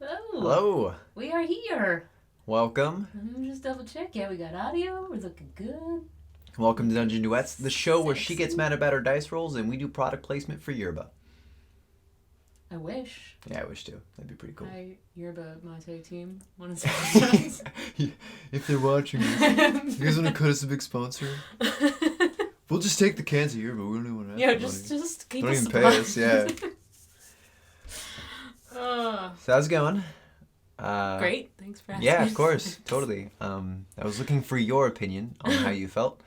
Oh, Hello. we are here. Welcome. Let me just double check. Yeah, we got audio. We're looking good. Welcome to Dungeon Duets, the show where she Sexy. gets mad about her dice rolls and we do product placement for Yerba. I wish. Yeah, I wish to. That'd be pretty cool. Hi, Yerba Mate team. Want to sponsor If they're watching this, you guys want to cut us a big sponsor? We'll just take the cans of Yerba. We don't even want to ask Yeah, for just money. keep Don't us even pay us, yeah. uh, So how's it going? Great. Thanks for asking. Yeah, of course. Totally. I was looking for your opinion on how you felt.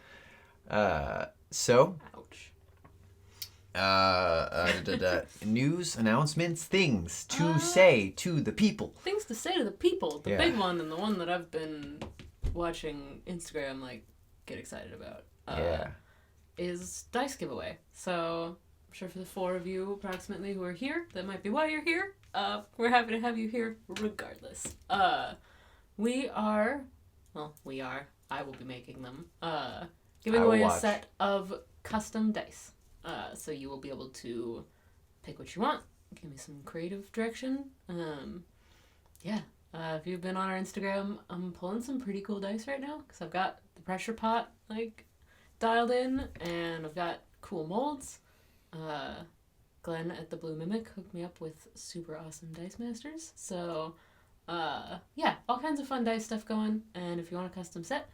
So... Ouch. News, announcements, things to say to the people. Things to say to the people. The Yeah. big one and the one that I've been watching Instagram get excited about. Is dice giveaway. So I'm sure for the 4 of you approximately who are here, that might be why you're here. We're happy to have you here regardless. I will be making them. Giving away a set of custom dice. So you will be able to pick what you want. Give me some creative direction. If you've been on our Instagram, I'm pulling some pretty cool dice right now because I've got the pressure pot dialed in and I've got cool molds. Glenn at the Blue Mimic hooked me up with super awesome dice masters. So all kinds of fun dice stuff going. And if you want a custom set,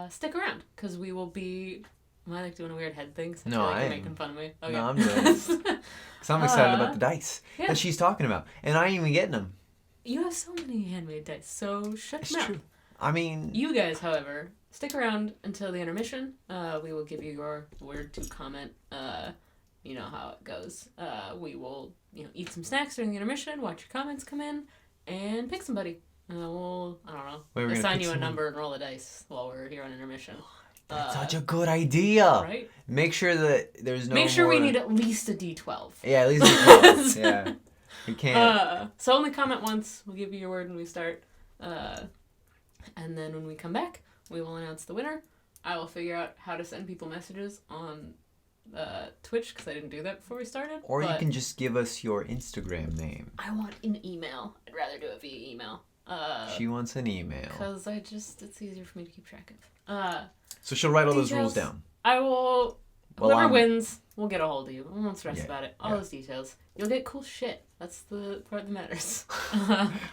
stick around because we will be... Am I doing a weird head thing? No, I you're am. making fun of me. Okay. No, I'm doing this. Because I'm excited about the dice that she's talking about. And I ain't even getting them. You have so many handmade dice, so shut them out. True. I mean... You guys, however, stick around until the intermission. We will give you your word to comment. You know how it goes. We will, eat some snacks during the intermission, watch your comments come in, and pick somebody. We'll, I don't know, assign you a number and roll a dice while we're here on intermission. That's such a good idea. Right? Make sure that there's no Make sure more... we need at least a D12. Yeah, at least a D12. Yeah. You can't... So only comment once. We'll give you your word when we start. And then when we come back, we will announce the winner. I will figure out how to send people messages on Twitch, because I didn't do that before we started. Or you can just give us your Instagram name. I want an email. I'd rather do it via email. She wants an email. Because it's easier for me to keep track of. So she'll write all those rules down. I will... Whoever wins, we'll get a hold of you. We won't stress about it. All those details. You'll get cool shit. That's the part that matters.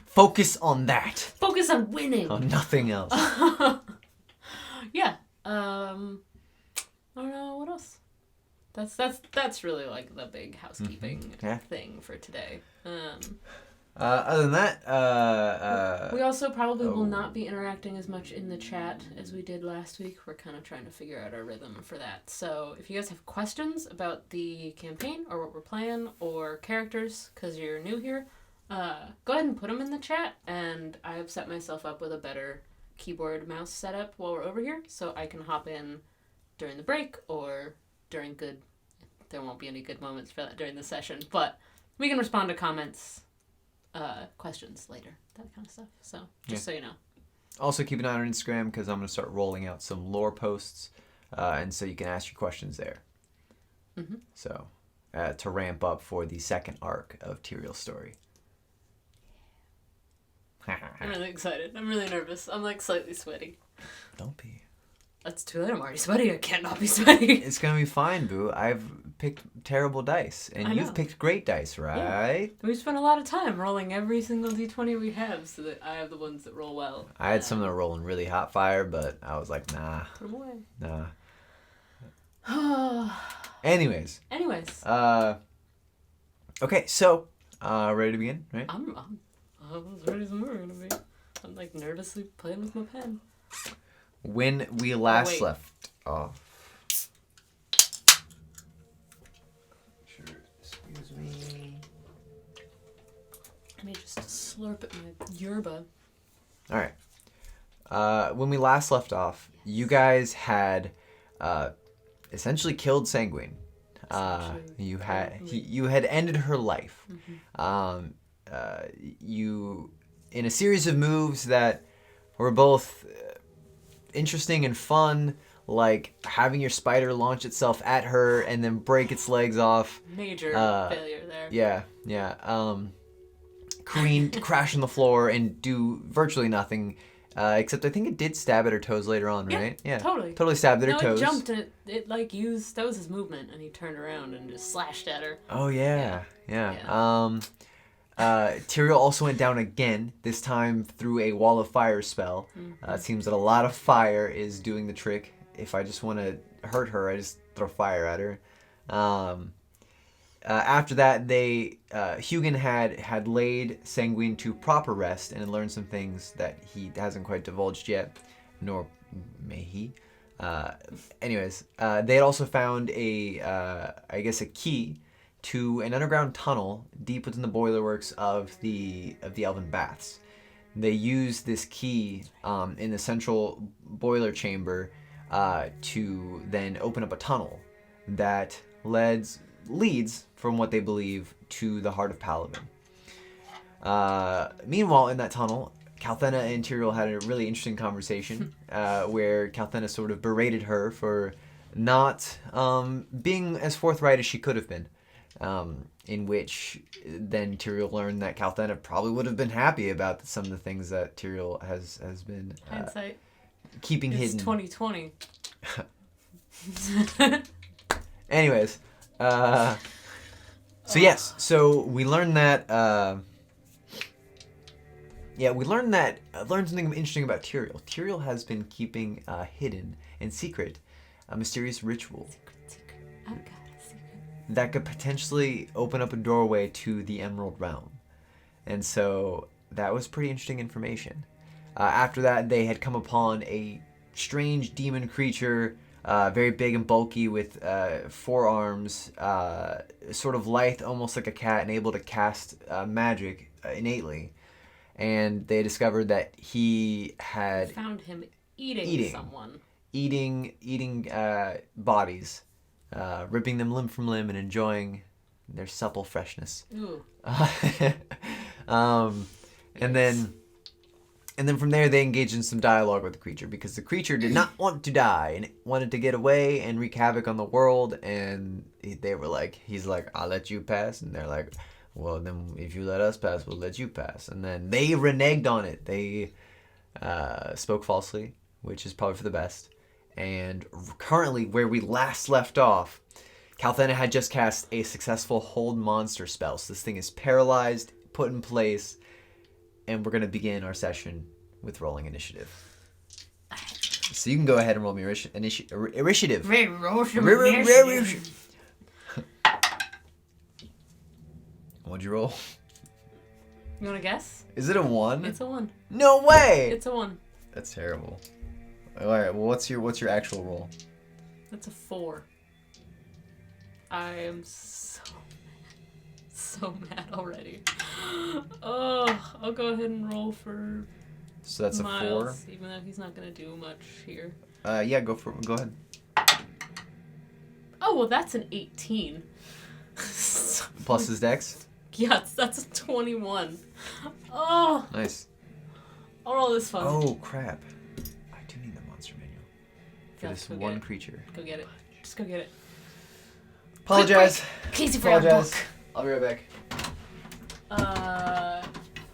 Focus on that. Focus on winning. On nothing else. Yeah. I don't know what else. That's really the big housekeeping thing for today. Other than that, we also probably will not be interacting as much in the chat as we did last week. We're kind of trying to figure out our rhythm for that. So if you guys have questions about the campaign or what we're playing or characters, because you're new here, go ahead and put them in the chat. And I have set myself up with a better keyboard mouse setup while we're over here, so I can hop in during the break or during good... There won't be any good moments for that during the session, but we can respond to comments... questions later, that kind of stuff. So just so you know. Also keep an eye on Instagram because I'm going to start rolling out some lore posts, and so you can ask your questions there. Mm-hmm. So to ramp up for the second arc of Tiriel's story. I'm really excited. I'm really nervous. I'm slightly sweaty. Don't be. That's too late. I'm already sweaty. I can't not be sweaty. It's going to be fine, boo. I've picked terrible dice, and you've picked great dice, right? Yeah. We spent a lot of time rolling every single D20 we have so that I have the ones that roll well. I had some that were rolling really hot fire, but I was like, nah. Put them away. Nah. Anyways. Okay, so, ready to begin, right? I'm as ready as we're going to be. I'm nervously playing with my pen. When we last left off... Excuse me. Let me just slurp at my yerba. Alright. When we last left off, you guys had essentially killed Sanguine. You had ended her life. You, in a series of moves that were both interesting and fun, like having your spider launch itself at her and then break its legs off. Major failure there. Yeah. careen, crash on the floor, and do virtually nothing. Except I think it did stab at her toes later on, right? Yeah, totally. Totally stabbed at her toes. It jumped and it like used, that was his movement, and he turned around and just slashed at her. Oh, yeah. Tiriel also went down again, this time through a wall of fire spell. It seems that a lot of fire is doing the trick. If I just want to hurt her, I just throw fire at her. After that, Hugin had laid Sanguine to proper rest and had learned some things that he hasn't quite divulged yet, nor may he. Anyways, they had also found a key to an underground tunnel deep within the boilerworks of the Elven Baths. They used this key in the central boiler chamber to then open up a tunnel that leads, from what they believe, to the heart of Paladin. Meanwhile, in that tunnel, Calthena and Tiriel had a really interesting conversation where Calthena sort of berated her for not being as forthright as she could have been. In which then Tiriel learned that Calthena probably would have been happy about some of the things that Tiriel has been hindsight keeping hidden. It's 2020. Anyways, so we learned that. I learned something interesting about Tiriel. Tiriel has been keeping hidden and secret a mysterious ritual. Secret. I've got a secret. That could potentially open up a doorway to the Emerald Realm. And so that was pretty interesting information. After that, they had come upon a strange demon creature, very big and bulky with 4 arms, sort of lithe, almost like a cat, and able to cast magic innately. And they discovered that he had found him eating someone. Eating bodies. Ripping them limb from limb and enjoying their supple freshness. Ooh. And then from there they engaged in some dialogue with the creature because the creature did not want to die and it wanted to get away and wreak havoc on the world. And they were like, he's like, I'll let you pass. And they're like, well, then if you let us pass, we'll let you pass. And then they reneged on it. They spoke falsely, which is probably for the best. And currently, where we last left off, Calthena had just cast a successful hold monster spell. So this thing is paralyzed, put in place, and we're going to begin our session with rolling initiative. So you can go ahead and roll me initiative. What'd you roll? You want to guess? Is it a 1? It's a 1. No way! It's a 1. That's terrible. All right. Well, what's your actual roll? That's a 4. I am so mad already. Oh, I'll go ahead and roll for. So that's Miles, a 4. Even though he's not gonna do much here. Yeah, go ahead. Oh well, that's an 18. Plus his dex. Yes, that's a 21. Oh. Nice. I'll roll this fun. Oh crap. I do need the monster manual for this one creature. Go get it. Just go get it. Apologize. Casey for our book. I'll be right back.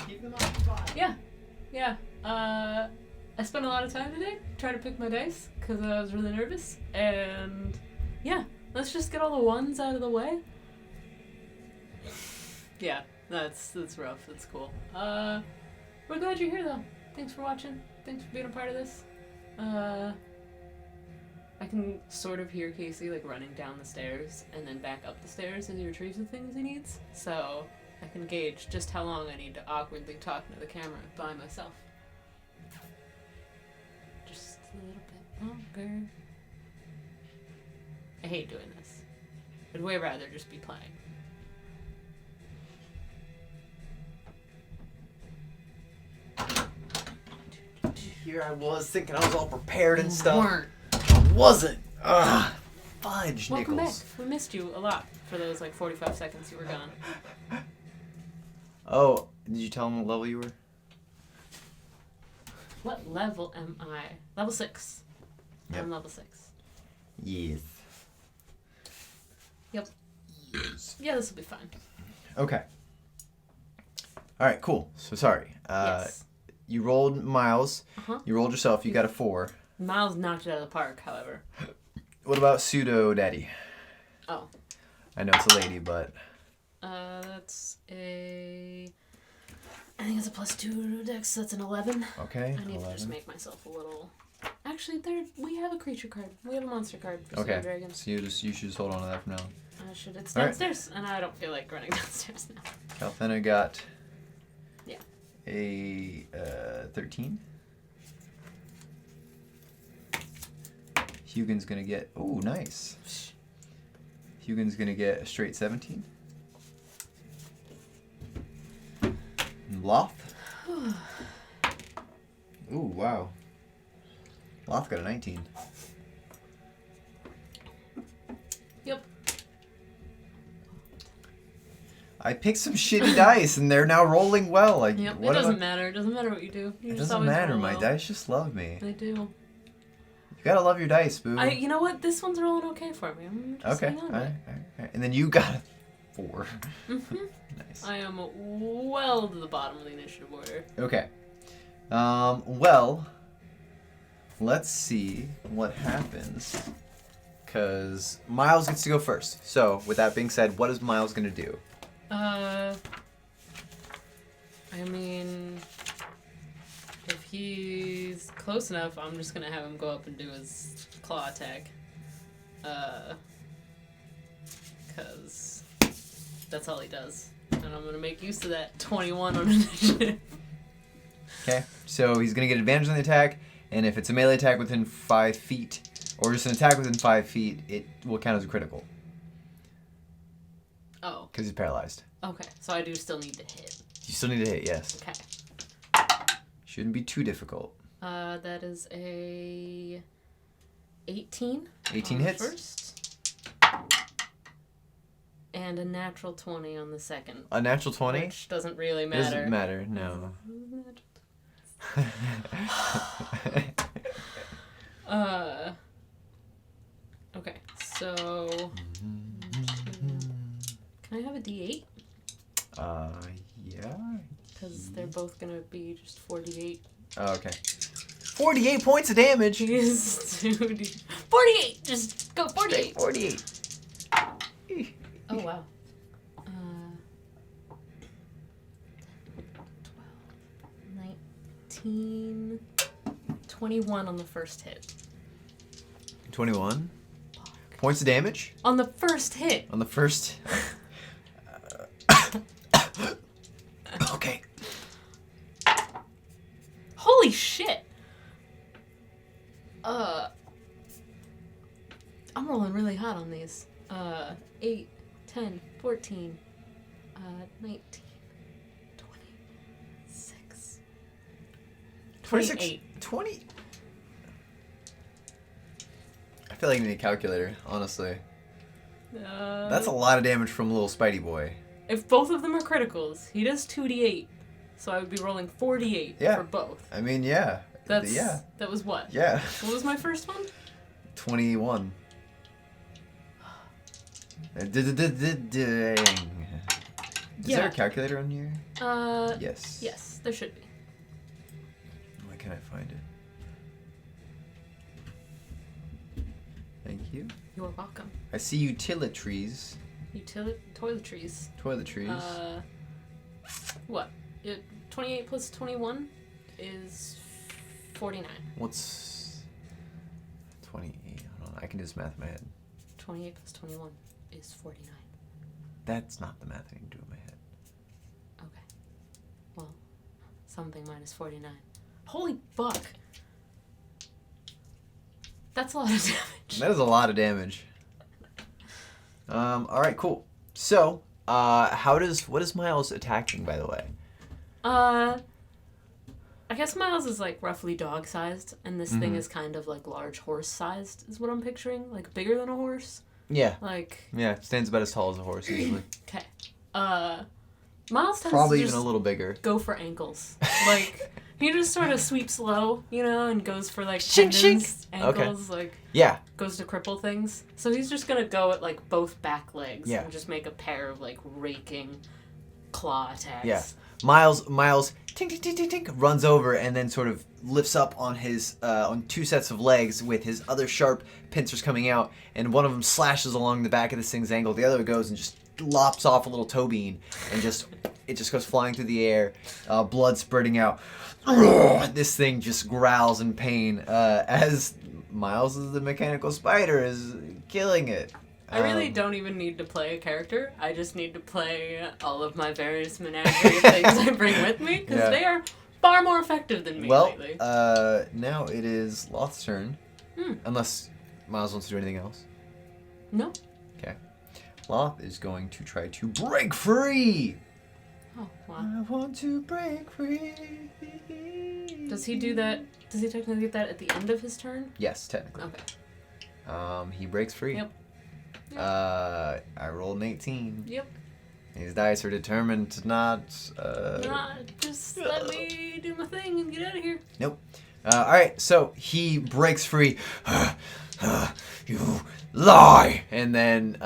Keep them occupied. Yeah. I spent a lot of time today trying to pick my dice because I was really nervous. And yeah, let's just get all the ones out of the way. Yeah, that's rough. That's cool. We're glad you're here though. Thanks for watching. Thanks for being a part of this. I can sort of hear Casey like running down the stairs and then back up the stairs as he retrieves the things he needs. So I can gauge just how long I need to awkwardly talk into the camera by myself. Just a little bit longer. I hate doing this. I'd way rather just be playing. Here I was thinking I was all prepared and stuff. I wasn't. Ugh. Fudge, Welcome Nichols. back. We missed you a lot for those like 45 seconds you were gone. Oh, did you tell him what level you were? What level am I? Level 6. Yep. I'm level 6. Yes. Yep. Yes. Yeah, this will be fine. Okay. All right, cool. So sorry. Yes. You rolled Miles. Uh-huh. You rolled yourself. You got a 4. Miles knocked it out of the park, however. What about Pseudo Daddy? Oh. I know it's a lady, but... That's a... I think it's a +2 dex, so that's an 11. Okay, I need 11. to just make myself a little... Actually, we have a creature card. We have a monster card for Okay, Pseudo Dragon. so you should just hold on to that for now. Should. It's All right. downstairs, and I don't feel like running downstairs now. Calthena got... Yeah. A 13. Hugin's gonna get... Oh, nice. Hugin's gonna get a straight 17. And Loth? Ooh, wow. Loth got a 19. Yep. I picked some shitty dice, and they're now rolling well. Like, Yep. It what doesn't matter. It doesn't matter what you do. You It just doesn't always matter. roll My well. dice just love me. They do. You gotta love your dice, boo. You know what? This one's rolling okay for me. I'm just Okay. hang on All to right, it. all right. And then you got a 4. Mm-hmm. Nice. I am well to the bottom of the initiative order. Okay. Well, let's see what happens. Because Miles gets to go first. So, with that being said, what is Miles going to do? I mean, if he's close enough, I'm just gonna have him go up and do his claw attack. Because that's all he does. And I'm gonna make use of that 21 on initiative. Okay. So, he's going to get advantage on the attack. And if it's a melee attack within 5 feet, or just an attack within 5 feet, it will count as a critical. Oh. Because he's paralyzed. Okay, so I do still need to hit. You still need to hit, yes. Okay. Shouldn't be too difficult. That is a 18. 18 on the hits. First. And a natural 20 on the second. A natural 20? Which doesn't really It matter. doesn't matter, no. Okay, so... Can I have a D8? Yeah. Because they're both going to be just 4D8. Oh, okay. 48 points of damage! Jeez, 48! Just go 48! 48. Oh, wow. 12, 19, 21 on the first hit. 21? Fuck. Points of damage? On the first hit! On the first... Okay. Holy shit! I'm rolling really hot on these. 8, 10, 14, 19, 26, 28. 20? I feel like I need a calculator, honestly. That's a lot of damage from little Spidey boy. If both of them are criticals, he does 2d8. So I would be rolling 4d8 for both. I mean, yeah. That was what? Yeah. What was my first one? 21. Dang. Is there a calculator on here? Yes. Yes, there should be. Why can't I find it? Thank you. You're welcome. I see utilitries. Toiletries. Toiletries. What? 28 plus 21 is 49. What's 28? Hold on, I can do this math in my head. 28 plus 21 is 49. That's not the math I can do in my head. Okay. Well, something minus 49. Holy fuck! That's a lot of damage. That is a lot of damage. Alright, cool. So, what is Miles attacking, by the way? I guess Miles is like roughly dog-sized, and this thing is kind of like large horse-sized, is what I'm picturing. Like bigger than a horse. Yeah. Like. Yeah, it stands about as tall as a horse usually. Okay. Miles tends Probably to even just a little bigger. go for ankles. Like he just sort of sweeps low, you know, and goes for like Shink, tendons, shink. ankles, Okay. like Yeah. goes to cripple things. So he's just gonna go at like both back legs Yeah. and just make a pair of like raking claw attacks. Yeah. Miles, tink, tink, tink, tink, tink, runs over and then sort of lifts up on his on two sets of legs with his other sharp pincers coming out, and one of them slashes along the back of this thing's ankle. The other goes and just lops off a little toe bean, and it just goes flying through the air, blood spurting out. This thing just growls in pain as Miles, the mechanical spider, is killing it. I really don't even need to play a character. I just need to play all of my various menagerie of things I bring with me, because they are far more effective than me lately. Now it is Loth's turn. Unless Miles wants to do anything else. No. Okay. Loth is going to try to break free. Oh, wow. I want to break free. Does he do that? Does he technically get that at the end of his turn? Yes, technically. Okay. He breaks free. Yep. I rolled an 18. Yep. These dice are determined to not... just let me do my thing and get out of here. Nope. Alright, so he breaks free. You lie! And then,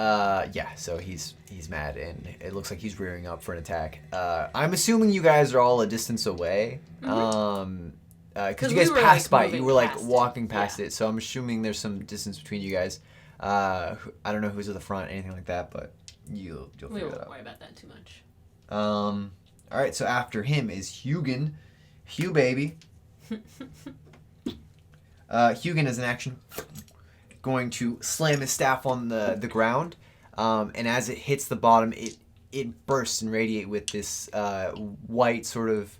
so he's mad, and it looks like he's rearing up for an attack. I'm assuming you guys are all a distance away. Because you guys passed by it. You were, walking past it, so I'm assuming there's some distance between you guys. I don't know who's at the front, anything like that, but you'll figure it out. We won't worry about that too much. Alright, so after him is Hugin. Hugh, baby. Hugin is an action going to slam his staff on the ground, and as it hits the bottom, it bursts and radiate with this white sort of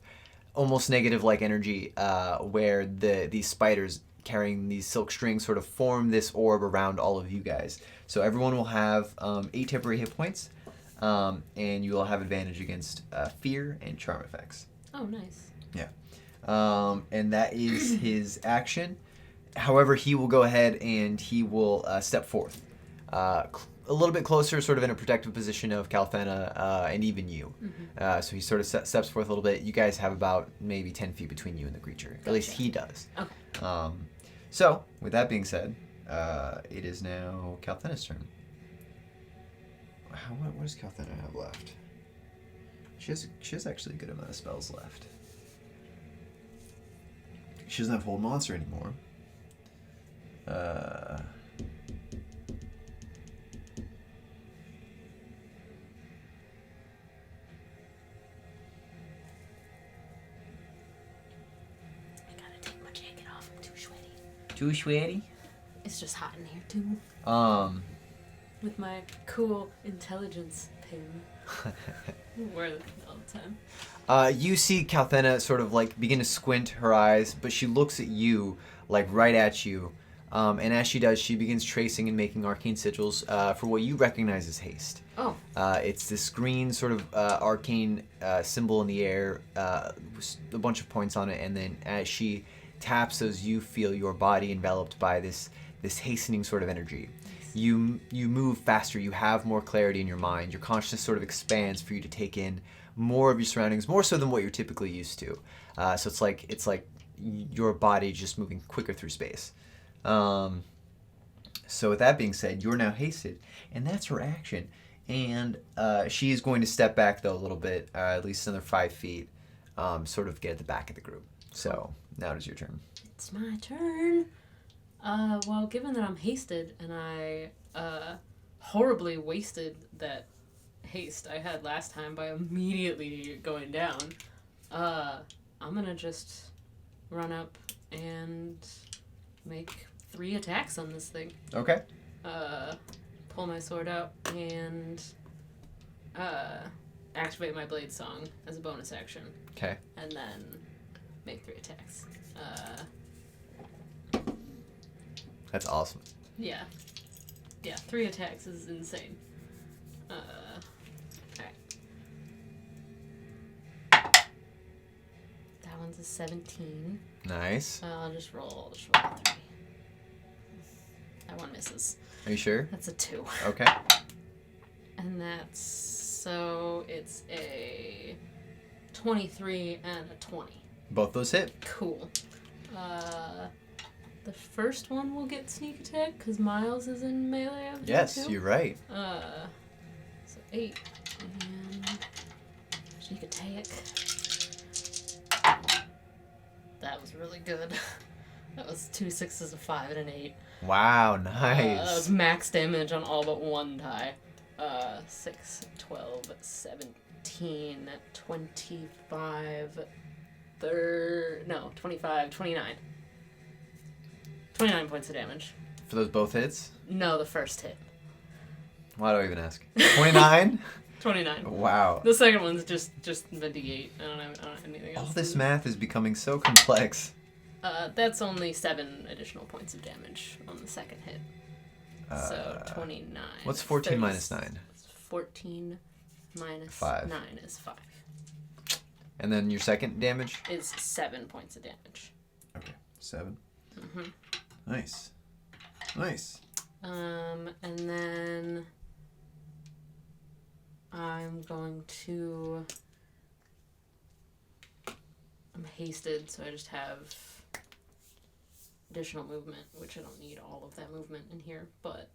almost negative-like energy, where these spiders carrying these silk strings sort of form this orb around all of you guys. So everyone will have 8 temporary hit points, and you will have advantage against fear and charm effects. Oh, nice. Yeah. And that is his action. However, he will go ahead and he will step forth. A little bit closer, sort of in a protective position of Calthena and even you. Mm-hmm. So he sort of steps forth a little bit. You guys have about maybe 10 feet between you and the creature. Gotcha. At least he does. Okay. So, with that being said, it is now Calthena's turn. What does Calthena have left? She has actually a good amount of spells left. She doesn't have Hold Monster anymore. Too sweaty? It's just hot in here too. With my cool intelligence pin. I wear it all the time. You see Calthena sort of begin to squint her eyes, but she looks at you, right at you. And as she does, she begins tracing and making arcane sigils for what you recognize as haste. Oh. It's this green sort of arcane symbol in the air, with a bunch of points on it, and then as she taps those, you feel your body enveloped by this hastening sort of energy. Nice. You move faster, you have more clarity in your mind, your consciousness sort of expands for you to take in more of your surroundings, more so than what you're typically used to. So it's like your body just moving quicker through space. So with that being said, you're now hasted, and that's her action. And she is going to step back though a little bit, at least another 5 feet, sort of get at the back of the group. So now it is your turn. It's my turn. Well, given that I'm hasted and I horribly wasted that haste I had last time by immediately going down, I'm gonna just run up and make 3 attacks on this thing. Okay. Pull my sword out and activate my blade song as a bonus action. Okay. And then make 3 attacks. That's awesome. Yeah. Yeah, 3 attacks is insane. Alright. That one's a 17. Nice. I'll just roll 3. That one misses. Are you sure? That's a 2. Okay. And so it's a 23 and a 20. Both those hit. Cool. The first one will get sneak attack because Miles is in melee. Yes, you're right. So 8 and sneak attack. That was really good. That was 2 6s, a 5, and an 8. Wow, That nice. was max damage on all but one die. 6, 12, 17, 25, 25, 29. 29 points of damage. For those both hits? No, the first hit. Why do I even ask? 29? 29. Wow. The second one's just the d8. I don't have anything else. All this math is becoming so complex. That's only 7 additional points of damage on the second hit. So 29. What's 14 minus 9? 14 minus 5. 9 is 5. And then your second damage? Is 7 points of damage. Okay, 7. Mm-hmm. Nice. Nice. And then I'm going to... I'm hasted, so I just have additional movement, which I don't need all of that movement in here, but...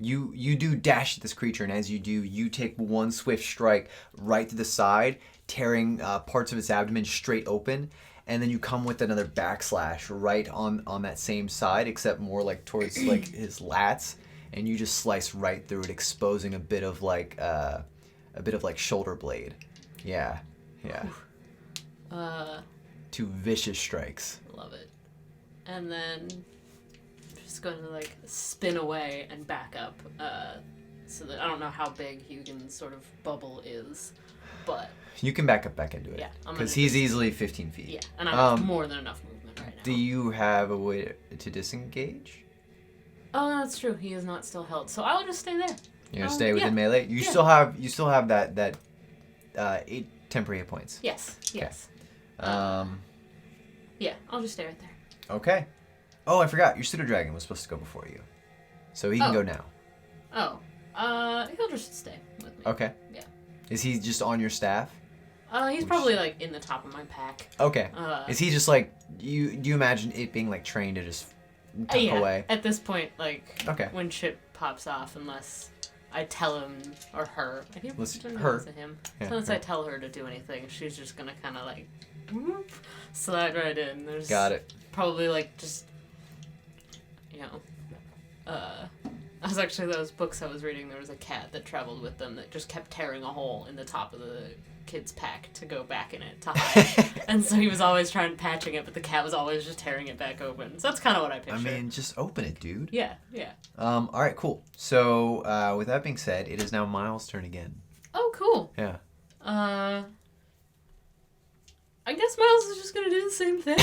You do dash at this creature, and as you do, you take one swift strike right to the side, tearing parts of its abdomen straight open, and then you come with another backslash right on that same side, except more like towards like his lats, and you just slice right through it, exposing a bit of like shoulder blade. Yeah. 2 vicious strikes. Love it. And then just going to like spin away and back up, so that I don't know how big Hugin's sort of bubble is, but You can back into it. Yeah, Because he's easily 15 feet. yeah, and I have more than enough movement right now. Do you have a way to disengage? Oh, that's true. He is not still held, so I'll just stay there. You're gonna stay within yeah. melee. You Yeah. still have that 8 temporary hit points. Yes. Yes. Yeah, I'll just stay right there. Okay. Oh, I forgot. Your pseudo dragon was supposed to go before you, so he can go now. Oh. He'll just stay with me. Okay. Yeah. Is he just on your staff? He's probably like in the top of my pack. Okay. Is he just like you? Do you imagine it being like trained to just tuck away? At this point, like Okay. when shit pops off, unless I tell him or her. I think Let's- turn her. to him. Yeah, Unless her. I tell her to do anything, she's just gonna kind of like whoop, slide right in. There's Got it. probably like just I was actually those books I was reading. There was a cat that traveled with them that just kept tearing a hole in the top of the kid's pack to go back in it to hide. And so he was always trying patching it, but the cat was always just tearing it back open. So that's kind of what I picture. I mean, just open it, dude. Yeah. All right, cool. So, with that being said, it is now Miles' turn again. Oh, cool. Yeah. I guess Miles is just gonna do the same thing.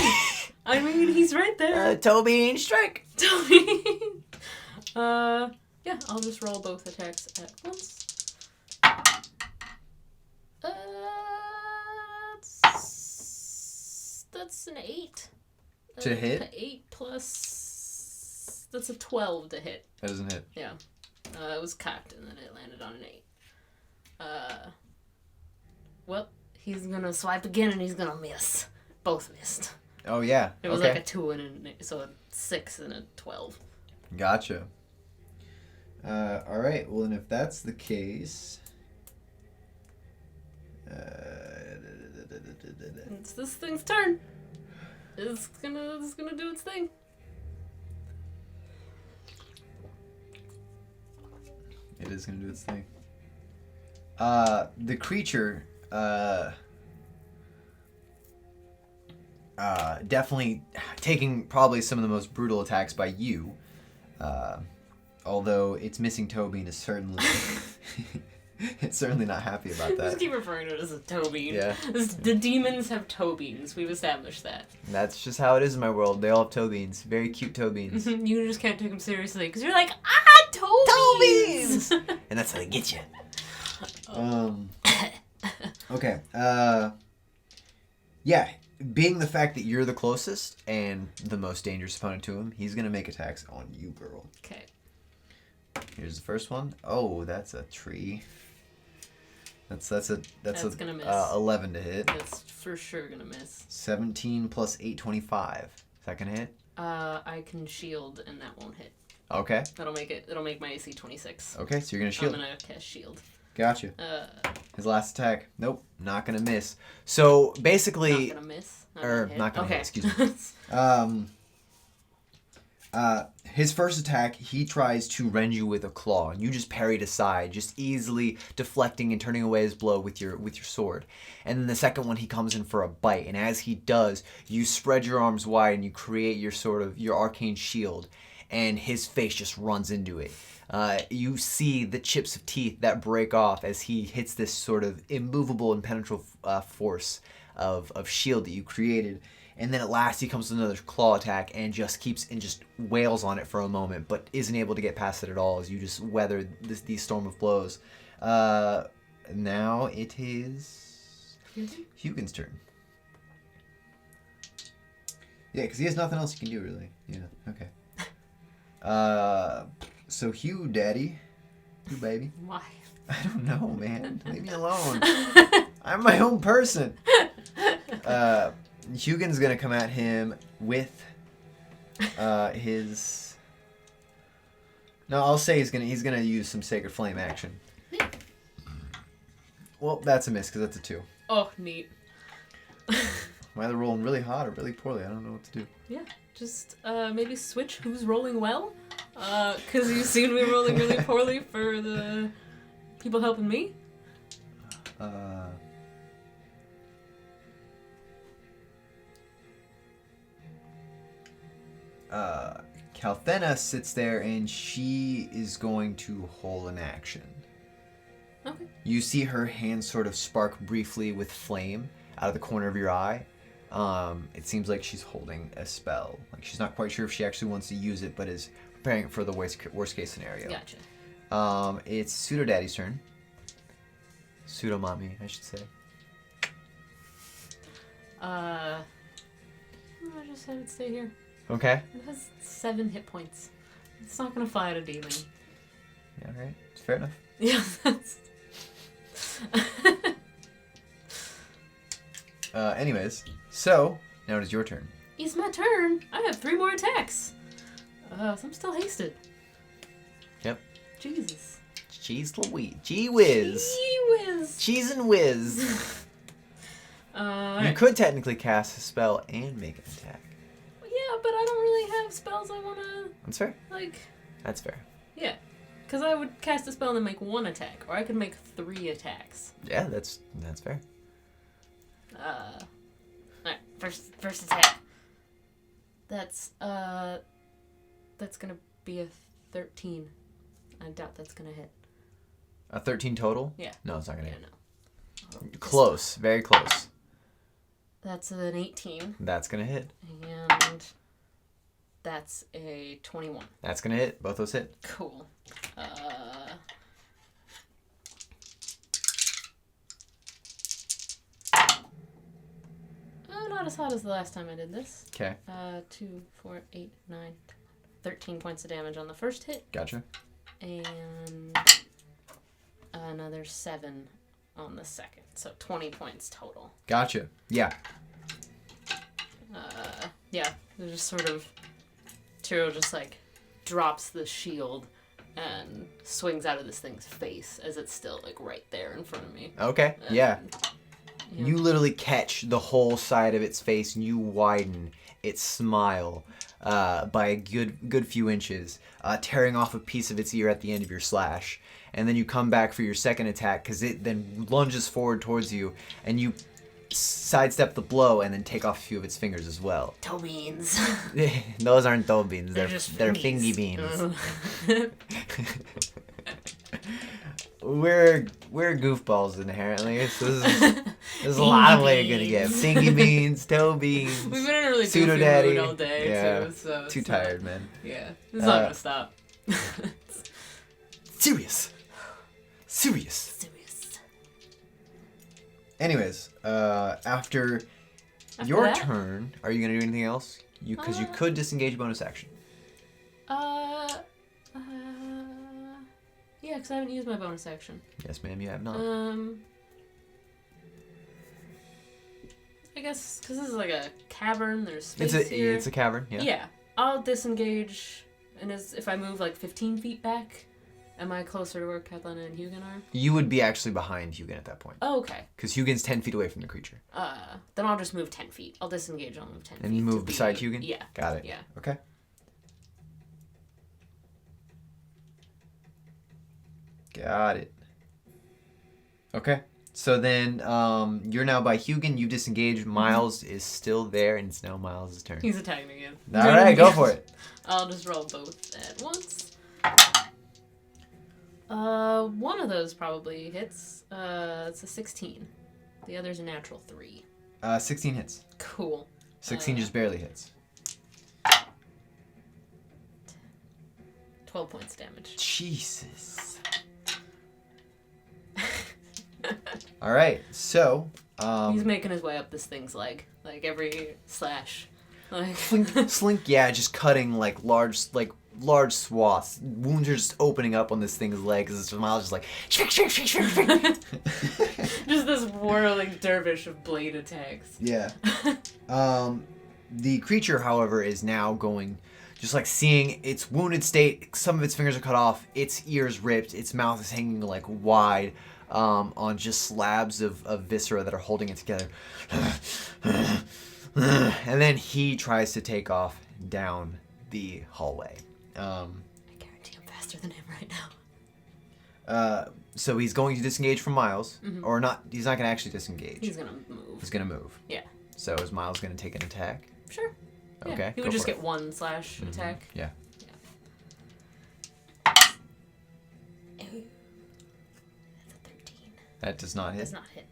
I mean, he's right there. Toby, strike. Yeah, I'll just roll both attacks at once. That's an 8. To hit? 8 plus... That's a 12 to hit. That doesn't hit. Yeah. It was cocked, and then it landed on an 8. Well, he's gonna swipe again, and he's gonna miss. Both missed. Oh, yeah. It was okay. like a 2 and so a 6 and a 12. Gotcha. All right. Well, then if that's the case... It's this thing's turn. It's gonna do its thing. It is going to do its thing. The creature... definitely taking probably some of the most brutal attacks by you. Although it's missing Tobin is certainly... it's certainly not happy about that. Just keep referring to it as a Tobin. Yeah. The demons have Tobins. We've established that. That's just how it is in my world. They all have Tobins. Very cute Tobins. You just can't take them seriously because you're like, Tobins! And that's how they get you. Okay. Yeah. Being the fact that you're the closest and the most dangerous opponent to him, he's gonna make attacks on you, girl. Okay. Here's the first one. Oh, that's a tree. That's gonna miss. 11 to hit. That's for sure gonna miss. 17 plus 8, 25. Is that gonna hit? I can shield and that won't hit. Okay. It'll make my AC 26. Okay, so you're gonna shield. I'm gonna cast shield. Gotcha. His last attack. Nope, not gonna miss. So basically, not gonna miss. Not gonna hit. Excuse me. His first attack, he tries to rend you with a claw, and you just parry it aside, just easily deflecting and turning away his blow with your sword. And then the second one, he comes in for a bite, and as he does, you spread your arms wide and you create your arcane shield, and his face just runs into it. You see the chips of teeth that break off as he hits this sort of immovable, impenetrable force of shield that you created. And then at last he comes with another claw attack and just wails on it for a moment, but isn't able to get past it at all as you just weather these storm of blows. Now it is Hugin's turn. Yeah, because he has nothing else he can do, really. Yeah, okay. So Hugh, daddy. Hugh, baby. Why? I don't know, man. Leave me alone. I'm my own person. Hugin's gonna come at him with his. No, I'll say he's gonna use some Sacred Flame action. Well, that's a miss because that's a 2. Oh, neat. I'm either rolling really hot or really poorly. I don't know what to do. Yeah, just maybe switch who's rolling well. Because you seem to be rolling really poorly for the people helping me. Calthena sits there and she is going to hold an action. Okay. You see her hand sort of spark briefly with flame out of the corner of your eye. It seems like she's holding a spell. Like she's not quite sure if she actually wants to use it, but is preparing for the worst case scenario. Gotcha. It's Pseudo Daddy's turn. Pseudo Mommy, I should say. I just have it stay here. Okay. It has 7 hit points. It's not gonna fly at a demon. Yeah, right. It's fair enough. Yeah, that's... Anyways, so now it is your turn. It's my turn. I have 3 more attacks. So I'm still hasted. Yep. Jesus. Jeez Louise. Gee whiz. Gee whiz. Cheese and whiz. You could technically cast a spell and make an attack. Yeah, but I don't really have spells I wanna... That's fair. Like... That's fair. Yeah. Because I would cast a spell and then make 1 attack. Or I could make 3 attacks. Yeah, that's fair. Alright, first attack. That's gonna be a 13. I doubt that's gonna hit. A 13 total? Yeah. No, it's not gonna Yeah, hit. no. Close. Very close. That's an 18. That's gonna hit. And that's a 21. That's gonna hit. Both those hit. Cool. Not as hot as the last time I did this. Okay. 2, 4, 8, 9, 13 points of damage on the first hit. Gotcha. And another 7 on the second. So 20 points total. Gotcha. Yeah. Yeah. There's just sort of... Tiriel just like drops the shield and swings out of this thing's face as it's still like right there in front of me. Okay. Yeah. Yeah. You literally catch the whole side of its face and you widen its smile by a good few inches, tearing off a piece of its ear at the end of your slash. And then you come back for your second attack because it then lunges forward towards you and you sidestep the blow and then take off a few of its fingers as well. Toe beans. Those aren't toe beans. They're fingies. fingy beans. We're goofballs inherently. So there's a lot of ways you're gonna get fingy beans, toe beans. We've been in a really pseudo goofy daddy. mood all day Yeah. too. So Too tired, man. Yeah, it's not gonna stop. Serious. Anyways, after your that? turn, are you gonna do anything else? Because you could disengage bonus action. Yeah, because I haven't used my bonus action. Yes, ma'am, you have not. I guess because this is like a cavern. There's space here. It's a cavern. Yeah. Yeah, I'll disengage, and if I move like 15 feet back, Am I closer to where Kathleen and Hugin are? You would be actually behind Hugin at that point. Oh, okay. Because Hugin's 10 feet away from the creature. Then I'll just move 10 feet. I'll disengage, I'll move 10 feet. And you move beside Hugin? Yeah. Got it. Yeah. Okay. Got it. Okay. So then you're now by Hugin. You disengaged. Miles is still there, and it's now Miles' turn. He's attacking again. All right, go for it. I'll just roll both at once. One of those probably hits. It's a 16. The other's a natural 3. 16 hits. Cool. 16 just barely hits. 12 points damage. Jesus. All right, so he's making his way up this thing's leg, like every slash. Like slink, yeah, just cutting like large swaths. Wounds are just opening up on this thing's legs. This Miles just like just this whirling dervish of blade attacks. Yeah. The creature, however, is now going, just like seeing its wounded state. Some of its fingers are cut off. Its ears ripped. Its mouth is hanging like wide. On just slabs of viscera that are holding it together. And then he tries to take off down the hallway. I guarantee I'm faster than him right now. So he's going to disengage from Miles. Mm-hmm. Or not, he's not going to actually disengage. He's going to move. He's going to move. Yeah. So is Miles going to take an attack? Sure. Okay. Yeah. He would just get 1 slash attack. Yeah. That does not hit. Does not hit.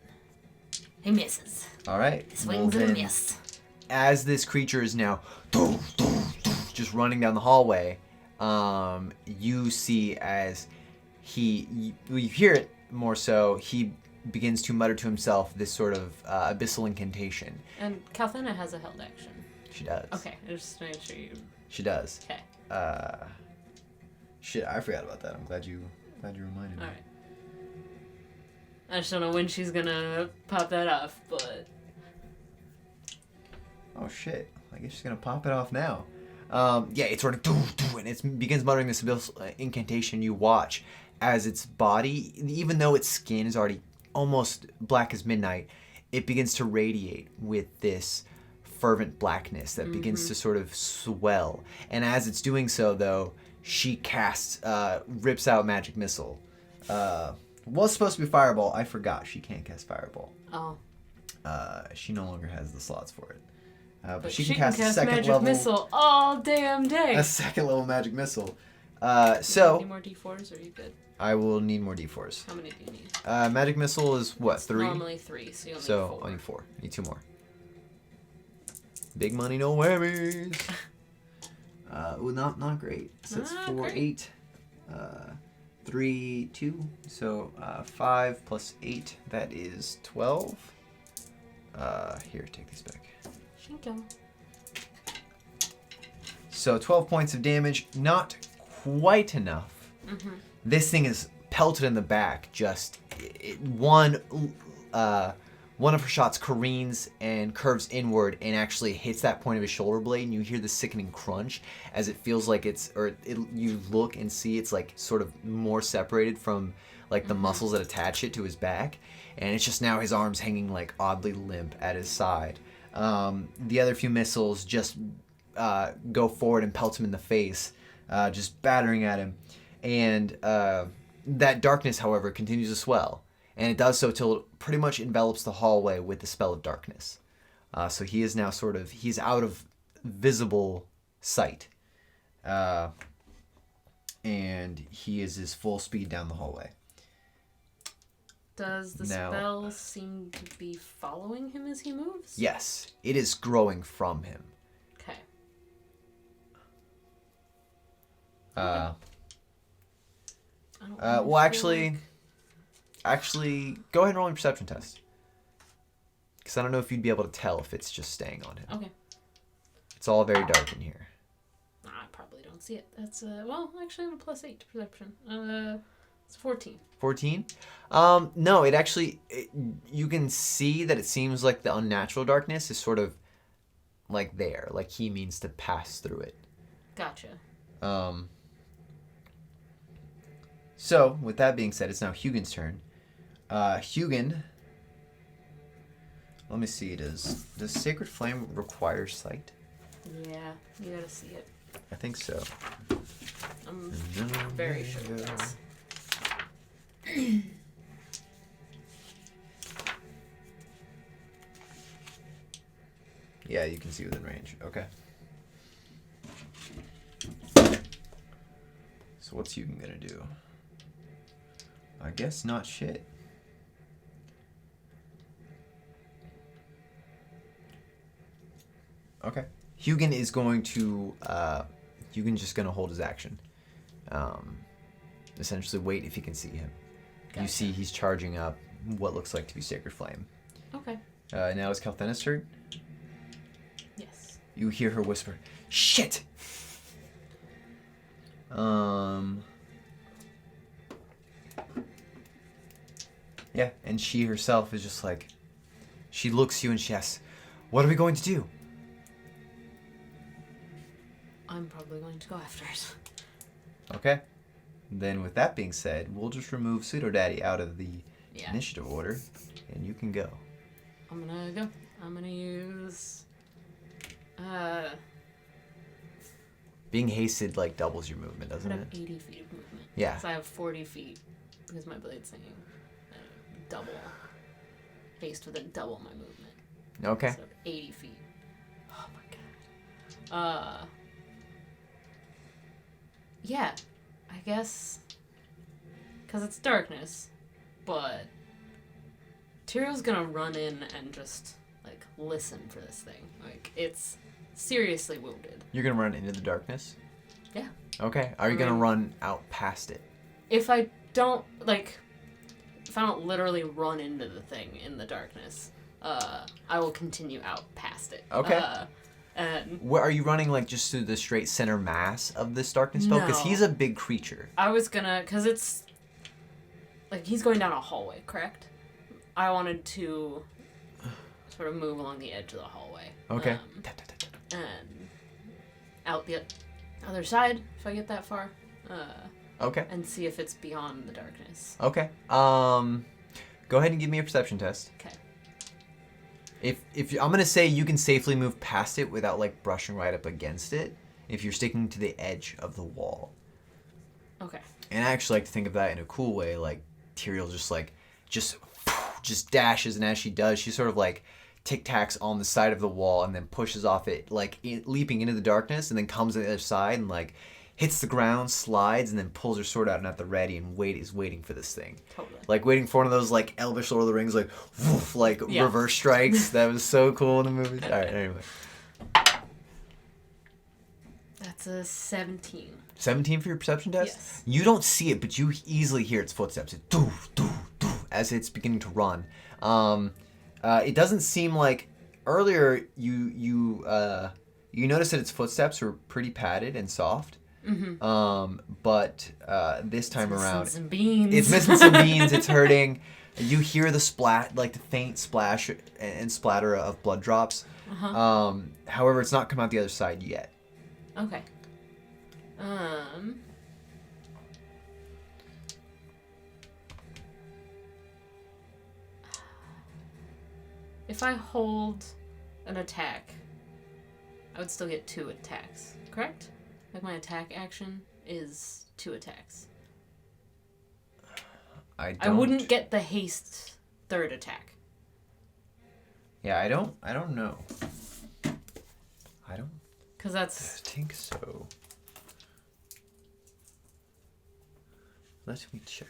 He misses. All right. Swings and a miss. As this creature is now just running down the hallway, you see as you hear it more so, he begins to mutter to himself this sort of abyssal incantation. And Kalthena has a held action. She does. Okay, I just made sure you... She does. Okay. Shit, I forgot about that. I'm glad you reminded me. All right. I just don't know when she's gonna pop that off, but... Oh shit, I guess she's gonna pop it off now. Yeah, it's sort of and it begins muttering this incantation. You watch as its body, even though its skin is already almost black as midnight, it begins to radiate with this fervent blackness that begins to sort of swell. And as it's doing so, though, she rips out magic missile. Was supposed to be fireball. I forgot she can't cast fireball. Oh. She no longer has the slots for it. But she can cast a second magic level missile all damn day. A second level magic missile. So. Need more D4s, or are you good? I will need more D4s. How many do you need? Magic missile is what? 3. Normally 3, so you'll need 4. I need 4. Need 2 more. Big money, no worries. Not great. So it's 4, great. 8. 3, 2, so 5 plus 8, that is 12. Here, take these back. Shinko. So 12 points of damage, not quite enough. Mm-hmm. This thing is pelted in the back, one of her shots careens and curves inward and actually hits that point of his shoulder blade, and you hear the sickening crunch as it feels like you look and see it's like sort of more separated from like the muscles that attach it to his back, and it's just now his arms hanging like oddly limp at his side. The other few missiles just go forward and pelt him in the face, just battering at him, and that darkness, however, continues to swell. And it does so till it pretty much envelops the hallway with the spell of darkness. So he is now he's out of visible sight. And he is his full speed down the hallway. Does the spell seem to be following him as he moves? Yes, it is growing from him. Okay. Well, actually, go ahead and roll a perception test. Because I don't know if you'd be able to tell if it's just staying on him. Okay. It's all very dark in here. I probably don't see it. That's, well, actually I have a +8 to perception. It's 14. 14? No, you can see that it seems like the unnatural darkness is sort of like there. Like he means to pass through it. Gotcha. So, with that being said, it's now Hugin's turn. Hugin, let me see. Does Sacred Flame require sight? Yeah, you gotta see it. I think so. I'm very sure it does. Yeah, you can see within range. Okay. So what's Hugin gonna do? I guess not shit. Okay. Hugin is going to, Hugin's just going to hold his action. Essentially wait if you can see him. Gotcha. You see he's charging up what looks like to be Sacred Flame. Okay. Now it's Kalthena's turn. Yes. You hear her whisper, "Shit!" Yeah, and she herself is just like, she looks at you and she asks, "What are we going to do?" I'm probably going to go after it. Okay. Then with that being said, we'll just remove Pseudo Daddy out of the initiative order, and you can go. I'm gonna go. I'm gonna use... Being hasted, like, doubles your movement, doesn't I it? have 80 feet of movement. Yeah. So I have 40 feet, because my blade's singing. Double. Haste within double my movement. Okay. So 80 feet. Oh my god. Yeah, I guess, because it's darkness, but Tiriel's gonna run in and just, like, listen for this thing. Like, it's seriously wounded. You're gonna run into the darkness? Yeah. Okay. Are you gonna run out past it? If I don't literally run into the thing in the darkness, I will continue out past it. Okay. And Where are you running, like, just through the straight center mass of this darkness spell? Because he's a big creature. I was gonna, because it's, like, he's going down a hallway, correct? I wanted to sort of move along the edge of the hallway. Okay. And out the other side, if I get that far. Okay. And see if it's beyond the darkness. Okay. Go ahead and give me a perception test. Okay. If I'm gonna say you can safely move past it without, like, brushing right up against it, if you're sticking to the edge of the wall. Okay. And I actually like to think of that in a cool way, like Tiriel just dashes, and as she does, she sort of, like, tic-tacs on the side of the wall and then pushes off it, like, leaping into the darkness, and then comes to the other side and, like, hits the ground, slides, and then pulls her sword out and at the ready and is waiting for this thing. Totally. Like, waiting for one of those, like, Elvish Lord of the Rings, like, woof, like, reverse strikes. That was so cool in the movie. All right, anyway. That's a 17. 17 for your perception test? Yes. You don't see it, but you easily hear its footsteps. It doo, doo, doo, as it's beginning to run. It doesn't seem like... Earlier, you noticed that its footsteps were pretty padded and soft. Mm-hmm. But this time around, it's missing some beans. It's missing some beans. It's hurting. You hear the the faint splash and splatter of blood drops. However, it's not come out the other side yet. Okay. If I hold an attack, I would still get 2 attacks, correct? Like, my attack action is 2 attacks. I wouldn't get the haste 3rd attack. Yeah, I don't know. Because that's... I think so. Let me check.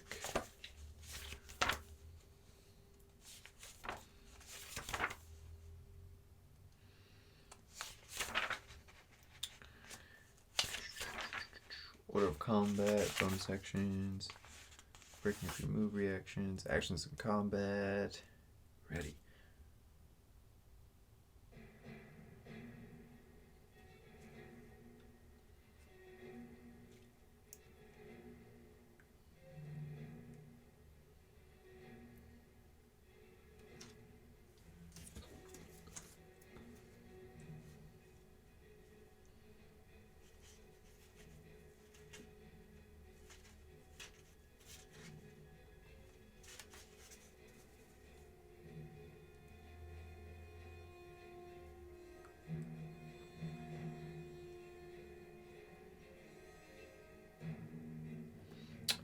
Order of combat, bonus actions, breaking up your move reactions, actions in combat. Ready.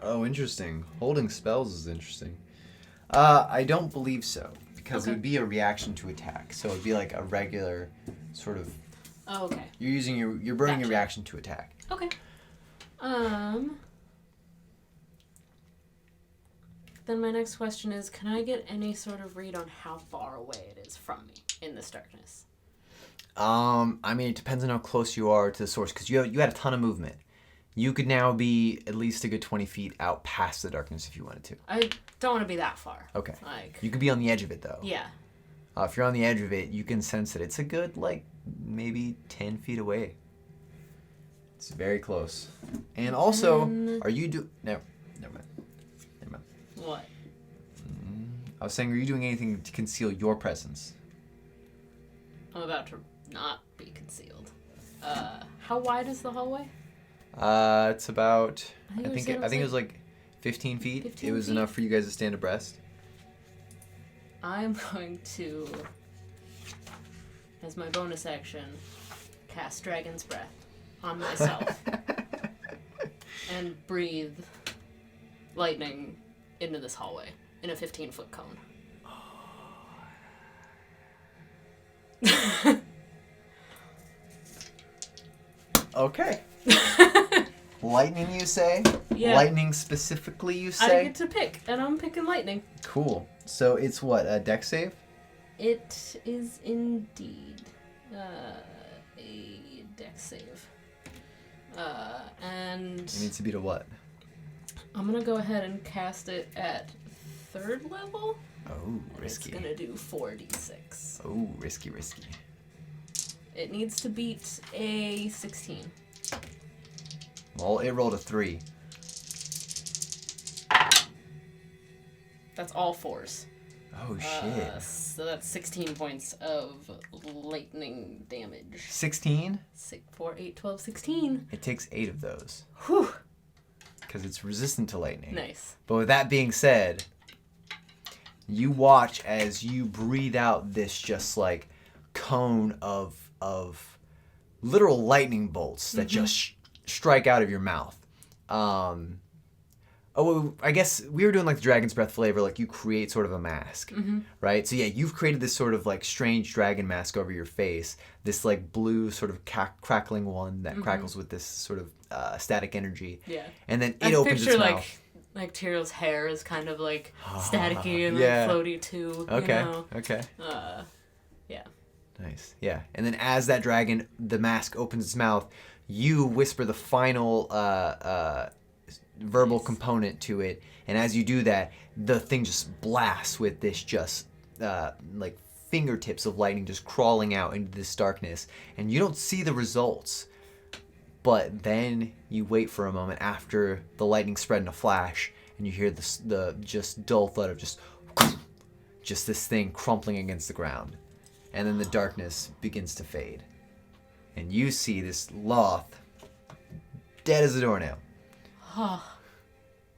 Oh, interesting. Holding spells is interesting. I don't believe so, because it would be a reaction to attack. So it'd be like a regular sort of. Oh, okay. You're burning your reaction to attack. Okay. Then my next question is, can I get any sort of read on how far away it is from me in this darkness? I mean, it depends on how close you are to the source, because you had a ton of movement. You could now be at least a good 20 feet out past the darkness if you wanted to. I don't want to be that far. Okay. Like. You could be on the edge of it, though. Yeah. If you're on the edge of it, you can sense that it's a good, like, maybe 10 feet away. It's very close. And also, are you never mind. What? I was saying, are you doing anything to conceal your presence? I'm about to not be concealed. How wide is the hallway? It's about, I think it like was like 15 feet. 15 it was feet? enough for you guys to stand abreast. I'm going to, as my bonus action, cast Dragon's Breath on myself and breathe lightning into this hallway in a 15-foot cone. Okay. Lightning, you say? Yeah. Lightning specifically, you say? I get to pick, and I'm picking lightning. Cool. So it's what, a dex save? It is indeed a dex save. And It needs to be to what? I'm gonna go ahead and cast it at 3rd level. Oh, risky. It's gonna do 4d6. Oh, risky. It needs to beat a 16. Well, it rolled a 3. That's all 4s. Oh, shit. So that's 16 points of lightning damage. 16? 4, 8, 12, 16. It takes 8 of those. Whew. Because it's resistant to lightning. Nice. But with that being said, you watch as you breathe out this just like cone of literal lightning bolts that just strike out of your mouth. I guess we were doing like the Dragon's Breath flavor, like you create sort of a mask, right? So yeah, you've created this sort of like strange dragon mask over your face, this like blue sort of crackling one that crackles with this sort of static energy. Yeah. And then it opens its mouth. Like Tiriel's hair is kind of like staticky and yeah. like floaty too. Okay. You know? Okay. Yeah. Nice. Yeah. And then as that dragon, the mask opens its mouth, you whisper the final verbal component to it, and as you do that, the thing just blasts with this just like fingertips of lightning just crawling out into this darkness, and you don't see the results. But then you wait for a moment after the lightning spread in a flash, and you hear the just dull thud of just this thing crumpling against the ground. And then the darkness begins to fade. And you see this Loth dead as a doornail. Oh,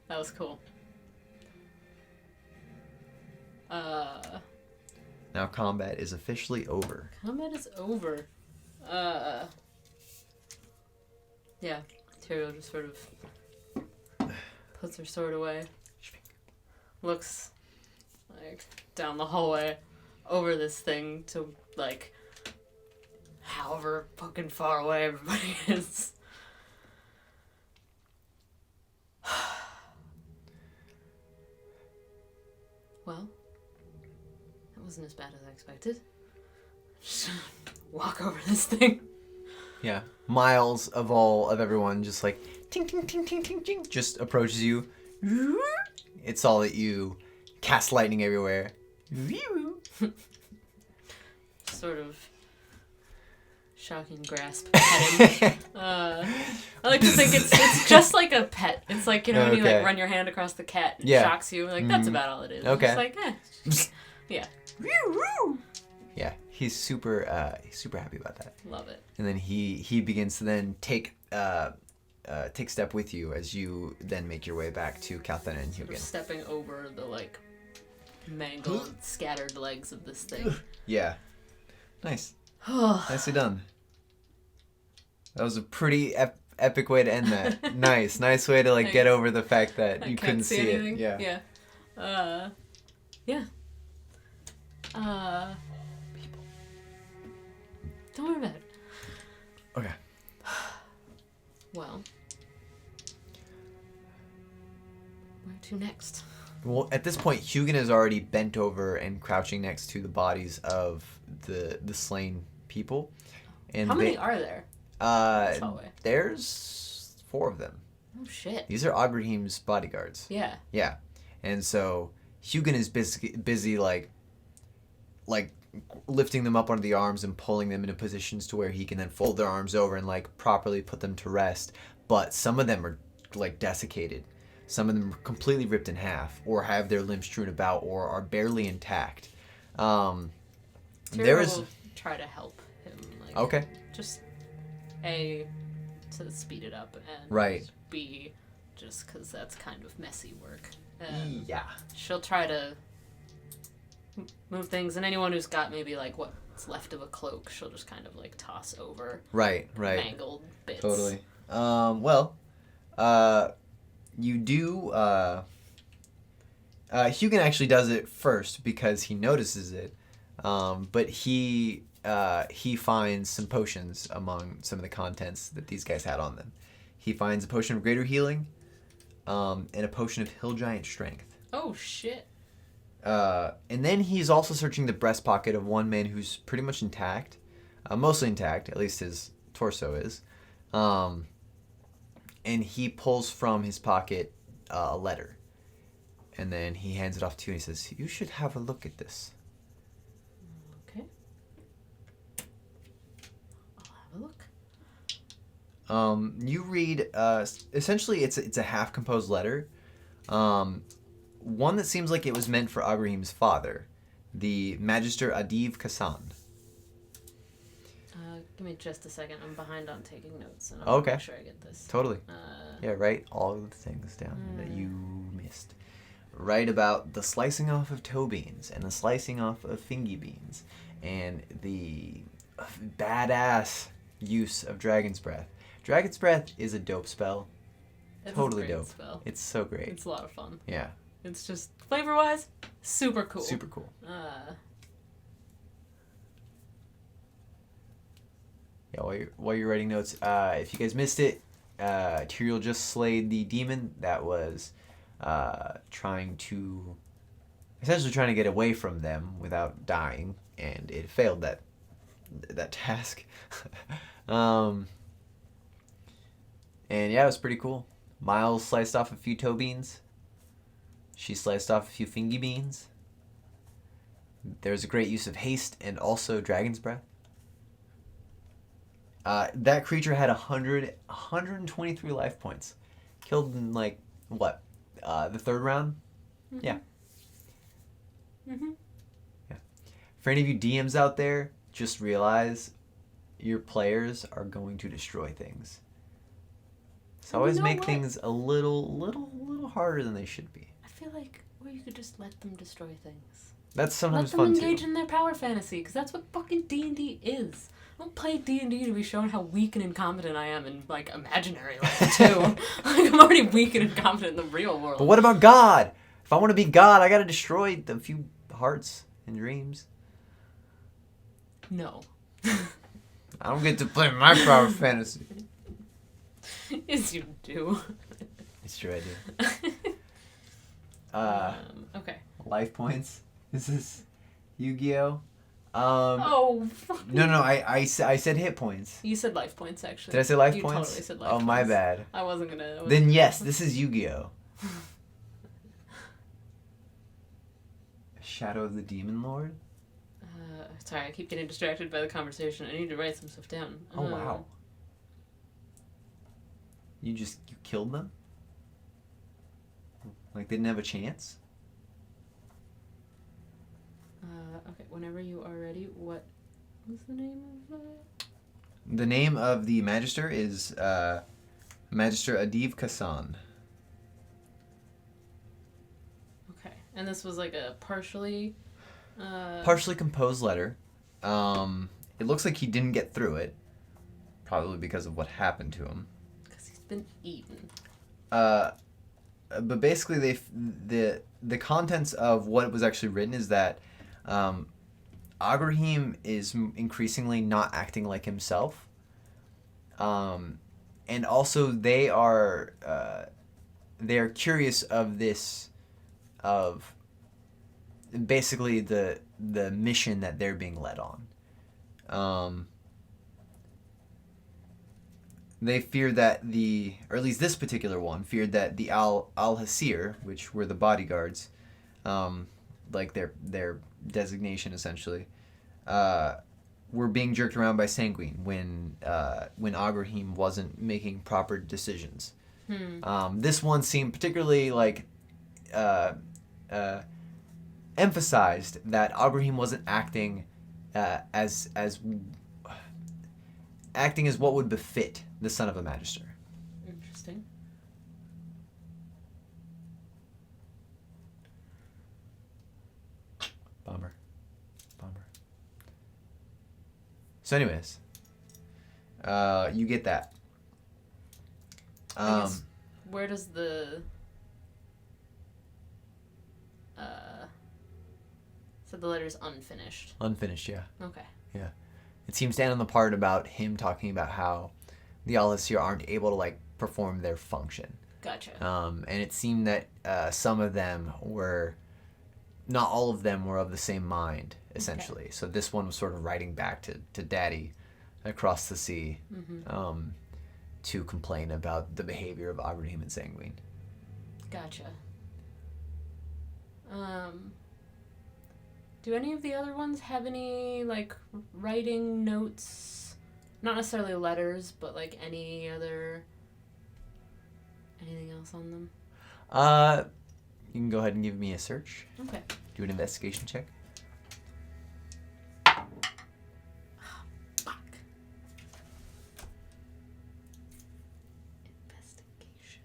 that was cool. Now combat is officially over. Combat is over. Yeah, Tiriel just sort of puts her sword away. Looks like down the hallway over this thing to like however fucking far away everybody is. Well, that wasn't as bad as I expected. Just walk over this thing. Yeah. Miles of everyone just like ting ting ting ting ting ting just approaches you. It's all that you cast lightning everywhere. Sort of shocking grasp at him. I like to think it's just like a pet. It's like, you know, when you like run your hand across the cat and it shocks you. Like, that's about all it is. Okay. It's like, yeah. Yeah, he's super happy about that. Love it. And then he begins to then take step with you as you then make your way back to Kalthena and Sort Hugin. of stepping over the like mangled, scattered legs of this thing. Yeah. Nice. Nicely done. That was a pretty epic way to end that. Nice way to like get over the fact that I you can't couldn't see anything. it. Yeah. Yeah. People. Don't worry about it. Okay. Well, where to next? Well, at this point, Hugin is already bent over and crouching next to the bodies of the slain people. And How many are there? This hallway? There's 4 of them. Oh shit. These are Agrahim's bodyguards. Yeah. Yeah, and so Hugin is busy like lifting them up onto the arms and pulling them into positions to where he can then fold their arms over and like properly put them to rest. But some of them are like desiccated. Some of them are completely ripped in half, or have their limbs strewn about, or are barely intact. There is will try to help him. Like, okay. Just A, to speed it up, and Right. B, just because that's kind of messy work. And Yeah. she'll try to move things, and anyone who's got maybe like what's left of a cloak, she'll just kind of like toss over. Right. Mangled bits. Totally. You do. Hugin actually does it first because he notices it, but he finds some potions among some of the contents that these guys had on them. He finds a potion of greater healing, and a potion of hill giant strength. Oh shit. And then he's also searching the breast pocket of one man who's pretty much intact, mostly intact, at least his torso is. And he pulls from his pocket a letter. And then he hands it off to you and he says, "You should have a look at this." Okay. I'll have a look. You read, essentially it's a half-composed letter. One that seems like it was meant for Agrahim's father, the Magister Adiv Kassan. Give me just a second. I'm behind on taking notes, and I'll make sure I get this. Totally. Yeah, write all of the things down that you missed. Write about the slicing off of toe beans and the slicing off of fingy beans and the badass use of Dragon's Breath. Dragon's Breath is a dope spell. It's totally a great dope. Spell. It's so great. It's a lot of fun. Yeah. It's just flavor-wise, super cool. Super cool. Yeah, while you're writing notes, if you guys missed it, Tiriel just slayed the demon that was essentially trying to get away from them without dying, and it failed that task. And yeah, it was pretty cool. Miles sliced off a few toe beans. She sliced off a few fingy beans. There's a great use of haste and also Dragon's Breath. That creature had 123 life points. Killed in, like, what? The 3rd round? Mm-hmm. Yeah. Mm-hmm. Yeah. For any of you DMs out there, just realize your players are going to destroy things. So always make things a little harder than they should be. I feel like, or you could just let them destroy things. That's sometimes fun too. Let them too. engage in their power fantasy, because that's what fucking D&D is. I don't play D&D to be shown how weak and incompetent I am in, like, imaginary life, too. Like, I'm already weak and incompetent in the real world. But what about God? If I want to be God, I gotta destroy a few hearts and dreams. No. I don't get to play my power fantasy. Yes, you do. It's true, I do. Okay. Life points. This is Yu-Gi-Oh! Fuck. No, I said hit points. You said life points, actually. Did I say life you points? You totally said life points. Oh, my points. bad. I wasn't gonna... Then yes, this is Yu-Gi-Oh! Shadow of the Demon Lord? Sorry, I keep getting distracted by the conversation. I need to write some stuff down. Oh, wow. You killed them? Like they didn't have a chance? Okay, whenever you are ready, what was the name of it? The name of the Magister is Magister Adiv Kassan. Okay, and this was like a partially composed letter. It looks like he didn't get through it, probably because of what happened to him. been eaten. But basically, the contents of what was actually written is that Agrahim is increasingly not acting like himself. And also they are curious of this, of basically the mission that they're being led on. They fear that or at least this particular one feared that the Al-Hasir, which were the bodyguards, like their designation essentially, were being jerked around by Sanguine when Agrahim wasn't making proper decisions. This one seemed particularly like emphasized that Agrahim wasn't acting as what would befit the son of a magister. Interesting. Bummer. So anyways, you get that. I guess, where does the so the letter's unfinished? Unfinished, yeah. Okay. Yeah. It seems to end on the part about him talking about how the Al-Hasir aren't able to like perform their function. Gotcha. And it seemed that some of them were, not all of them were of the same mind, essentially. Okay. So this one was sort of writing back to Daddy across the sea, to complain about the behavior of Agrahim and Sanguine. Gotcha. Do any of the other ones have any, like, writing notes? Not necessarily letters, but, like, anything else on them? You can go ahead and give me a search. Okay. Do an investigation check. Oh, fuck. Investigation.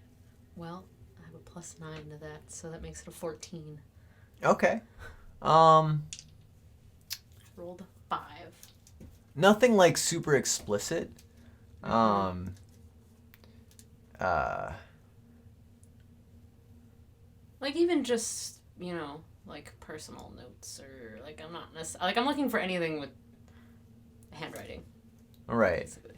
Well, I have a +9 to that, so that makes it a 14. Okay. Rolled a 5. Nothing like super explicit. Like even just, like personal notes, or like I'm not necessarily, like I'm looking for anything with handwriting. All right. Basically.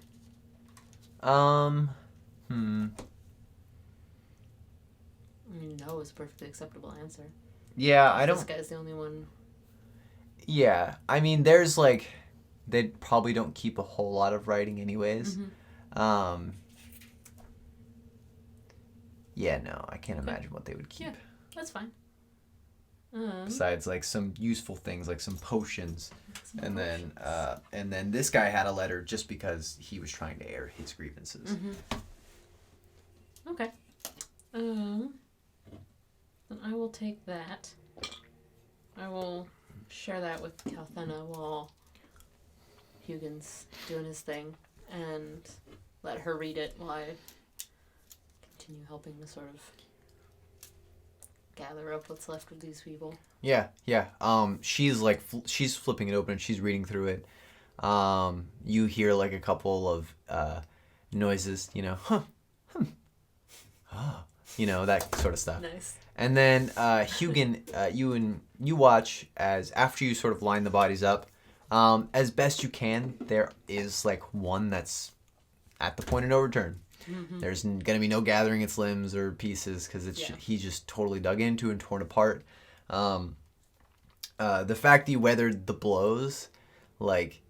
No is a perfectly acceptable answer. Yeah, I don't. This guy's the only one. Yeah, I mean, there's like, they probably don't keep a whole lot of writing anyways. Yeah, no, I can't imagine what they would keep. Yeah, that's fine. Besides, like some useful things, like some potions, and then this guy had a letter just because he was trying to air his grievances. Okay. Then I will take that. I will share that with Calthena while Hugin's doing his thing, and let her read it while I continue helping to sort of gather up what's left of these people. Yeah. She's like, she's flipping it open and she's reading through it. You hear like a couple of noises, that sort of stuff. Nice. And then Hugin, you watch as after you sort of line the bodies up, as best you can. There is like one that's at the point of no return. There's gonna be no gathering its limbs or pieces because he's just totally dug into and torn apart. The fact that you weathered the blows, like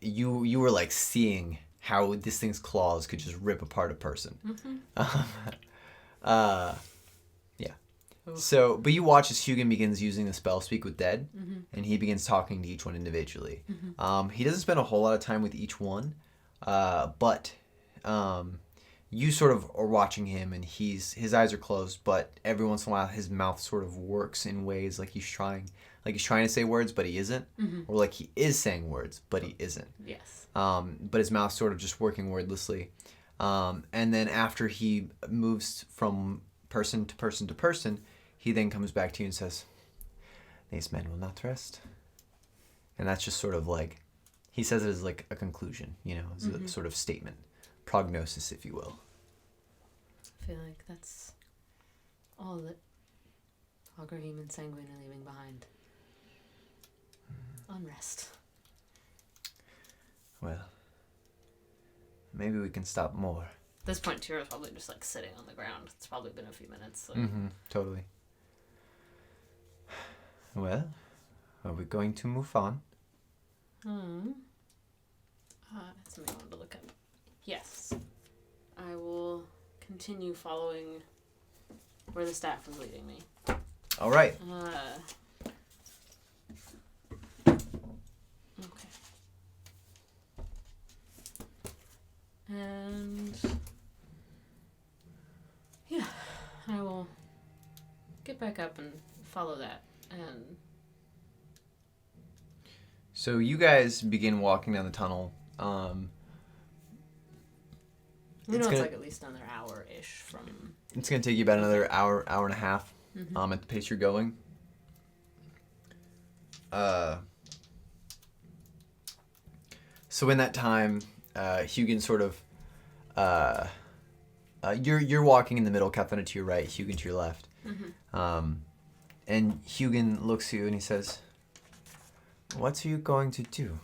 you were like seeing how this thing's claws could just rip apart a person. So, but you watch as Hugin begins using the spell Speak with Dead, and he begins talking to each one individually. He doesn't spend a whole lot of time with each one, but you sort of are watching him, and his eyes are closed, but every once in a while his mouth sort of works in ways like he's trying to say words, but he isn't, or like he is saying words, but he isn't. Yes. But his mouth's sort of just working wordlessly. And then after he moves from person to person to person, he then comes back to you and says, "These men will not rest." And that's just sort of like, he says it as like a conclusion, as a sort of statement, prognosis, if you will. feel like that's all that Agrahim and Sanguine are leaving behind. Unrest. Well, maybe we can stop more. At this point, Tira's probably just like sitting on the ground. It's probably been a few minutes. So. Totally. Well, are we going to move on? That's something I wanted to look at. Yes. I will continue following where the staff is leading me. All right. Okay. And yeah, I will get back up and follow that. And so you guys begin walking down the tunnel. we know it's like at least another hour-ish from... It's going to take you about another hour and a half at the pace you're going. So in that time, Hugin sort of... you're walking in the middle, Kathana to your right, Hugin to your left. And Hugin looks at you and he says, "What are you going to do?"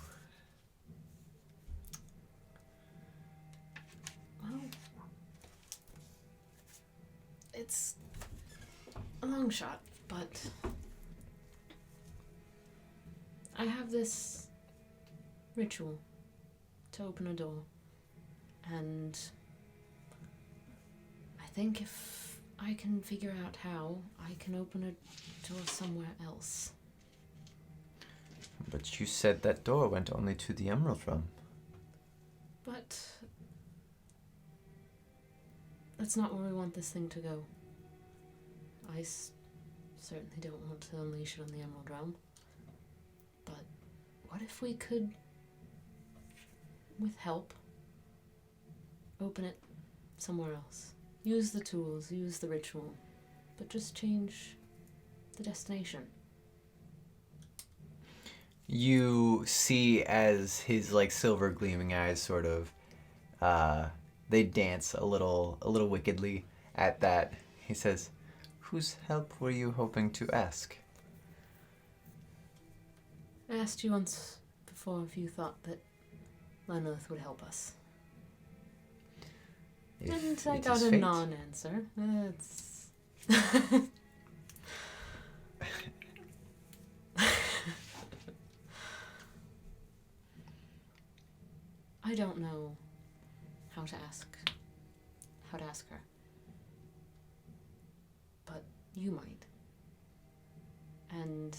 Well, it's a long shot, but I have this ritual to open a door, and I think if I can figure out how, I can open a door somewhere else. But you said that door went only to the Emerald Realm. But that's not where we want this thing to go. I certainly don't want to unleash it on the Emerald Realm. But what if we could, with help, open it somewhere else? Use the tools, use the ritual, but just change the destination. You see as his like silver gleaming eyes sort of they dance a little wickedly at that. He says, "Whose help were you hoping to ask?" I asked you once before if you thought that Lenolith would help us. And I got a non-answer. It's... I don't know how to ask her. But you might. And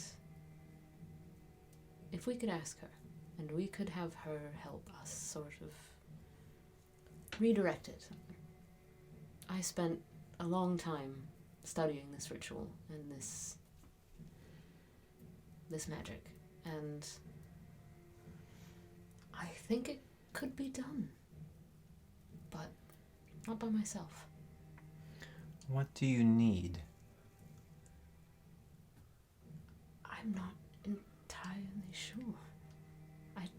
if we could ask her, and we could have her help us sort of redirect it. I spent a long time studying this ritual and this magic, and I think it could be done, but not by myself. What do you need? I'm not entirely sure. I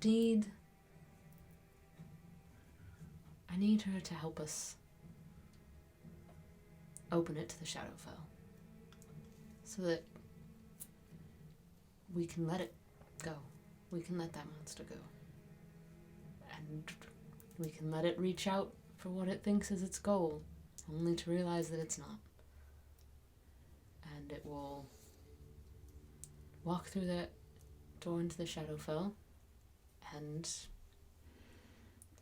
need her to help us open it to the Shadowfell so that we can let it go. We can let that monster go. And we can let it reach out for what it thinks is its goal, only to realize that it's not. And it will walk through that door into the Shadowfell and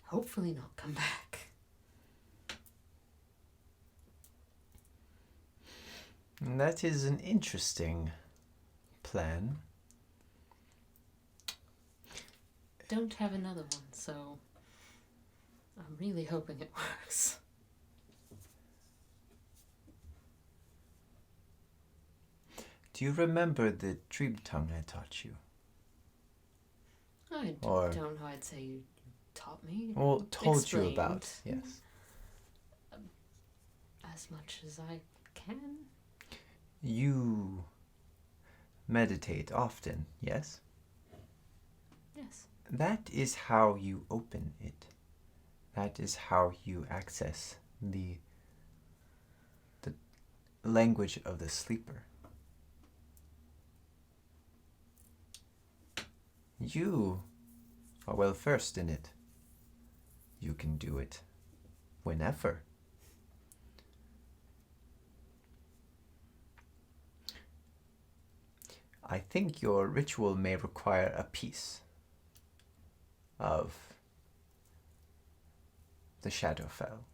hopefully not come back. That is an interesting plan. Don't have another one, so I'm really hoping it works. Do you remember the dream tongue I taught you? I don't know how I'd say you taught me. Well, told Explained. you about, yes. As much as I can. You meditate often, yes? Yes. That is how you open it. That is how you access the language of the sleeper. You are well versed in it. You can do it whenever. I think your ritual may require a piece of the Shadowfell.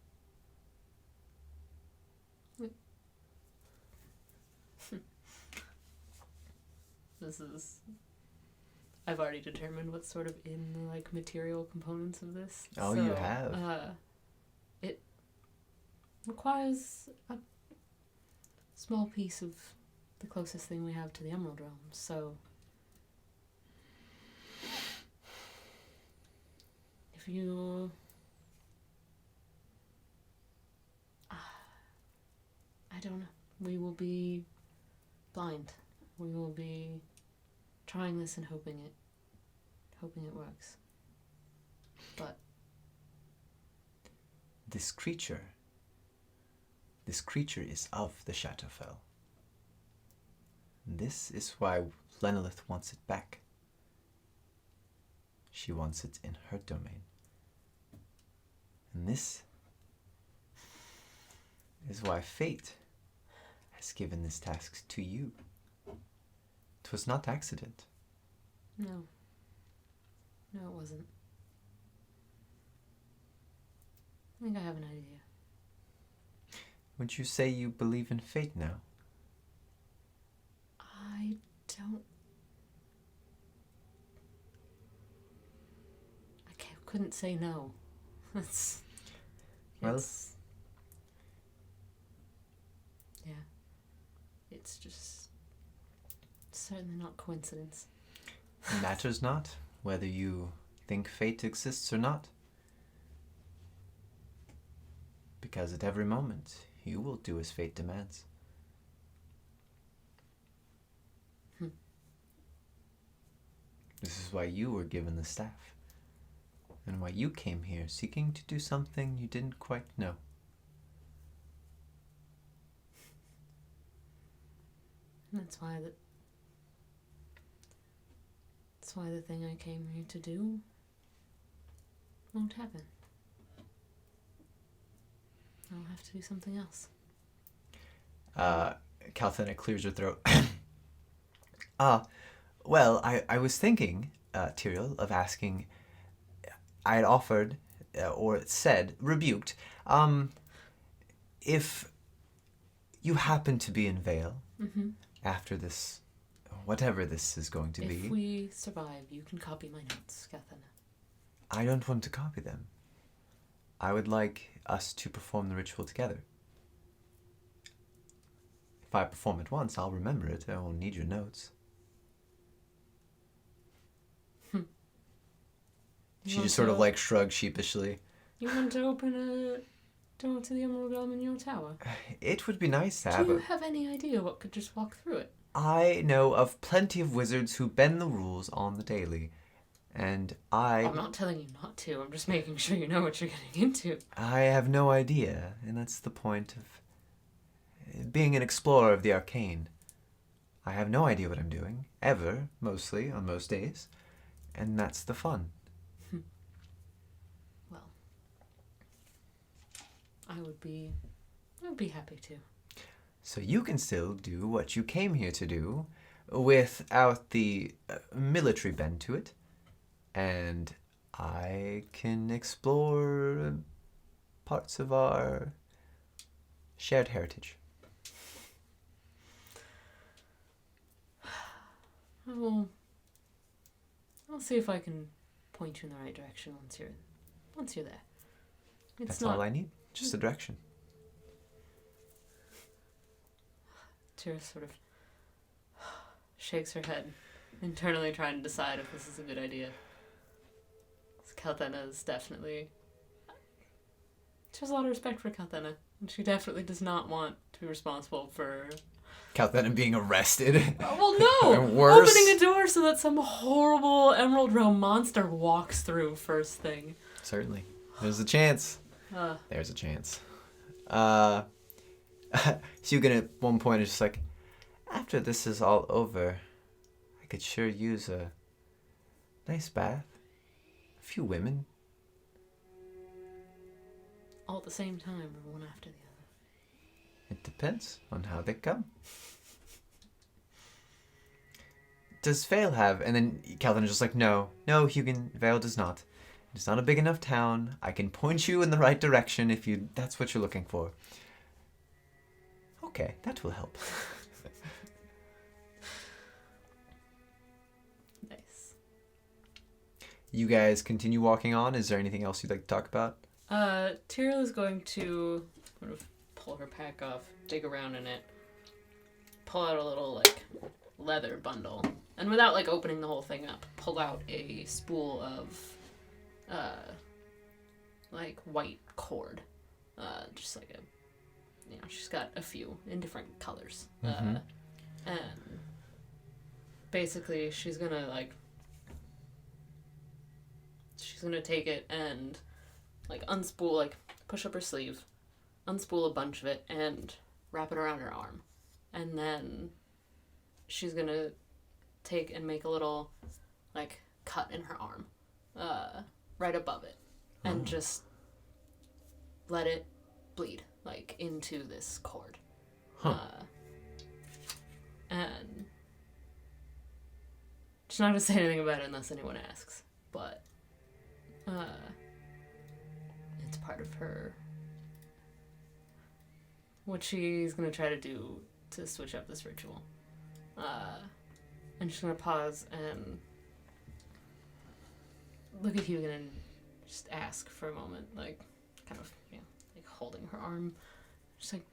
I've already determined what's sort of in the like material components of this. Oh, you have? It requires a small piece of the closest thing we have to the Emerald Realm, so if you I don't know. We will be blind. We will be trying this and hoping it works. But This creature is of the Shadowfell. This is why Lenolith wants it back. She wants it in her domain. And this is why fate has given this task to you. It was not accident. no. No, it wasn't. I think I have an idea. Would you say you believe in fate now? I don't... couldn't say no. Well, yeah. It's just certainly not coincidence. it matters not whether you think fate exists or not. Because at every moment, you will do as fate demands. This is why you were given the staff. And why you came here seeking to do something you didn't quite know. And that's why the thing I came here to do won't happen. I'll have to do something else. Calthena clears her throat. Well, I was thinking, Tiriel, of asking, I had offered, or said, rebuked, if you happen to be in Vale after this, whatever this is going to be. If we survive, you can copy my notes, Calthena. I don't want to copy them. I would like us to perform the ritual together. If I perform it once, I'll remember it. I won't need your notes. She just sort of like shrugged sheepishly. You want to open a door to the Emerald Realm in your tower? It would be nice to have Do you have any idea what could just walk through it? I know of plenty of wizards who bend the rules on the daily. And I'm not telling you not to. I'm just making sure you know what you're getting into. I have no idea. And that's the point of being an explorer of the arcane. I have no idea what I'm doing. Ever. Mostly. On most days. And that's the fun. Well, I would be happy to. So you can still do what you came here to do without the military bend to it. And I can explore parts of our shared heritage. I'll see if I can point you in the right direction once you're there. That's all I need. Just the direction. Tira sort of shakes her head, internally trying to decide if this is a good idea. Calthena is definitely... She has a lot of respect for Calthena, and she definitely does not want to be responsible for... Calthena being arrested. Well, no! Worse. Opening a door so that some horrible Emerald Realm monster walks through first thing. Certainly. There's a chance. There's a chance. Hugin at one point is just like, after this is all over, I could sure use a nice bath. A few women. All at the same time, or one after the other? It depends on how they come. Does Vale have... And then Calvin is just like, no, Hugin, Vale does not. It's not a big enough town. I can point you in the right direction if that's what you're looking for. Okay, that will help. Nice. You guys continue walking on. Is there anything else you'd like to talk about? Tiriel is going to sort of pull her pack off, dig around in it, pull out a little, like, leather bundle, and without, like, opening the whole thing up, pull out a spool of, like, white cord. Just like she's got a few in different colors. Mm-hmm. And basically she's gonna take it and, like, unspool, like, push up her sleeve, unspool a bunch of it, and wrap it around her arm. And then she's gonna take and make a little, like, cut in her arm, right above it, and just let it bleed, like, into this cord. And she's not gonna say anything about it unless anyone asks, but it's part of her, what she's gonna try to do to switch up this ritual. And she's gonna pause and look at Hugin and just ask for a moment, like, kind of, like, holding her arm, just like,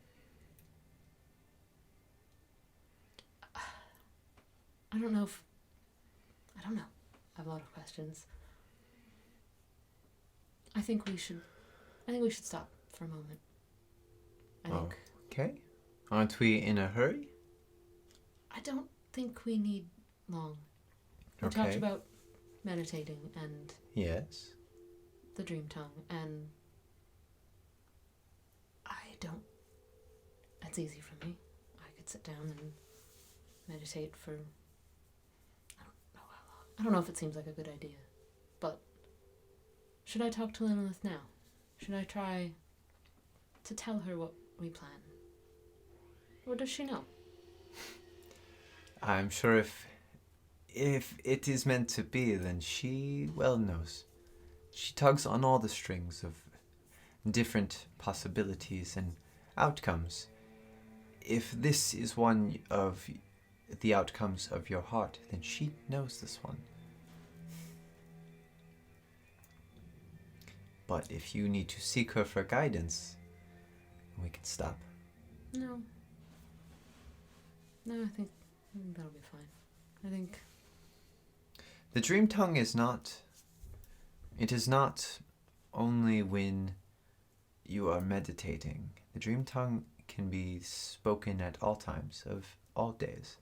I don't know. I have a lot of questions. I think we should stop for a moment. I think. Okay. Aren't we in a hurry? I don't think we need long. We Okay. talked about meditating and Yes. the dream tongue, and it's easy for me. I could sit down and meditate for, I don't know how long. I don't know if it seems like a good idea, but should I talk to Lilith now? Should I try to tell her what we plan? Or does she know? I'm sure if it is meant to be, then she well knows. She tugs on all the strings of different possibilities and outcomes. If this is one of the outcomes of your heart, then she knows this one. But if you need to seek her for guidance, we can stop. No, I think that'll be fine. I think The dream tongue is not only when you are meditating. The dream tongue can be spoken at all times of all days.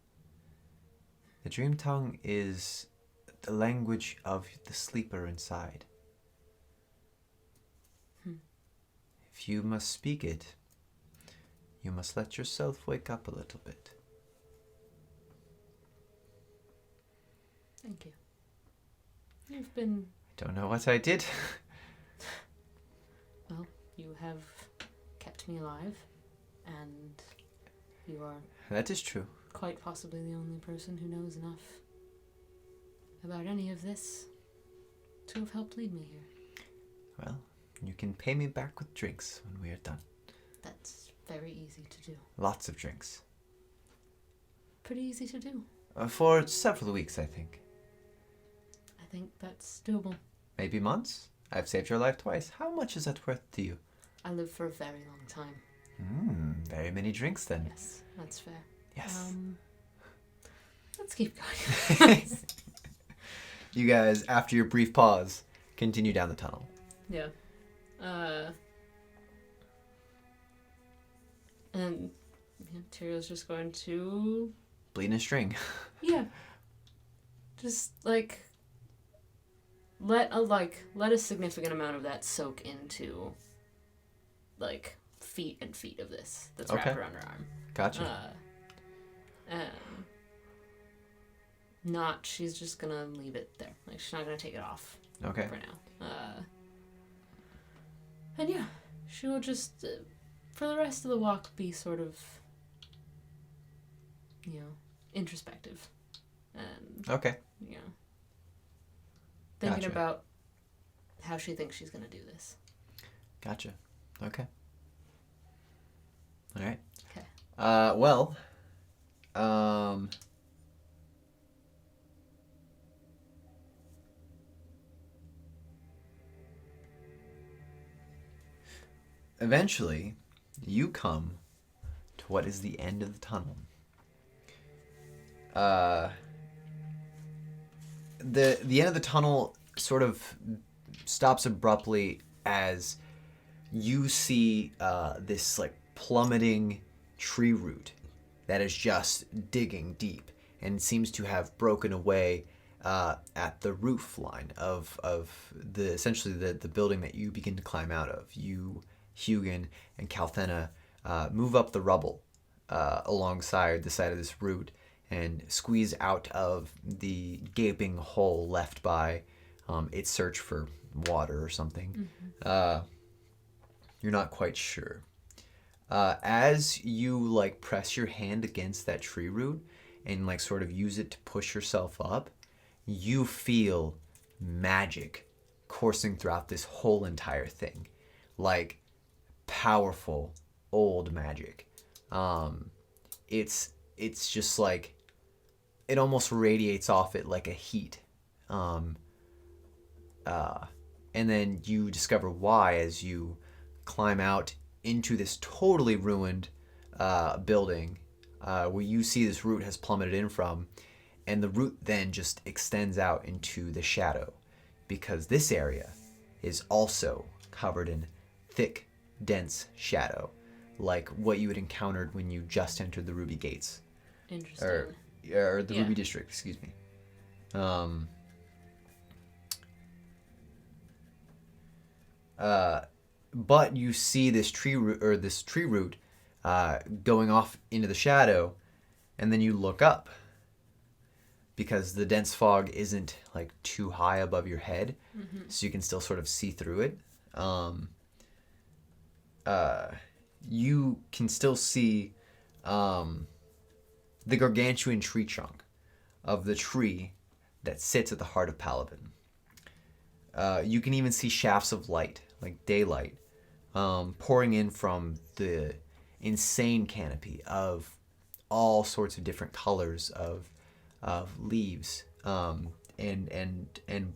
The dream tongue is the language of the sleeper inside. If you must speak it, you must let yourself wake up a little bit. Thank you. You've been... I don't know what I did. Well, you have kept me alive, and you are That is true. quite possibly the only person who knows enough about any of this to have helped lead me here. Well, you can pay me back with drinks when we are done. That's very easy to do. Lots of drinks. Pretty easy to do. For several weeks, I think. I think that's doable. Maybe months? I've saved your life twice. How much is that worth to you? I live for a very long time. Very many drinks then. Yes, that's fair. Yes. Let's keep going. You guys, after your brief pause, continue down the tunnel. Yeah. And Tiriel's just going to... Bleed a string. Yeah. Just, like, let a significant amount of that soak into, like, feet and feet of this that's Okay. wrapped around her arm. Gotcha. She's just gonna leave it there. Like, she's not gonna take it off Okay. for now. And yeah, she will just, for the rest of the walk, be sort of, introspective. And, Okay. thinking Gotcha. about how she thinks she's gonna do this. Gotcha. Okay. All right. Okay. Well, eventually, you come to what is the end of the tunnel. The end of the tunnel sort of stops abruptly as you see this like plummeting tree root that is just digging deep and seems to have broken away at the roof line of the essentially the building that you begin to climb out of. You, Hugin, and Calthena move up the rubble alongside the side of this root and squeeze out of the gaping hole left by its search for water or something. Mm-hmm. You're not quite sure. As you like press your hand against that tree root and like sort of use it to push yourself up, you feel magic coursing throughout this whole entire thing, like powerful old magic. It's just like it almost radiates off it like a heat. And then you discover why as you climb out into this totally ruined building where you see this root has plummeted in from, and the root then just extends out into the shadow because this area is also covered in thick, dense shadow, like what you had encountered when you just entered the Ruby Gates. Interesting. Or the Ruby District, excuse me. But you see this tree root going off into the shadow, and then you look up because the dense fog isn't like too high above your head, so you can still sort of see through it. You can still see the gargantuan tree trunk of the tree that sits at the heart of Paladin. You can even see shafts of light, like daylight, pouring in from the insane canopy of all sorts of different colors of leaves and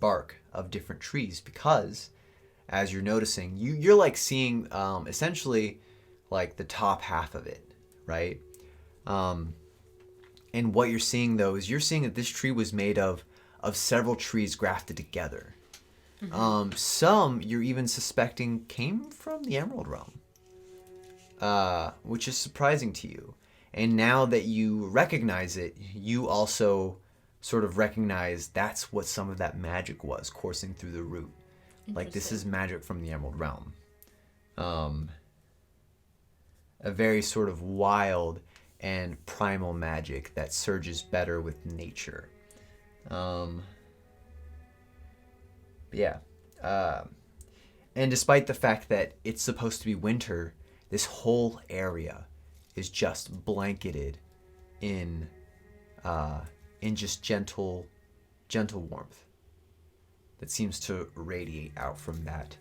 bark of different trees, because as you're noticing, you're like seeing essentially like the top half of it, right? And what you're seeing though is you're seeing that this tree was made of several trees grafted together. Some you're even suspecting came from the Emerald Realm, which is surprising to you. And now that you recognize it, you also sort of recognize that's what some of that magic was coursing through the root. Like, this is magic from the Emerald Realm. A very sort of wild and primal magic that surges better with nature. Yeah. And despite the fact that it's supposed to be winter, this whole area is just blanketed in just gentle warmth that seems to radiate out from that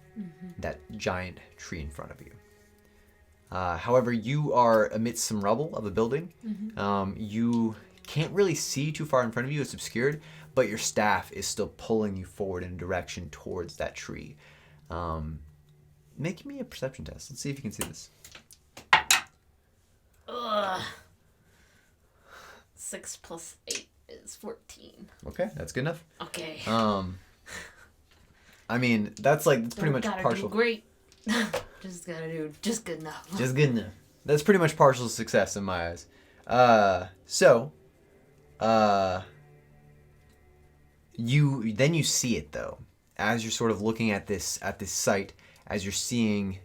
giant tree in front of you. However, you are amidst some rubble of a building. You can't really see too far in front of you. It's obscured, but your staff is still pulling you forward in a direction towards that tree. Make me a perception test. Let's see if you can see this. Ugh. 6 plus 8 is 14. Okay, that's good enough. Okay. I mean, that's pretty much partial. Do great. Just gotta do just good enough. Just good enough. That's pretty much partial success in my eyes. You see it though, as you're sort of looking at this site, as you're seeing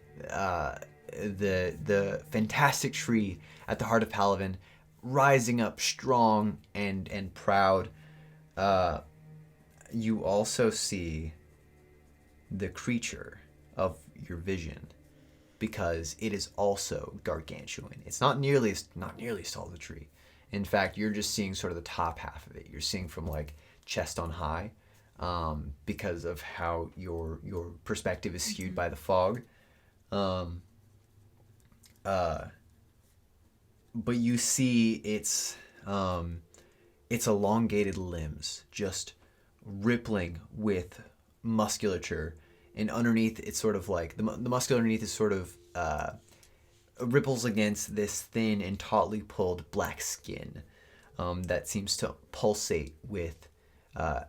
the fantastic tree at the heart of Palaven, rising up strong and proud. You also see the creature of your vision, because it is also gargantuan. It's not nearly as tall as a tree. In fact, you're just seeing sort of the top half of it. You're seeing from like chest on high, because of how your perspective is skewed by the fog. But you see its elongated limbs just rippling with musculature, and underneath it's sort of like the muscle underneath is sort of ripples against this thin and tautly pulled black skin that seems to pulsate with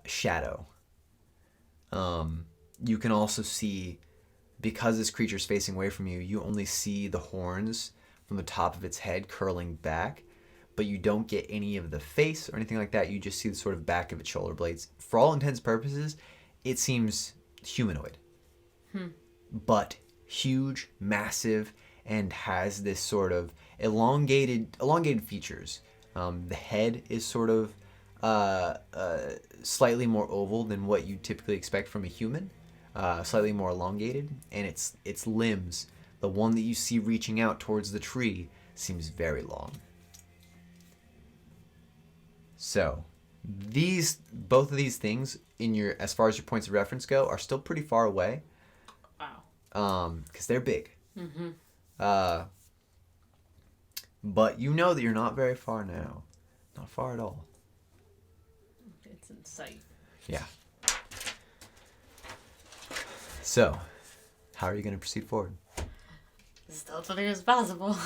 shadow. You can also see, because this creature's facing away from you, you only see the horns from the top of its head curling back, but you don't get any of the face or anything like that. You just see the sort of back of its shoulder blades. For all intents and purposes, it seems humanoid. But huge, massive, and has this sort of elongated features. The head is sort of slightly more oval than what you typically expect from a human, slightly more elongated, and its limbs, the one that you see reaching out towards the tree, seems very long. So, both of these things as far as your points of reference go, are still pretty far away. Wow. Because they're big. But you know that you're not very far now. Not far at all. It's in sight. Yeah. So, how are you going to proceed forward? Stealthily as possible.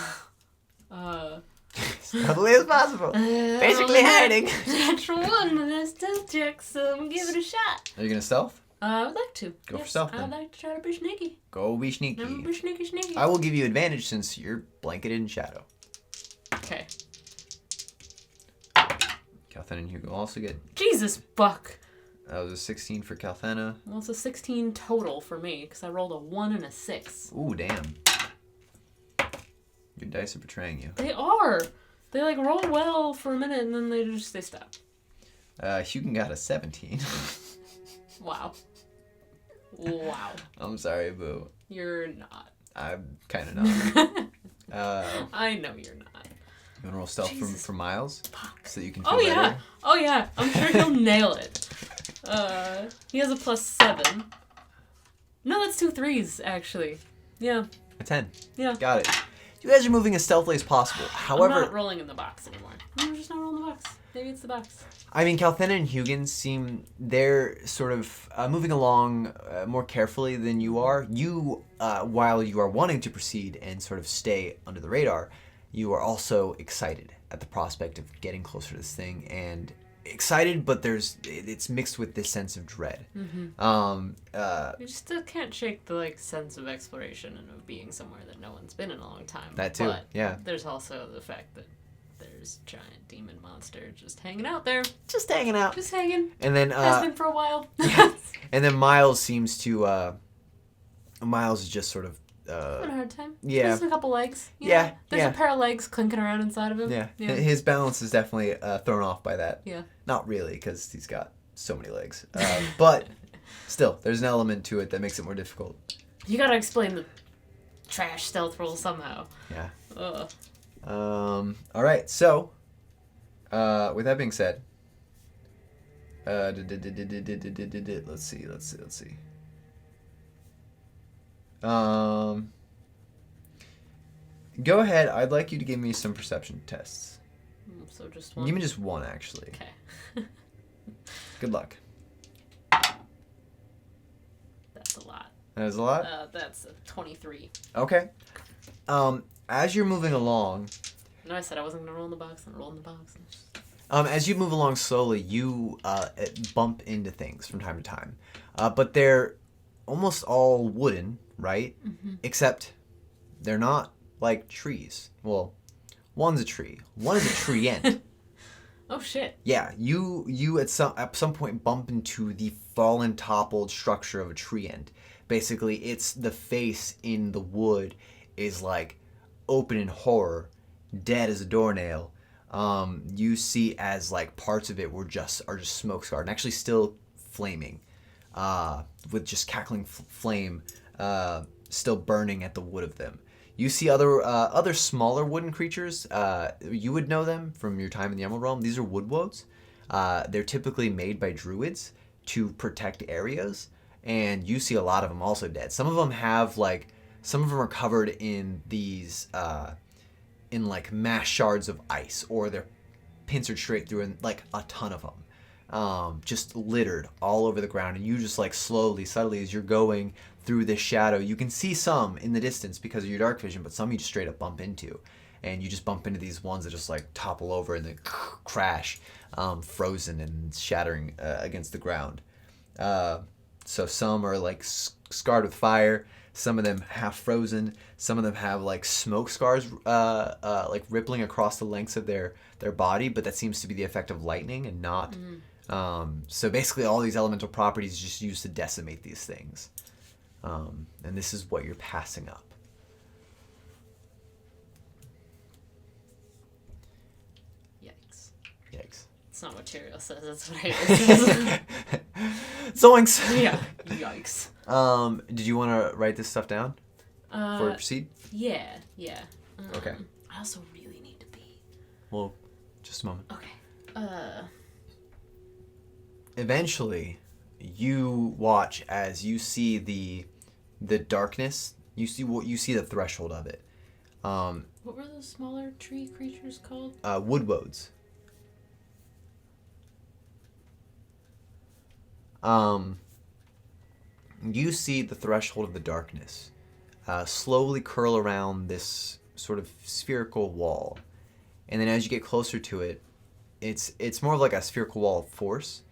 Stealthily as possible. Basically hiding. Natural one on that stealth check, so I'm gonna give it a shot. Are you going to stealth? I would like to. Go for stealth, then. I'd like to try to be sneaky. Go be sneaky. I'm be sneaky. I will give you advantage since you're blanketed in shadow. Okay. Calthena and Hugo also get... Jesus, Buck. That was a 16 for Calthena. Well, it's a 16 total for me, because I rolled a 1 and a 6. Ooh, damn. Your dice are betraying you. They are. They, like, roll well for a minute, and then they stop. Hugo got a 17. Wow. I'm sorry, boo. You're not. I'm kind of not. I know you're not. You want to roll stealth for Miles? Fuck. So that you can feel better? Oh, yeah. I'm sure he'll nail it. He has a +7. No, that's 2 3s, actually. Yeah. A 10. Yeah. Got it. You guys are moving as stealthily as possible. However... I'm not rolling in the box anymore. I'm just not rolling the box. Maybe it's the box. I mean, Calthena and Hugin seem... They're sort of moving along more carefully than you are. You, while you are wanting to proceed and sort of stay under the radar, you are also excited at the prospect of getting closer to this thing, and excited, but it's mixed with this sense of dread. You still can't shake the sense of exploration and of being somewhere that no one's been in a long time. That too, but yeah. There's also the fact that there's a giant demon monster just hanging out there. Just hanging out. Just hanging. And then has been for a while. Yeah. And then Miles seems to Miles is just sort of having a hard time. Yeah. There's a couple legs. Yeah. There's a pair of legs clinking around inside of him. Yeah. His balance is definitely thrown off by that. Yeah. Not really, because he's got so many legs. But still, there's an element to it that makes it more difficult. You gotta explain the trash stealth roll somehow. Yeah. Ugh. All right. So, with that being said, let's see. Go ahead. I'd like you to give me some perception tests. So just one? Give me just one, actually. Okay. Good luck. That's a lot. That is a lot? That's a 23. Okay. As you're moving along... No, I said I wasn't going to roll in the box, and roll in the box. As you move along slowly, you bump into things from time to time. But they're almost all wooden, right? Mm-hmm. Except they're not like trees. Well, one's a tree. One is a tree end. Oh, shit. Yeah, you at some point bump into the fallen, toppled structure of a tree end. Basically, it's the face in the wood is like open in horror, dead as a doornail. You see as like parts of it are just smoke scarred and actually still flaming, with just cackling flame still burning at the wood of them. You see other smaller wooden creatures. You would know them from your time in the Emerald Realm. These are woodwoads. They're typically made by druids to protect areas, and you see a lot of them also dead. Some of them are covered in these in like mass shards of ice, or they're pincered straight through, and like a ton of them, just littered all over the ground. And you just like slowly, subtly, as you're going through this shadow, you can see some in the distance because of your dark vision, but some you just straight up bump into, and you just bump into these ones that just like topple over and then crash, frozen and shattering against the ground. So some are like scarred with fire. Some of them half frozen. Some of them have like smoke scars, like rippling across the lengths of their body, but that seems to be the effect of lightning and not. So basically, all these elemental properties just used to decimate these things, and this is what you're passing up. Yikes! Yikes! It's not what Tiriel says. That's what I says. Zoinks! Yeah. Yikes. Did you want to write this stuff down before we proceed? Yeah. Okay. I also really need to pee. Well, just a moment. Okay. Eventually, you watch as you see the darkness. You see the threshold of it. What were those smaller tree creatures called? Woodwoads. You see the threshold of the darkness slowly curl around this sort of spherical wall, and then as you get closer to it, it's more of like a spherical wall of force,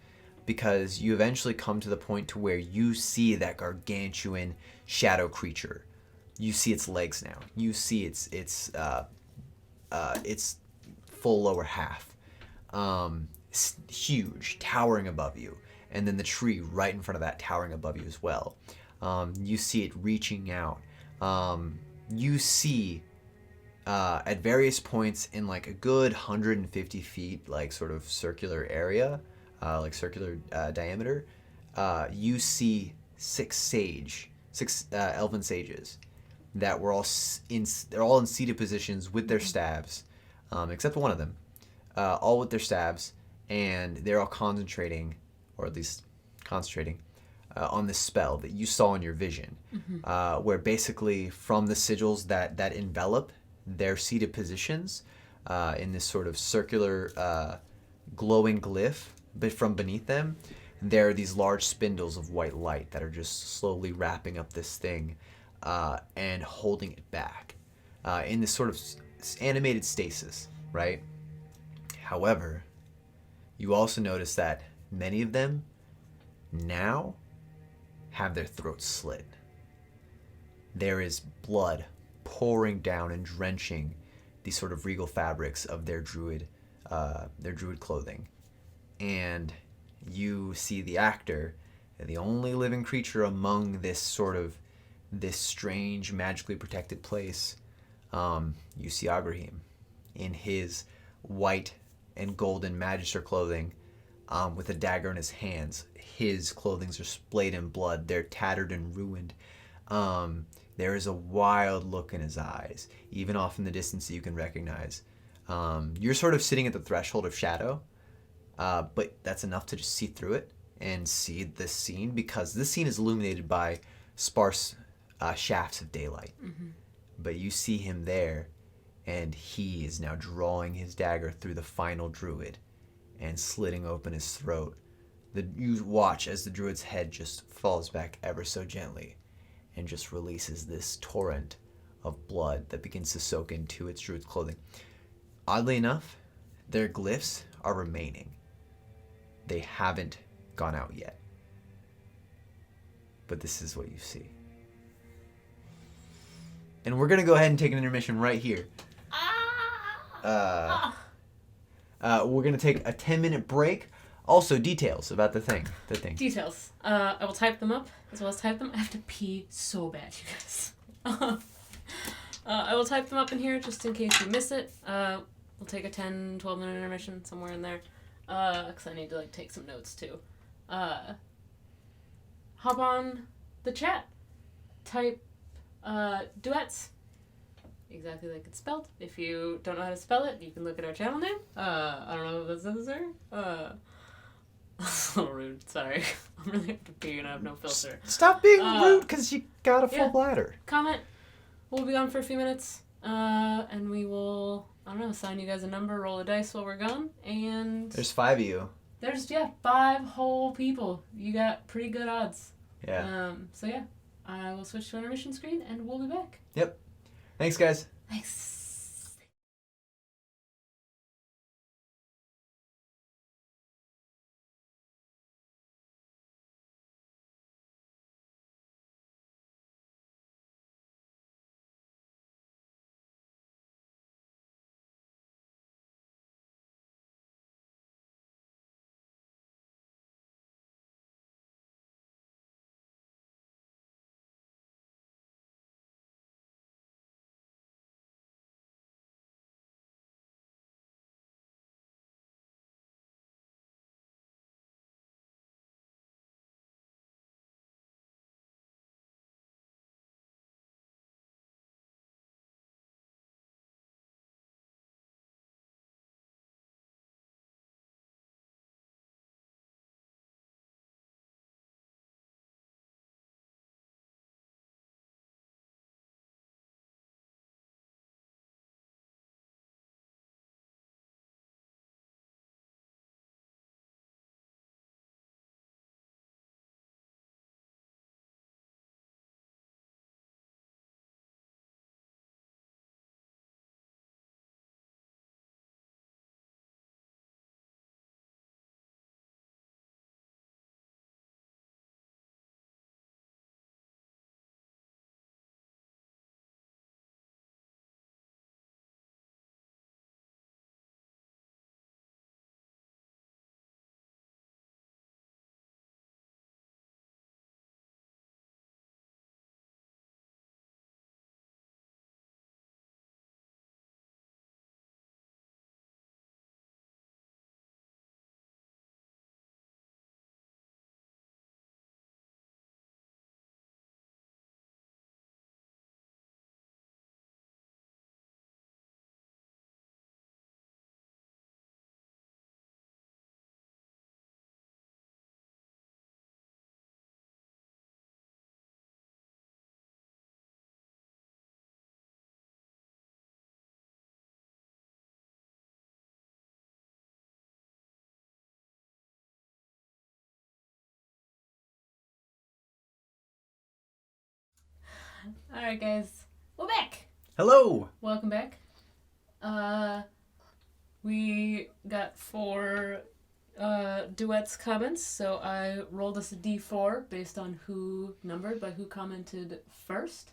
because you eventually come to the point to where you see that gargantuan shadow creature. You see its legs now. You see its full lower half, huge, towering above you. And then the tree right in front of that towering above you as well. You see it reaching out. You see at various points in like a good 150 feet, like sort of circular area, like circular diameter, you see six elven sages that were they're all in seated positions with their staves, except for one of them, all with their staves, and they're all concentrating, or at least concentrating, on this spell that you saw in your vision, where basically from the sigils that envelop their seated positions in this sort of circular glowing glyph, but from beneath them, there are these large spindles of white light that are just slowly wrapping up this thing and holding it back in this sort of animated stasis, right? However, you also notice that many of them now have their throats slit. There is blood pouring down and drenching these sort of regal fabrics of their druid clothing. And you see the actor, the only living creature among this strange, magically protected place. You see Agrahim in his white and golden magister clothing, with a dagger in his hands. His clothings are splayed in blood. They're tattered and ruined. There is a wild look in his eyes, even off in the distance that you can recognize. You're sort of sitting at the threshold of shadow, but that's enough to just see through it and see this scene, because this scene is illuminated by sparse shafts of daylight. But you see him there, and he is now drawing his dagger through the final druid and slitting open his throat. You watch as the druid's head just falls back ever so gently and just releases this torrent of blood that begins to soak into its druid's clothing. Oddly enough, their glyphs are remaining. They haven't gone out yet. But this is what you see. And we're going to go ahead and take an intermission right here. We're going to take a 10-minute break. Also, details about the thing. Details. I will type them up as well as type them. I have to pee so bad, you guys. I will type them up in here just in case you miss it. We'll take a 10, 12-minute intermission somewhere in there. Because I need to, like, take some notes, too. Hop on the chat. Type, Duets. Exactly like it's spelled. If you don't know how to spell it, you can look at our channel name. I don't know if that's necessary. That's a little rude. Sorry. I'm really have to pee and I have no filter. Stop being rude because you got a full bladder. Comment. We'll be on for a few minutes. And we will, I don't know, assign you guys a number, roll a dice while we're gone. And there's 5 of you. There's, 5 whole people. You got pretty good odds. Yeah. So yeah, I will switch to intermission screen and we'll be back. Yep. Thanks, guys. Thanks. Alright, guys. We're back. Hello. Welcome back. We got 4 Duets comments, so I rolled us a d4 based on who numbered by who commented first.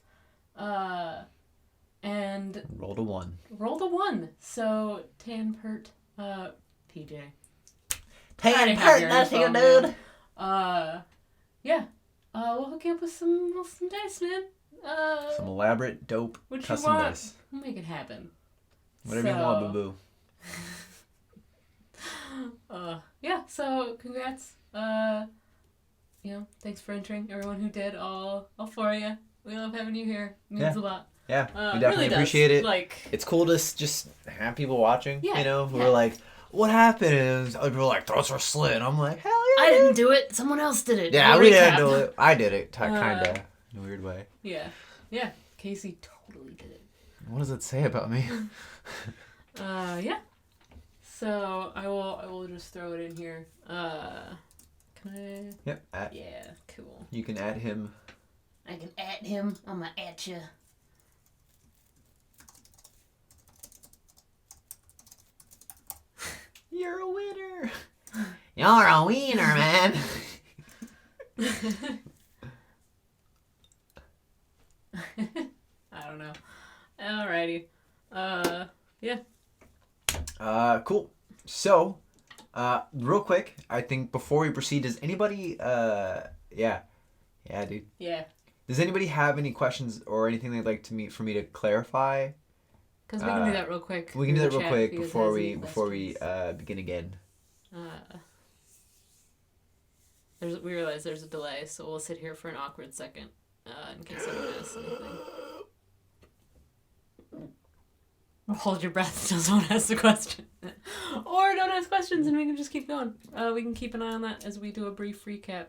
And rolled a 1. Rolled a 1. So Tanpert, PJ. Tanpert, that's you, dude. Yeah. We'll hook you up with some dice, man. Some elaborate, dope, what custom you want, dice. We'll make it happen. Whatever you want, boo boo. Yeah, so congrats. Thanks for entering. Everyone who did, all 4 of you. We love having you here. It means a lot. Yeah, we definitely really appreciate it. Like, it's cool to just have people watching, who are like, what happened? And other people are like, throats are slit. And I'm like, hell yeah. I didn't do it. Someone else did it. Yeah, we didn't do it. I did it, kind of, in a weird way. Yeah. Casey totally did it. What does it say about me? Yeah. So I will just throw it in here. Can I? Yep. Yeah. Cool. You can add him. I can add him. I'm gonna add you. You're a winner. You're a wiener, man. I don't know. Alrighty. Yeah. Cool. So, real quick, I think before we proceed, does anybody, yeah, dude. Yeah. Does anybody have any questions or anything they'd like for me to clarify? Because we can do that real quick. We can do that real quick before we questions. begin again. We realize there's a delay, so we'll sit here for an awkward second in case anyone asks anything. Hold your breath until someone asks a question. Or don't ask questions and we can just keep going. We can keep an eye on that as we do a brief recap.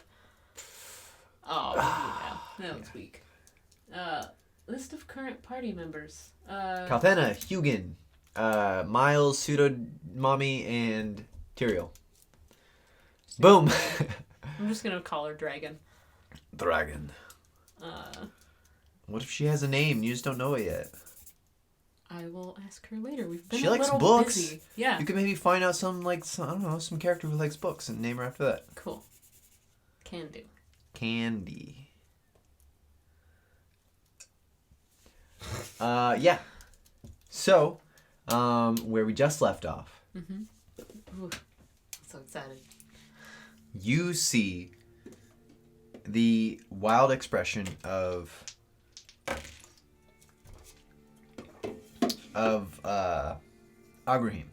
Oh, yeah. That looks weak. List of current party members. Kalthena, Hugin, Miles, Pseudo-Mommy, and Tiriel. Boom! I'm just gonna call her Dragon. Dragon. What if she has a name? You just don't know it yet. I will ask her later. We've been She likes books. Busy. Yeah. You could maybe find out some character who likes books and name her after that. Cool. Can do. Candy. Yeah. So, where we just left off. Mm-hmm. Ooh, so excited. You see the wild expression of Agrahim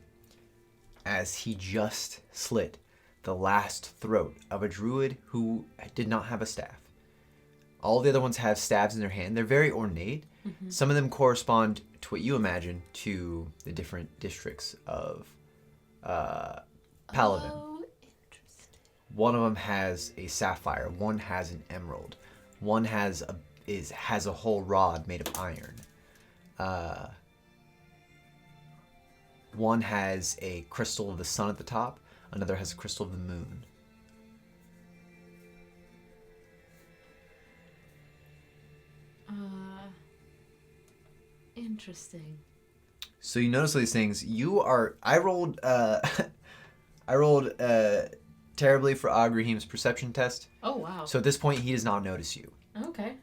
as he just slit the last throat of a druid who did not have a staff. All the other ones have staves in their hand. They're very ornate. Mm-hmm. Some of them correspond to what you imagine to the different districts of Paladin. Oh, interesting. One of them has a sapphire. One has an emerald. One has a whole rod made of iron. One has a crystal of the sun at the top. Another has a crystal of the moon. Interesting. So you notice all these things. I rolled terribly for Agrahim's perception test. Oh, wow. So at this point, he does not notice you. Okay.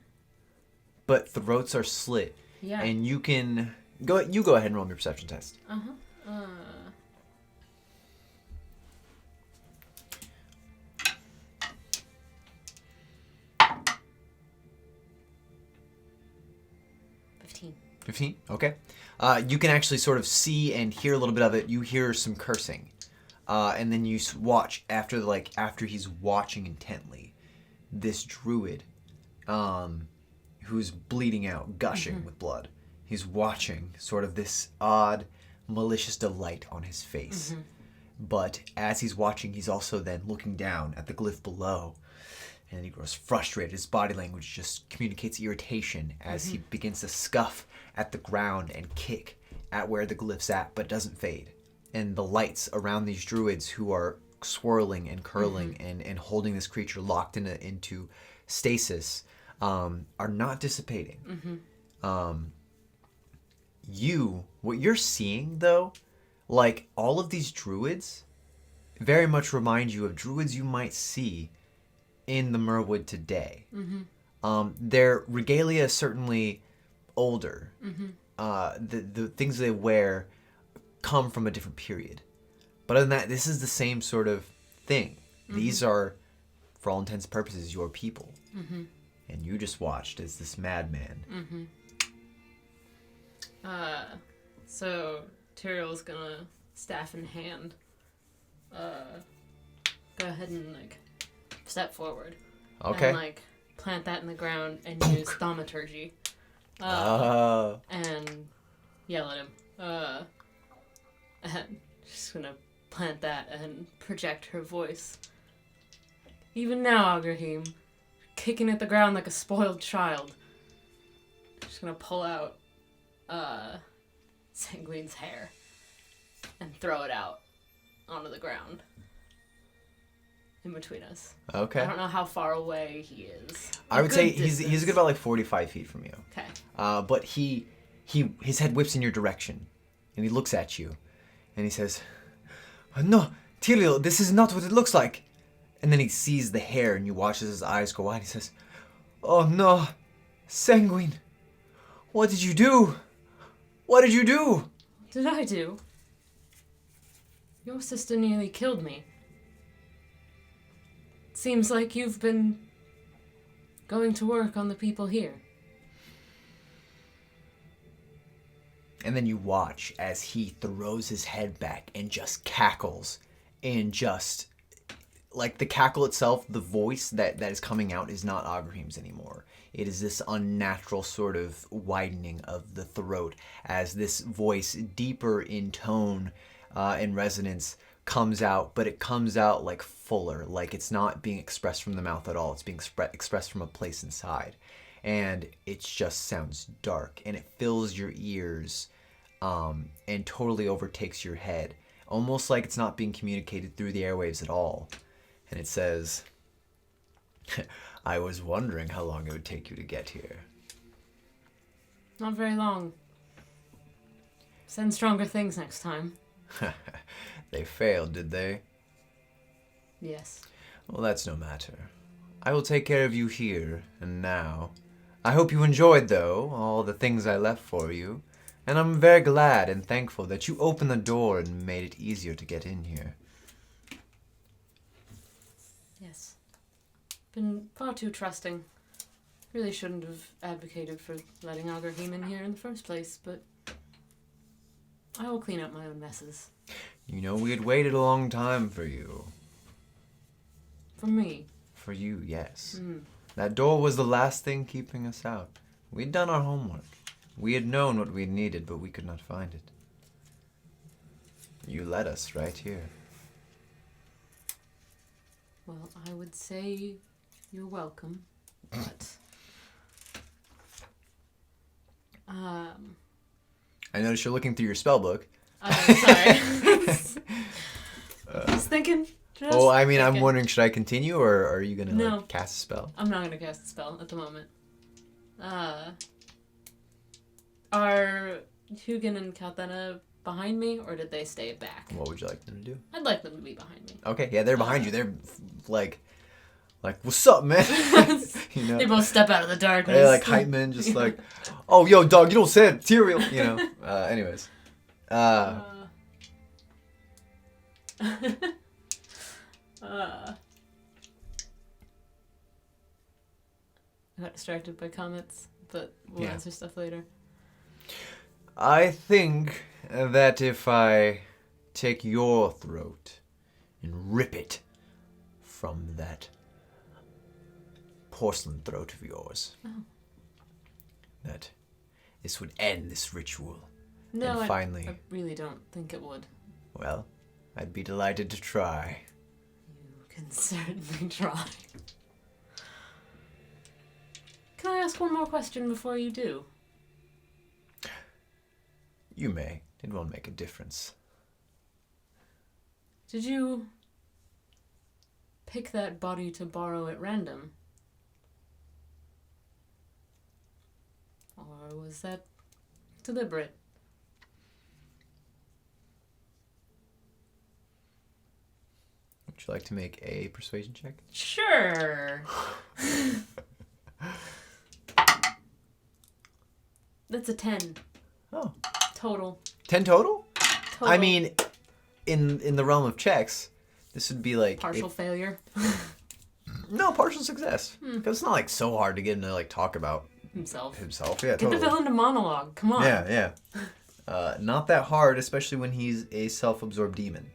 But throats are slit. Yeah. And you can go ahead and roll your perception test. Uh-huh. 15? Okay. You can actually sort of see and hear a little bit of it. You hear some cursing. And then you watch after he's watching intently, this druid, who's bleeding out, gushing with blood. He's watching sort of this odd, malicious delight on his face. Mm-hmm. But as he's watching, he's also then looking down at the glyph below. And he grows frustrated. His body language just communicates irritation as he begins to scuff at the ground and kick at where the glyph's at, but doesn't fade. And the lights around these druids who are swirling and curling and holding this creature locked into stasis are not dissipating. What you're seeing, though, like all of these druids very much remind you of druids you might see in the Merwood today. Their regalia is certainly older. The things they wear come from a different period. But other than that, this is the same sort of thing. These are, for all intents and purposes, your people. And you just watched as this madman. So Tiriel's gonna, staff in hand, go ahead and step forward. Okay. And plant that in the ground and use thaumaturgy. And yell at him. And she's gonna plant that and project her voice. Even now, Agrahim, kicking at the ground like a spoiled child. She's gonna pull out Sanguine's hair and throw it out onto the ground in between us. Okay. I don't know how far away he is. I would say he's a good about 45 feet from you. Okay. But his head whips in your direction, and he looks at you, and he says, "No, Tiriel, this is not what it looks like." And then he sees the hair, and you watch as his eyes go wide. He says, "Oh no, Sanguine, what did you do? What did you do?" What did I do? Your sister nearly killed me. Seems like you've been going to work on the people here. And then you watch as he throws his head back and just cackles. And just, like, the cackle itself, the voice that is coming out is not Agrahim's anymore. It is this unnatural sort of widening of the throat as this voice, deeper in tone and resonance, comes out. But it comes out, like, fuller. Like, it's not being expressed from the mouth at all. It's being expressed from a place inside. And it just sounds dark. And it fills your ears and totally overtakes your head. Almost like it's not being communicated through the airwaves at all. And it says, I was wondering how long it would take you to get here. Not very long. Send stronger things next time. They failed, did they? Yes. Well, that's no matter. I will take care of you here and now. I hope you enjoyed, though, all the things I left for you. And I'm very glad and thankful that you opened the door and made it easier to get in here. Yes. Been far too trusting. Really shouldn't have advocated for letting Agrahim in here in the first place, but I will clean up my own messes. You know, we had waited a long time for you. For me. For you, yes. That door was the last thing keeping us out. We'd done our homework. We had known what we needed, but we could not find it. You led us right here. Well, I would say you're welcome, but... I noticed you're looking through your spell book. Sorry. Just thinking. I mean, I'm wondering, should I continue, or are you going to cast a spell? I'm not going to cast a spell at the moment. Are Hugin and Kalthena behind me, or did they stay back? What would you like them to do? I'd like them to be behind me. Okay, yeah, they're behind you. They're like, what's up, man? You know? They both step out of the darkness. They're like hype men, just like, oh, yo, dog, you don't say it, Tiriel, you know. Anyways. I got distracted by comments, but we'll answer stuff later. I think that if I take your throat and rip it from that porcelain throat of yours, that this would end this ritual. No, and finally, I really don't think it would. Well, I'd be delighted to try. You can certainly try. Can I ask one more question before you do? You may. It won't make a difference. Did you pick that body to borrow at random? Or was that deliberate? Would you like to make a persuasion check? Sure. That's a 10. Oh. Total. 10 total? Total. I mean, in the realm of checks, this would be like... Partial failure. No, partial success. Because it's not like so hard to get him to like talk about himself. Yeah, Get totally. the villain to monologue. Come on. Yeah. Not that hard, especially when he's a self-absorbed demon.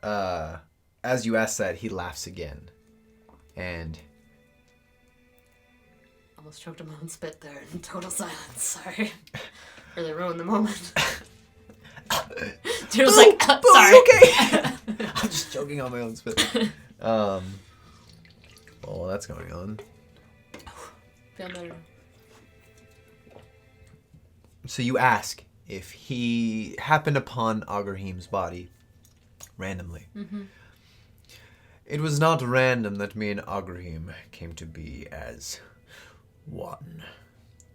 As you ask that, he laughs again. And... Almost choked on my own spit there in total silence. Sorry. Really ruined the moment. Tiriel's like, sorry. Okay. I'm just choking on my own spit. Well, that's going on. Feel better. So you ask if he happened upon Agrahim's body randomly. Mm-hmm. It was not random that me and Agrahim came to be as one.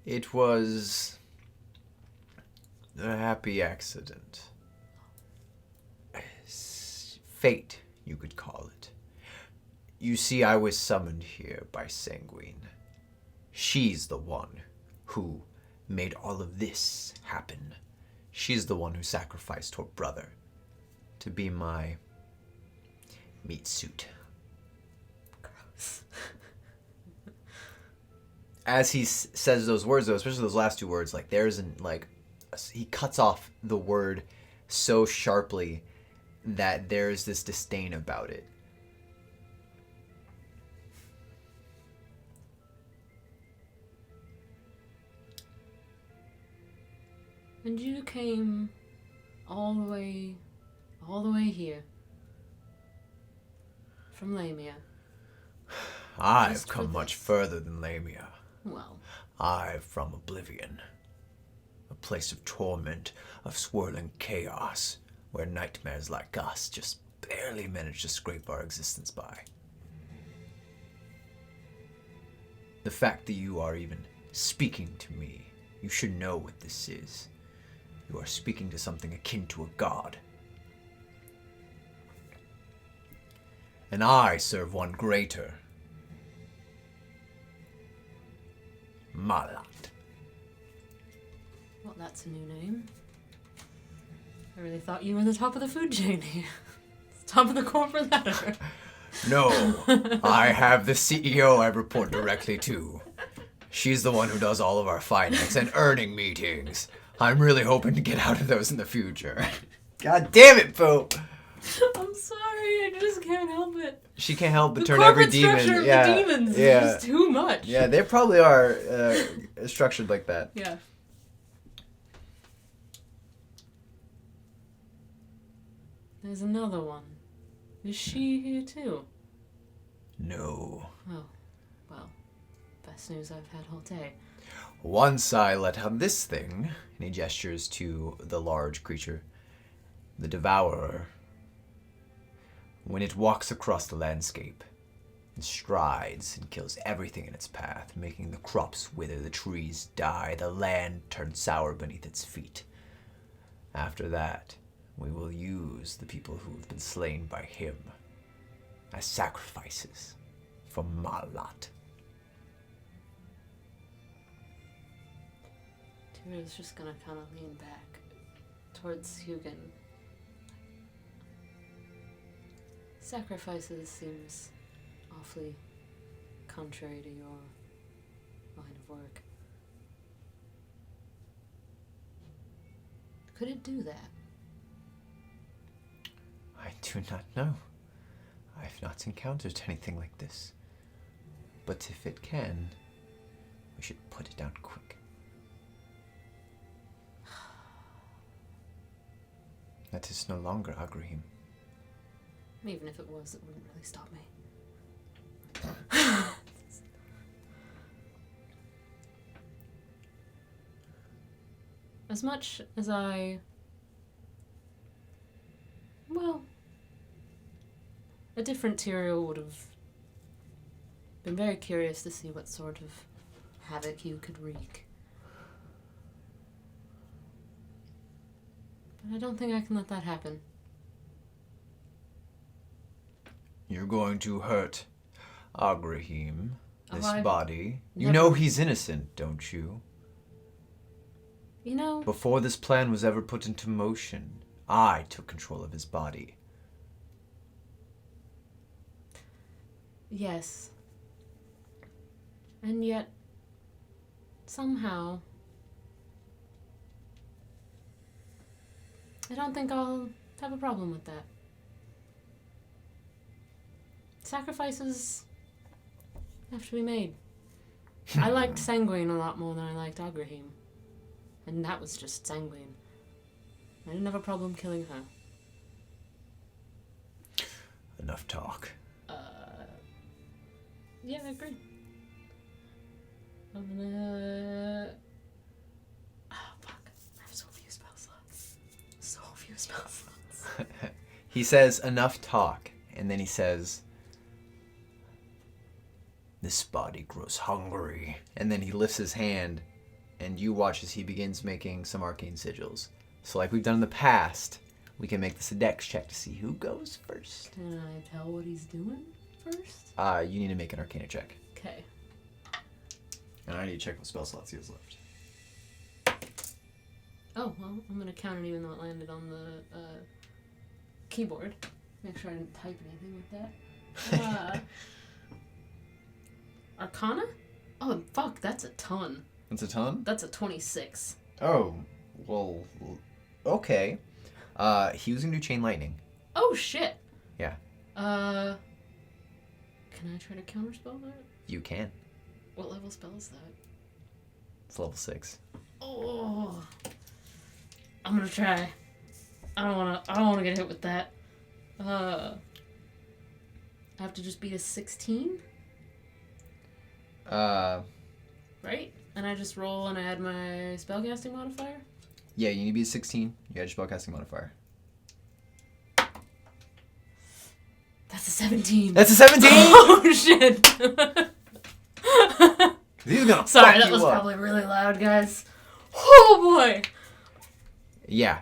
It was a happy accident. Fate, you could call it. You see, I was summoned here by Sanguine. She's the one who made all of this happen. She's the one who sacrificed her brother to be my meat suit. As he says those words, though, especially those last two words, like there's an like he cuts off the word so sharply that there's this disdain about it. And you came all the way here from Lamia. I've come much further than Lamia. Well, I'm from Oblivion, a place of torment, of swirling chaos, where nightmares like us just barely manage to scrape our existence by. The fact that you are even speaking to me, you should know what this is. You are speaking to something akin to a god. And I serve one greater. Malat. well, that's a new name. I really thought you were the top of the food chain here. Top of the corporate ladder. No, I have the CEO I report directly to. She's the one who does all of our finance and earning meetings. I'm really hoping to get out of those in the future. God damn it, Pope! I'm sorry, I just can't help it. She can't help but The turn every corporate demon. structure of Yeah, the demons yeah, is just too much. yeah. They probably are structured like that. Yeah. There's another one. Is she here too? No. Oh, well, best news I've had all day. Once I let out this thing, and he gestures to the large creature, the Devourer, when it walks across the landscape, it strides and kills everything in its path, making the crops wither, the trees die, the land turn sour beneath its feet. After that, we will use the people who have been slain by him as sacrifices for Malat. Tiriel's just gonna kind of lean back towards Hugin. Sacrifices seems awfully contrary to your line of work. Could it do that? I do not know. I've not encountered anything like this. But if it can, we should put it down quick. That is no longer Agrahim. Even if it was, it wouldn't really stop me. As much as a different Tiriel would have been very curious to see what sort of havoc you could wreak. But I don't think I can let that happen. You're going to hurt Agrahim, this I've body. You never- know he's innocent, don't you? You know, Before this plan was ever put into motion, I took control of his body. yes. And yet, somehow, I don't think I'll have a problem with that. Sacrifices have to be made. I liked Sanguine a lot more than I liked Agrahim. And that was just Sanguine. I didn't have a problem killing her. Enough talk. Yeah, I agree. I'm gonna... Oh, fuck. I have so few spell slots. So few spell slots. He says, enough talk. And then he says, this body grows hungry. And then he lifts his hand, and you watch as he begins making some arcane sigils. So like we've done in the past, we can make this a dex check to see who goes first. Can I tell what he's doing first? You need to make an arcana check. Okay. And I need to check what spell slots he has left. Oh, well, I'm gonna count it even though it landed on the keyboard. Make sure I didn't type anything with that. Arcana? Oh, fuck, that's a ton. That's a ton? That's a 26. Oh, well, okay. He was gonna do Chain Lightning. Oh, shit. Yeah. Can I try to counterspell that? You can. What level spell is that? It's level 6. Oh. I'm gonna try. I don't wanna get hit with that. I have to just beat a 16? Right? And I just roll and I add my spellcasting modifier? Yeah, you need to be a 16. You add your spellcasting modifier. That's a 17. That's a 17? Oh, shit. He's gonna Sorry, fuck that you was up. probably really loud, guys. Oh, boy. Yeah.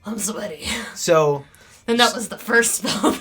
I'm sweaty. So... And that was the first spell.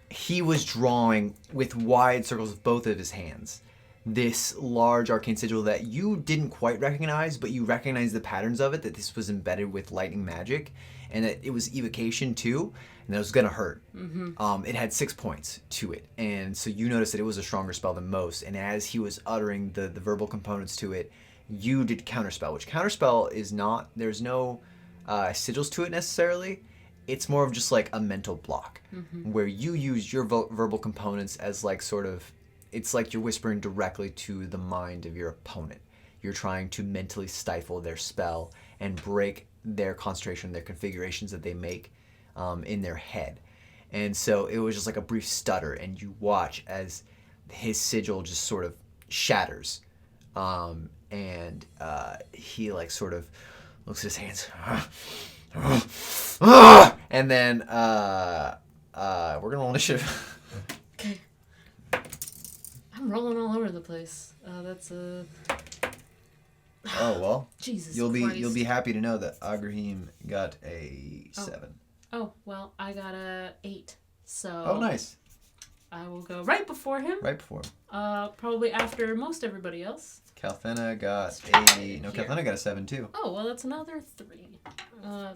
He was drawing with wide circles with both of his hands this large arcane sigil that you didn't quite recognize, but you recognized the patterns of it, that this was embedded with lightning magic, and that it was evocation too, and that it was going to hurt. Mm-hmm. It had 6 points to it, and so you noticed that it was a stronger spell than most, and as he was uttering the verbal components to it, you did counterspell, which counterspell is not, there's no sigils to it necessarily. It's more of just like a mental block, where you use your verbal components as like sort of, it's like you're whispering directly to the mind of your opponent. You're trying to mentally stifle their spell and break their concentration, their configurations that they make in their head. And so it was just like a brief stutter, and you watch as his sigil just sort of shatters. And he like sort of looks at his hands. And then we're gonna roll initiative. Okay. I'm rolling all over the place. That's a... Oh well. Jesus You'll Christ. be happy to know that Agrahim got a 7. Oh, well, I got a 8. So... Oh, nice. I will go right before him. Right before him. Probably after most everybody else. Kalthena got Kalthena got a 7 too. Oh, well, that's another 3.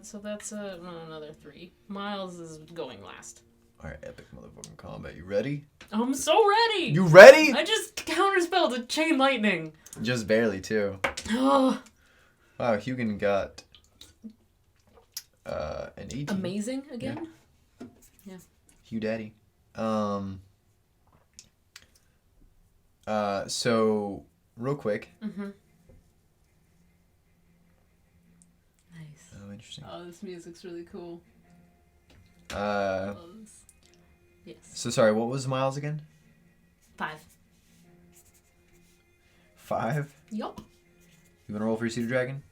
So that's another 3. Miles is going last. Alright, epic motherfucking combat. You ready? I'm so ready! You ready? I just counterspelled a chain lightning. Just barely too. Oh. Wow, Hugin got an 18. Amazing again? Yeah. Hugh Daddy. So real quick. Mm-hmm. Nice. Oh, interesting. Oh, this music's really cool. Yes. So sorry, what was Miles again? 5. 5? Yup. You wanna roll for your Cedar Dragon?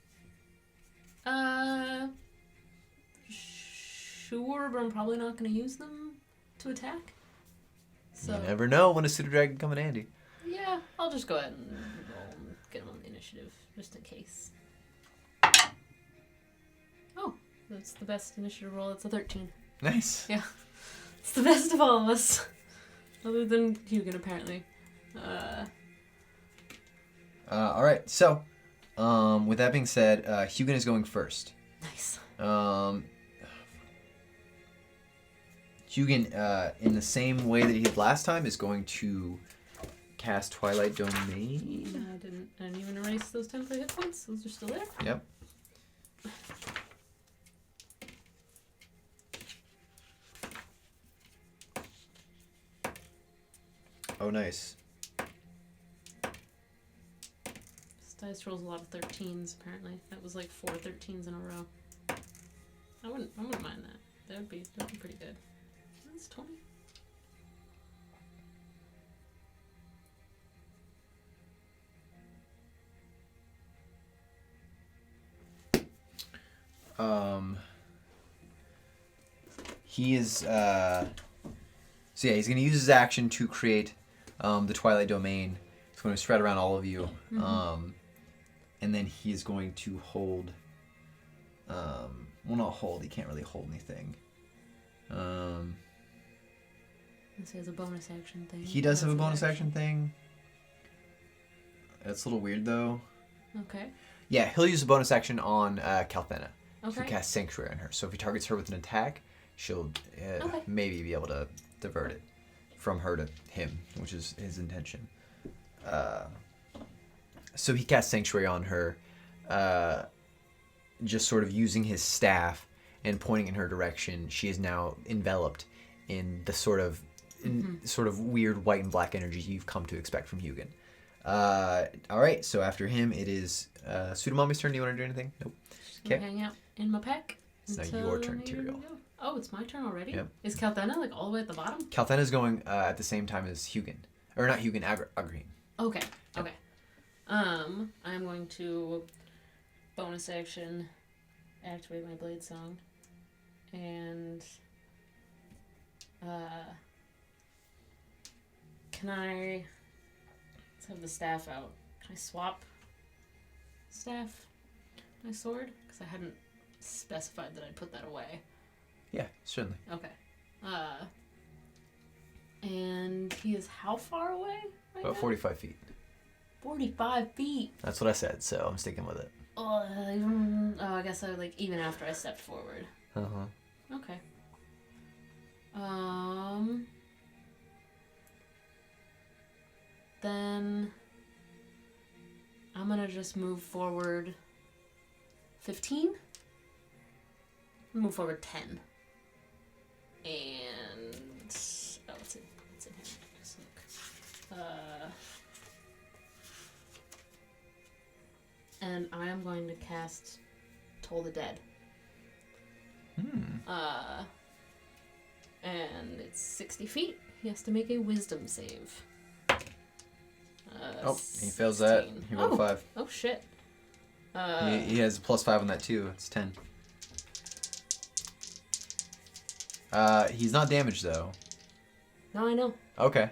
Sure, but I'm probably not gonna use them to attack. So You never know when a Cedar Dragon come in handy. yeah, I'll just go ahead and roll and get them on the initiative, just in case. Oh, that's the best initiative roll. It's a 13. Nice. Yeah. It's the best of all of us. Other than Hugin, apparently. Alright, so with that being said, Hugin is going first. Nice. Hugin, in the same way that he did last time, is going to cast Twilight Domain. I didn't even erase those temporary hit points. Those are still there. Yep. Oh, nice. This dice rolls a lot of 13s, apparently. That was like 4 13s in a row. I wouldn't mind that. That'd be pretty good. That's 20. He is, so yeah, he's going to use his action to create the Twilight Domain. It's going to spread around all of you. Mm-hmm. And then he is going to hold, well, not hold, he can't really hold anything. This has a bonus action thing. He does have a That's an bonus action thing. That's a little weird, though. Okay. Yeah, he'll use a bonus action on Kalthena. Okay. To cast Sanctuary on her. So if he targets her with an attack, she'll Okay. maybe be able to divert it from her to him, which is his intention. So he casts Sanctuary on her, just sort of using his staff and pointing in her direction. She is now enveloped in the sort of weird white and black energy you've come to expect from Hugin. All right, so after him, it is Pseudomami's turn. Do you want to do anything? Nope. Okay. Hang out in my pack. It's now your turn, Tiriel. Oh, it's my turn already? Yep. Is Kalthena like all the way at the bottom? Kalthena's going at the same time as Hugin. Or not Hugin, Agraheen. Okay. Okay. I'm going to bonus action activate my blade song. And can I, let's have the staff out. Can I swap staff, my sword? Because I hadn't specified that I'd put that away. Yeah, certainly. Okay. And he is how far away right About now? 45 feet. 45 feet. That's what I said, so I'm sticking with it. I guess I even after I stepped forward. Uh-huh. Okay. Then I'm gonna just move forward 15. Move forward 10. And it's in here. Just look. And I am going to cast Toll the Dead. And it's 60 feet. He has to make a wisdom save. He fails that. He rolled 5. Oh, shit. He has a +5 on that, too. It's 10. He's not damaged, though. No, I know. Okay.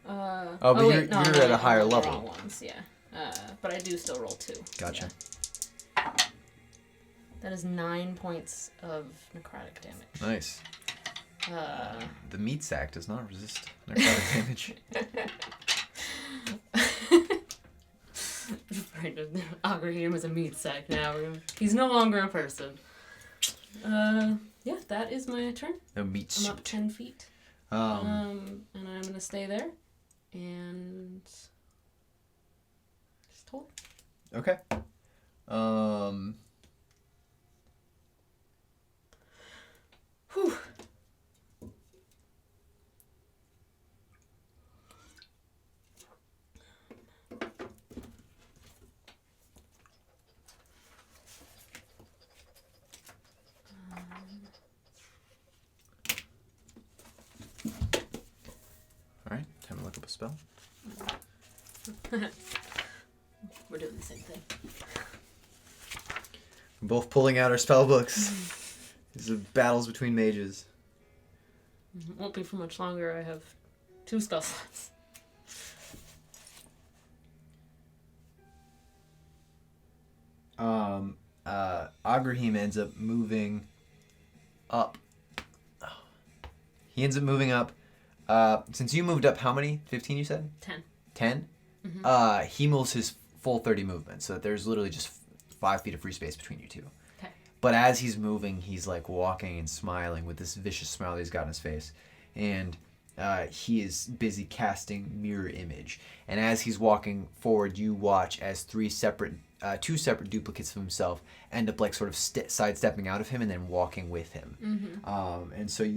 But you're at a higher level. Wrong ones, yeah. But I do still roll 2. Gotcha. Yeah. That is 9 points of necrotic damage. Nice. The meat sack does not resist necrotic damage. Agraheen is a meat sack now. He's no longer a person. Yeah, that is my turn. No meat suit. I'm up 10 feet. And I'm gonna stay there. And just hold. Okay. Whew. Alright, time to look up a spell. We're doing the same thing. We're both pulling out our spell books. These are battles between mages. Won't be for much longer. I have 2 spell slots. Agraheen ends up moving up. He ends up moving up. Since you moved up, how many? 15, you said? 10. 10? Mm-hmm. He moves his full 30 movement, so that there's literally just 5 feet of free space between you two. Okay. But as he's moving, he's like walking and smiling with this vicious smile that he's got on his face. And he is busy casting Mirror Image. And as he's walking forward, you watch as 2 separate duplicates of himself end up like sort of sidestepping out of him and then walking with him. Mm-hmm. And so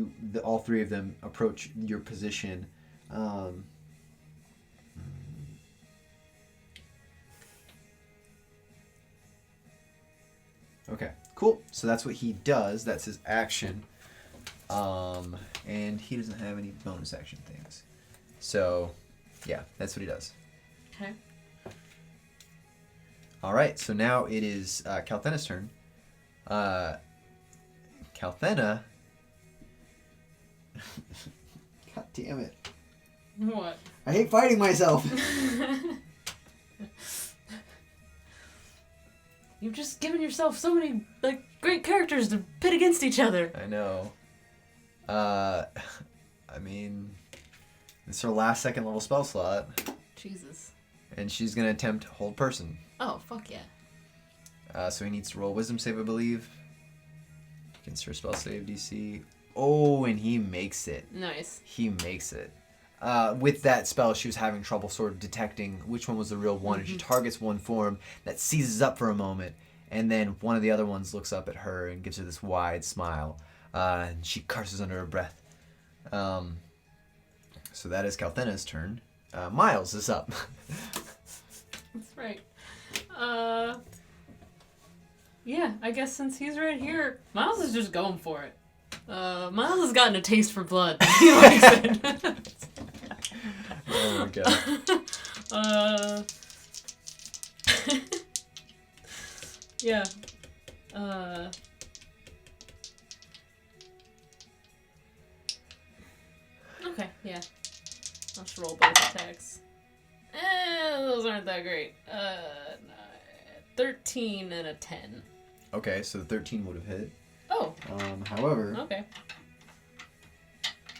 all 3 of them approach your position. Okay, cool. So that's what he does. That's his action. And he doesn't have any bonus action things. So, yeah, that's what he does. Okay. All right, so now it is Kalthena's turn. Kalthena... God damn it. What? I hate fighting myself. You've just given yourself so many great characters to pit against each other. I know. I mean, it's her last 2nd level spell slot. Jesus. And she's going to attempt Hold Person. Oh, fuck yeah. So he needs to roll Wisdom save, I believe. Against her spell save DC. Oh, and he makes it. Nice. He makes it. With that spell, she was having trouble sort of detecting which one was the real one, and she targets one form that seizes up for a moment, and then one of the other ones looks up at her and gives her this wide smile, and she curses under her breath. So that is Calthena's turn. Miles is up. That's right. Yeah, I guess since he's right here, Miles is just going for it. Miles has gotten a taste for blood. He likes it. Oh my god. Yeah. Okay, yeah. I'll just roll both attacks. Those aren't that great. 13 and a 10. Okay, so 13 would have hit. Oh. However, Okay.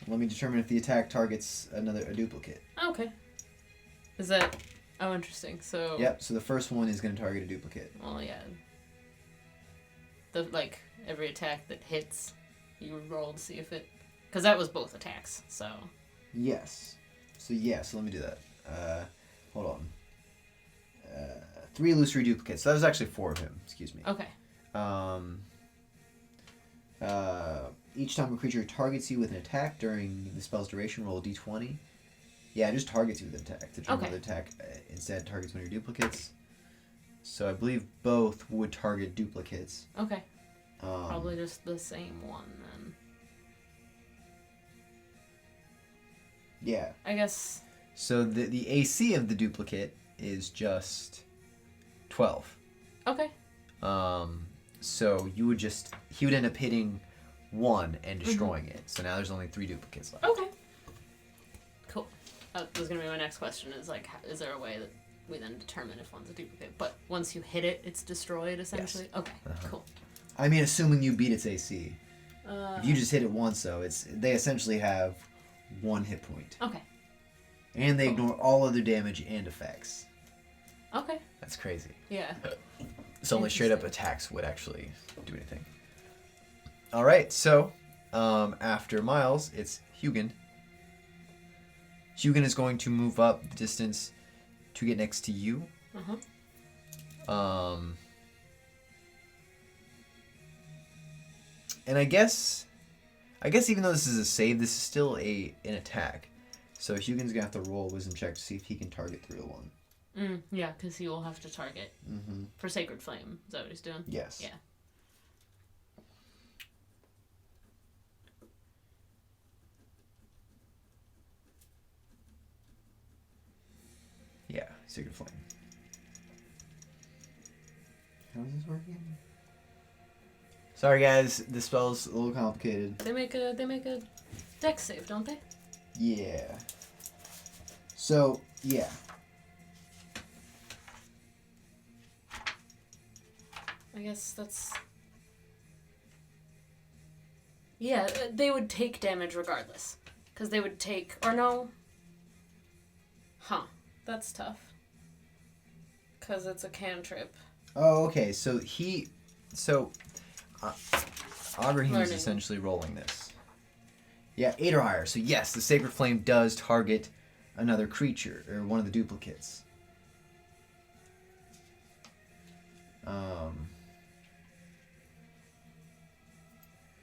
let me determine if the attack targets a duplicate. Okay. Is that... Oh, interesting. So... Yep, so the first one is going to target a duplicate. Well, yeah. Every attack that hits, you roll to see if it... Because that was both attacks, so... Yes. So let me do that. Hold on. 3 illusory duplicates. So that was actually 4 of him. Excuse me. Okay. Each time a creature targets you with an attack during the spell's duration, roll a d20. Yeah, it just targets you with an attack. To determine the attack instead targets one of your duplicates. So I believe both would target duplicates. Okay. Probably just the same one then. Yeah. I guess. So the AC of the duplicate is just 12. Okay. So he would end up hitting one and destroying it. So now there's only 3 duplicates left. Okay. Cool. That was gonna be my next question. Is there a way that we then determine if one's a duplicate? But once you hit it, it's destroyed essentially. Yes. Okay. Cool. I mean, assuming you beat its AC. If you just hit it once, though, they essentially have 1 hit point. Okay. And they ignore all other damage and effects. Okay. That's crazy. Yeah. So only straight up attacks would actually do anything. All right, so after Miles, it's Hugin. Hugin is going to move up the distance to get next to you. And I guess even though this is a save, this is still an attack. So Hugin's gonna have to roll a wisdom check to see if he can target the real one. Yeah, because he will have to target for Sacred Flame. Is that what he's doing? Yes. Yeah. Yeah, Sacred Flame. How does this work again? Sorry guys, this spell's a little complicated. They make a dex save, don't they? Yeah. So, yeah. I guess that's... Yeah, they would take damage regardless. Because they would take... Or no? Huh. That's tough. Because it's a cantrip. Oh, okay. So Agrahim's essentially rolling this. Yeah, 8 or higher. So yes, the Sacred Flame does target another creature, or one of the duplicates.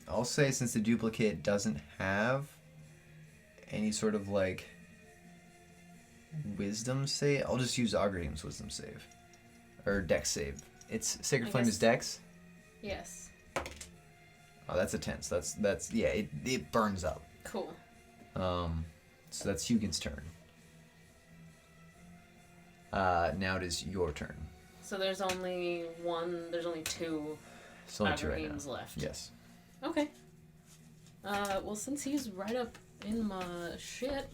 I'll say since the duplicate doesn't have any sort of wisdom save, I'll just use Agrahim's wisdom save. Or dex save. It's Sacred Flame is dex? Yes. Oh, that's a 10. So that's yeah, it burns up. Cool. So that's Hugin's turn. Now it is your turn. So there's only 2 Agrahim's left. Yes. Okay. Well, since he's right up in my shit.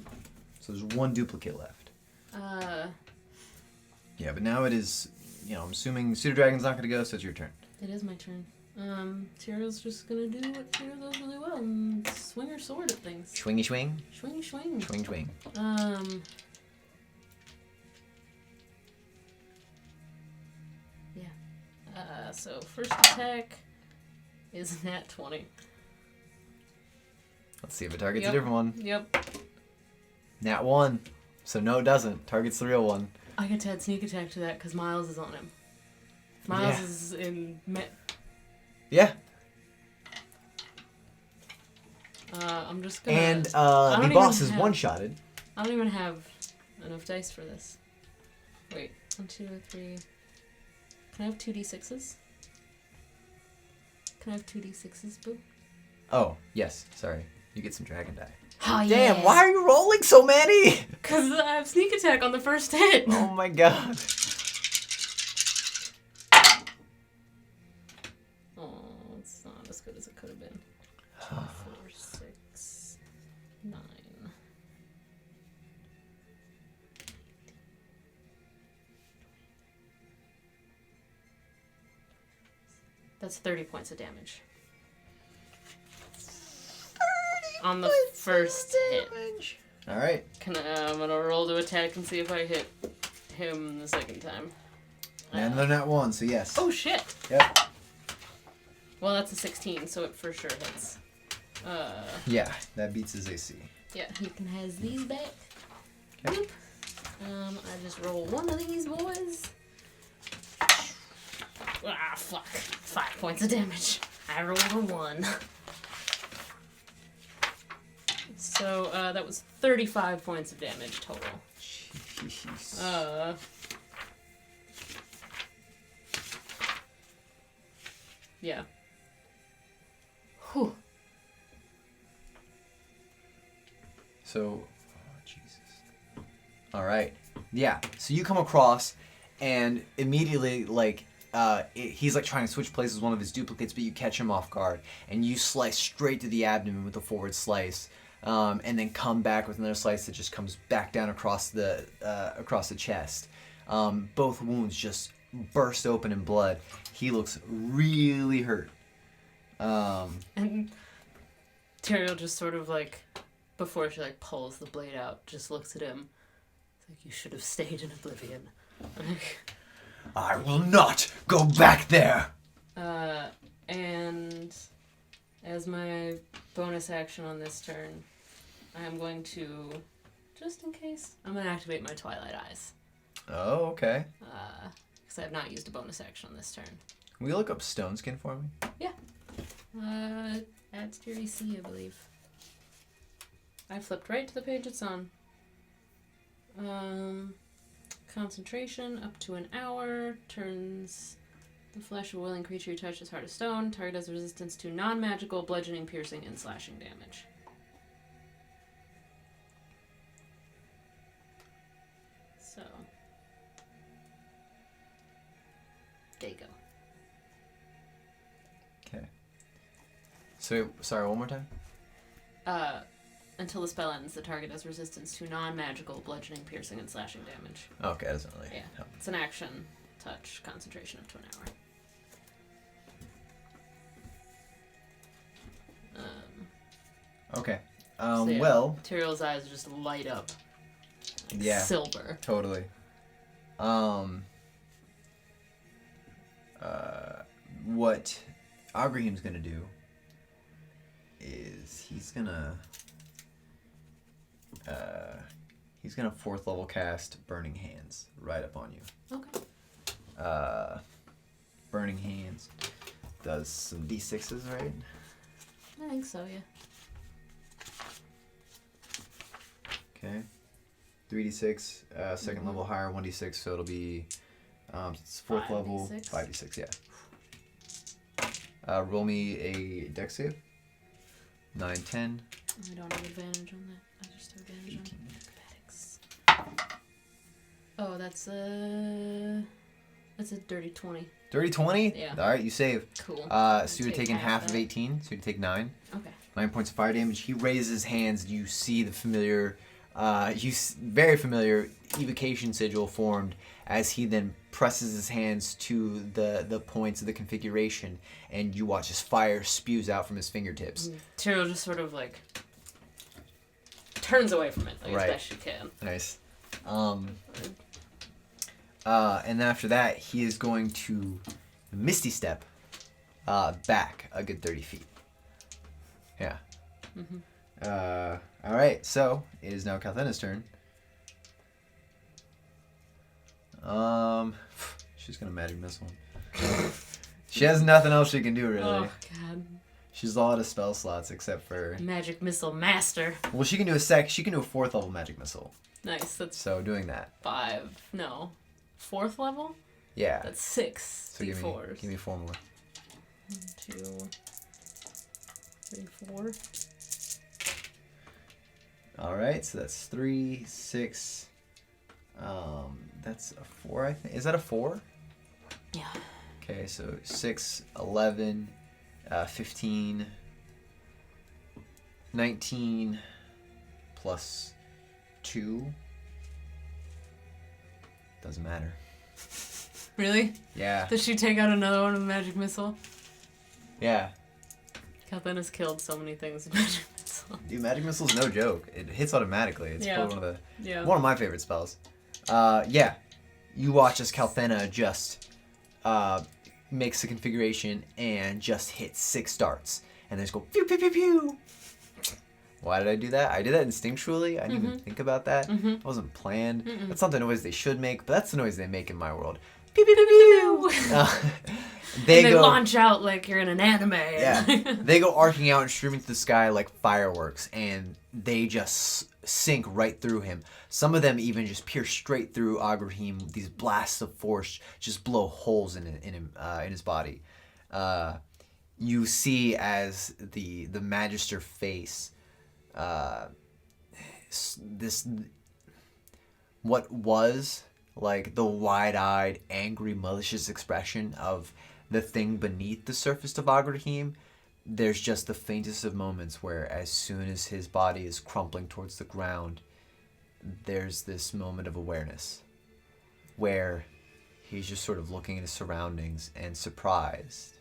So there's 1 duplicate left. Yeah, but now it is, I'm assuming Pseudo Dragon's not going to go, so it's your turn. It is my turn. Tiriel's just gonna do what Tiriel does really well and swing her sword at things. Swingy swing? Swingy swing. Swing swing. Yeah. So first attack is nat 20. Let's see if it targets a different one. Yep. Nat 1. So no, it doesn't. Targets the real one. I get to add sneak attack to that because Miles is on him. Miles is in... Yeah. I'm just gonna... And the boss is one-shotted. I don't even have enough dice for this. Wait. 1, 2, 3... Can I have 2d6s? Can I have 2d6s, boo? Oh, yes. Sorry. You get some dragon die. Oh, Damn, yeah. why are you rolling so many? Because I have sneak attack on the first hit. Oh my god. Oh, it's not as good as it could have been. 4, 6, 9. That's 30 points of damage. 30 on the first hit. Alright. I'm gonna roll to attack and see if I hit him the second time. And they're not one, so yes. Oh shit! Yep. Well, that's a 16, so it for sure hits. Yeah, that beats his AC. Yeah, he can has these back. Okay. Boop. I just roll one of these boys. Ah, fuck. 5 points of damage. I rolled a 1. So, that was 35 points of damage total. Jeez. Yeah. Whew. So, Jesus. All right. Yeah. So you come across, and immediately, like, he's like trying to switch places with one of his duplicates, but you catch him off guard, and you slice straight to the abdomen with a forward slice, and then come back with another slice that just comes back down across the chest. Both wounds just burst open in blood. He looks really hurt. And Tiriel just sort of like, before she like pulls the blade out, just looks at him. It's like, you should have stayed in oblivion. I will not go back there. And as my bonus action on this turn, I am going to, just in case, I'm going to activate my Twilight Eyes. Oh, okay. Because I have not used a bonus action on this turn. Will you look up stone skin for me? Yeah. Adds to your AC, I believe. I flipped right to the page it's on. Concentration up to an hour. Turns the flesh of a willing creature you touch as hard as stone. Target has resistance to non-magical bludgeoning, piercing, and slashing damage. So. There you go. Okay. So, sorry, one more time? Until the spell ends, the target has resistance to non-magical bludgeoning, piercing, and slashing damage. Okay, that doesn't really help. It's an action, touch, concentration up to an hour. Okay. So yeah, well... Tiriel's eyes just light up. Like yeah. silver. Totally. What Agrahim's gonna do is he's gonna 4th level cast Burning Hands right up on you. Okay. Burning Hands does some d6s, right? I think so, yeah. Okay. 3d6, second level higher, 1d6, so it'll be it's 4th level, 5d6, yeah. Roll me a dex save. 9, 10. I don't have advantage on that. I just have advantage 18. on acrobatics. Oh, that's a dirty 20. Dirty 20? Yeah. Alright, you save. Cool. So you're taking half of 18, so you take 9. Okay. 9 points of fire damage. He raises his hands. You see the familiar, very familiar evocation sigil formed as he then presses his hands to the points of the configuration, and you watch as fire spews out from his fingertips. Tiriel just sort of like turns away from it like Right. as best she can. Nice. And then after that, he is going to Misty Step back a good 30 feet. Yeah. All right. So it is now Kalthena's turn. She's gonna magic missile him. She has nothing else she can do really. Oh god. She's all out of spell slots except for Magic missile master. Well, she can do a 4th level magic missile. Nice. That's So doing that. 5. No. 4th level? Yeah. That's 6 So D4s. give me 4 more. 1, 2, 3, 4. All right. So that's 3, 6. That's a 4. I think. Is that a 4? Yeah. Okay. So 6, 11, 15, 19 plus 2. Doesn't matter. Really? Yeah. Does she take out another one with magic missile? Yeah. Kathena's killed so many things with magic missile. Dude, magic missile's no joke. It hits automatically. It's probably one of my favorite spells. Yeah. You watch as Kalthena just makes the configuration and just hits 6 darts. And they just go pew pew pew pew. Why did I do that? I did that instinctually. I didn't even think about that. It wasn't planned. That's not the noise they should make, but that's the noise they make in my world. Pew pew pew pew. They launch out like you're in an anime. Yeah. They go arcing out and streaming through the sky like fireworks, and they just sink right through him. Some of them even just pierce straight through Agrahim. These blasts of force just blow holes in him, in his body. You see as the Magister face, this what was like the wide-eyed, angry, malicious expression of the thing beneath the surface of Agrahim. There's just the faintest of moments where as soon as his body is crumpling towards the ground, there's this moment of awareness where he's just sort of looking at his surroundings and surprised,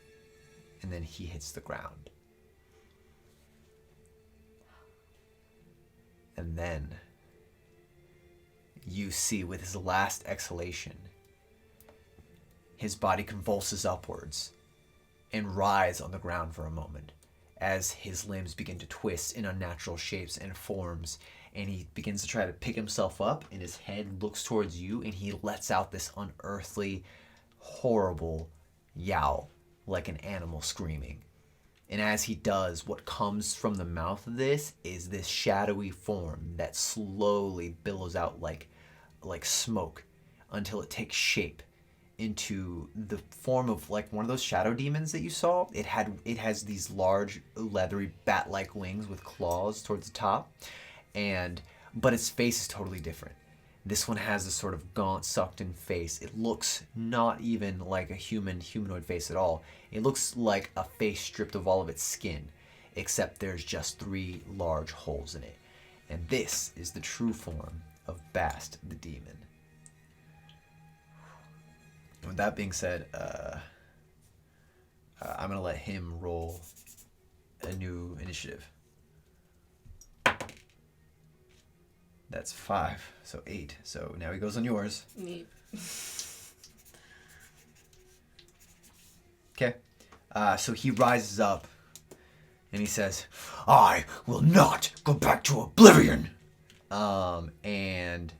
and then he hits the ground. And then you see with his last exhalation, his body convulses upwards and writhes on the ground for a moment as his limbs begin to twist in unnatural shapes and forms, and he begins to try to pick himself up, and his head looks towards you, and he lets out this unearthly, horrible yowl like an animal screaming. And as he does, what comes from the mouth of this is this shadowy form that slowly billows out like smoke until it takes shape into the form of like one of those shadow demons that you saw. It has these large leathery bat-like wings with claws towards the top, but its face is totally different. This one has this sort of gaunt, sucked-in face. It looks not even like a humanoid face at all. It looks like a face stripped of all of its skin, except there's just 3 large holes in it. And this is the true form of Bast the Demon. With that being said, I'm going to let him roll a new initiative. That's 5, so 8. So now he goes on yours. Neat. Okay. So he rises up and he says, "I will not go back to oblivion." And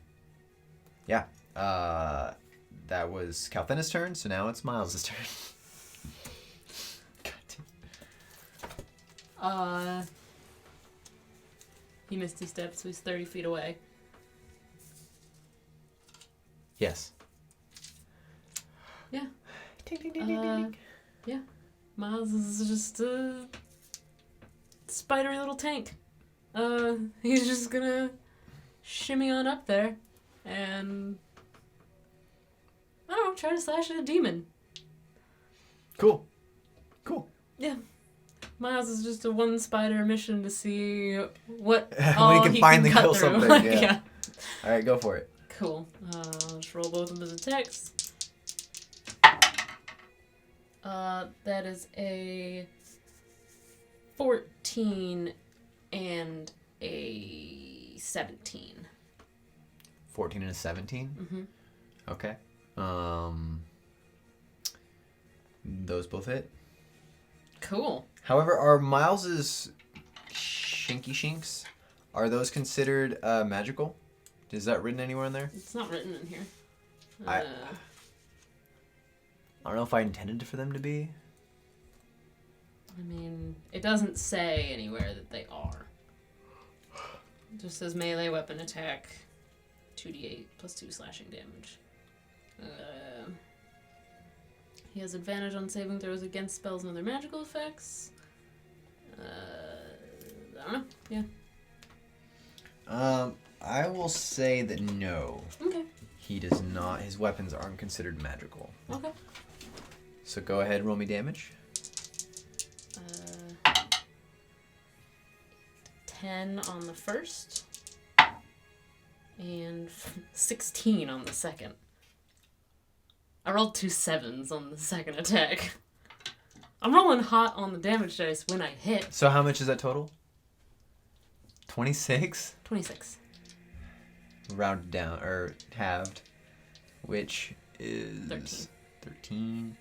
yeah, that was Kalthena's turn. So now it's Miles' turn. He Misty steps, so he's 30 feet away. Yes. Yeah. Ding, ding, ding, ding, ding. Yeah. Miles is just a spidery little tank. He's just gonna shimmy on up there and I don't know, try to slash at a demon. Cool. Yeah. Miles is just a one spider mission to see what when he can finally cut kill through. something. Yeah. Yeah. All right, go for it. Cool. I'll just roll both of them as attacks. That is a 14 and a 17. 14 and a 17? Mm-hmm. Okay. Those both hit. Cool. However, are Miles's Shinky Shinks. Are those considered magical? Is that written anywhere in there? It's not written in here. I don't know if I intended for them to be. I mean, it doesn't say anywhere that they are. It just says melee weapon attack, 2d8 plus 2 slashing damage. He has advantage on saving throws against spells and other magical effects. I don't know. Yeah. I will say that no. Okay. He does not. His weapons aren't considered magical. Okay. So go ahead and roll me damage. 10 on the first. And 16 on the second. I rolled 2 7s on the second attack. I'm rolling hot on the damage dice when I hit. So how much is that total? 26? 26. Rounded down, or halved, which is 13. 13.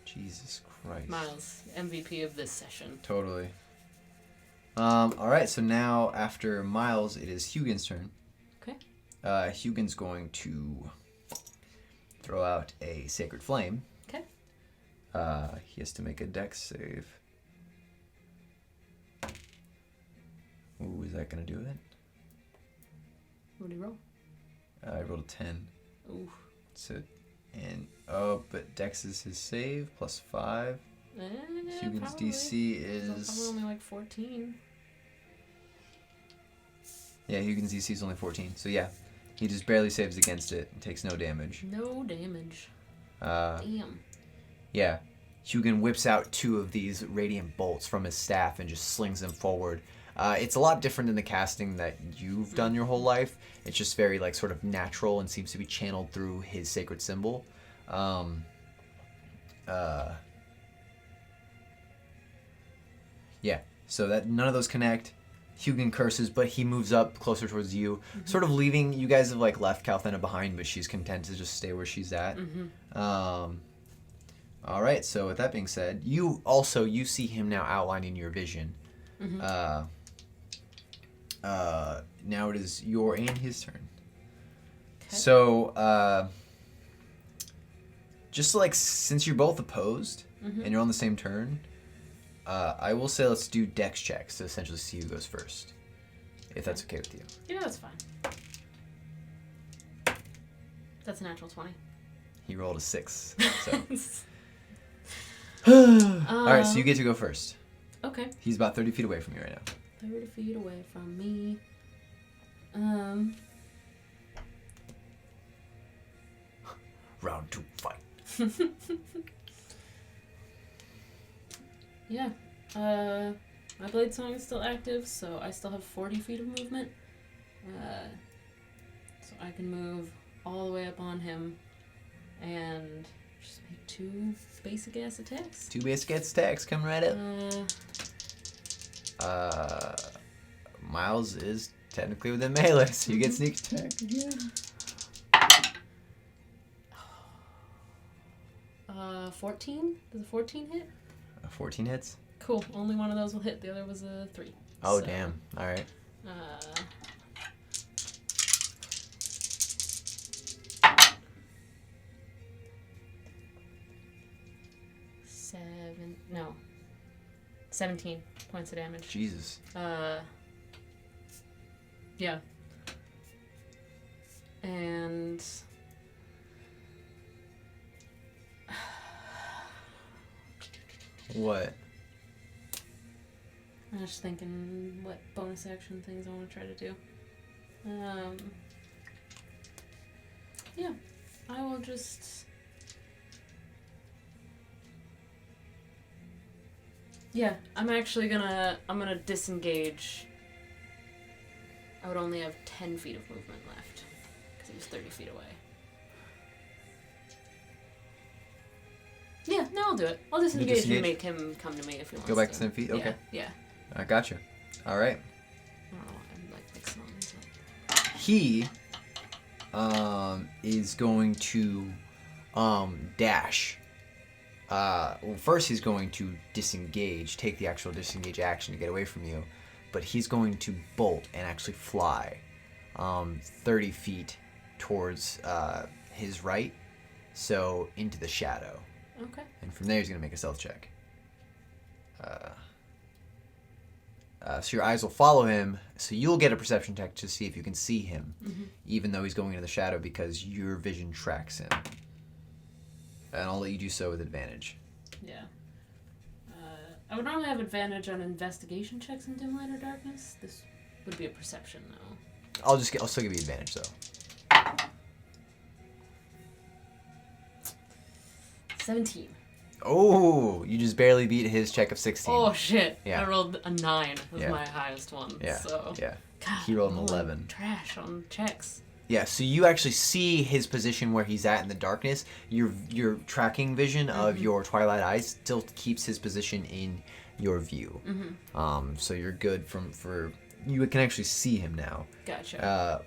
Jesus Christ. Miles, MVP of this session. Totally. Alright, so now after Miles, it is Hugin's turn. Okay. Hugin's going to throw out a Sacred Flame. Okay. He has to make a dex save. Ooh, is that going to do it? What do you roll? I rolled a 10. Ooh. But dex is his save, plus 5. Hugin's Probably. DC It's is... probably only like 14. Yeah, Hugin's DC is only 14. So yeah, he just barely saves against it and takes no damage. No damage. Damn. Damn. Yeah. Hugin whips out 2 of these radiant bolts from his staff and just slings them forward. It's a lot different than the casting that you've done your whole life. It's just very like sort of natural and seems to be channeled through his sacred symbol. Yeah, so that none of those connect. Hugin curses, but he moves up closer towards you, sort of leaving you guys have like left Calthena behind, but she's content to just stay where she's at. All right, so with that being said, you see him now outlining your vision. Now it is your and his turn. Okay. So, just like since you're both opposed and you're on the same turn, I will say let's do dex checks to essentially see who goes first, if that's okay with you. Yeah, that's fine. That's a natural 20. He rolled a 6. So. All right, so you get to go first. Okay. He's about 30 feet away from you right now. 30 feet away from me. Round 2, fight. Yeah. My blade song is still active, so I still have 40 feet of movement. So I can move all the way up on him and just make 2 basic ass attacks. 2 basic attacks coming right up. Miles is technically within melee, so you get sneak attack again. 14? Does a 14 hit? 14 hits? Cool. Only one of those will hit. The other was a 3. Oh, so, damn. All right. 17 points of damage. Jesus. Yeah. And what? I was just thinking what bonus action things I want to try to do. Yeah, I will just... Yeah, I'm gonna disengage. I would only have 10 feet of movement left, because he was 30 feet away. Yeah, no, I'll do it. I'll disengage and make him come to me if he wants to. Go back to 10 feet? Okay. Yeah. I gotcha. All right. I don't know why I'm like mixing all these up. He is going to dash well, first he's going to disengage, take the actual disengage action to get away from you, but he's going to bolt and actually fly 30 feet towards his right, so into the shadow. Okay. And from there he's going to make a stealth check. So your eyes will follow him, so you'll get a perception check to see if you can see him, even though he's going into the shadow because your vision tracks him. And I'll let you do so with advantage. Yeah. I would normally have advantage on investigation checks in dim light or darkness. This would be a perception, though. I'll still give you advantage, though. 17. Oh, you just barely beat his check of 16. Oh, shit. Yeah. I rolled a 9 was Yeah. my highest one. Yeah, So. yeah. God, He rolled an I'm 11. Trash on checks. Yeah, so you actually see his position where he's at in the darkness. Your tracking vision of your Twilight eyes still keeps his position in your view. So you're good you can actually see him now. Gotcha.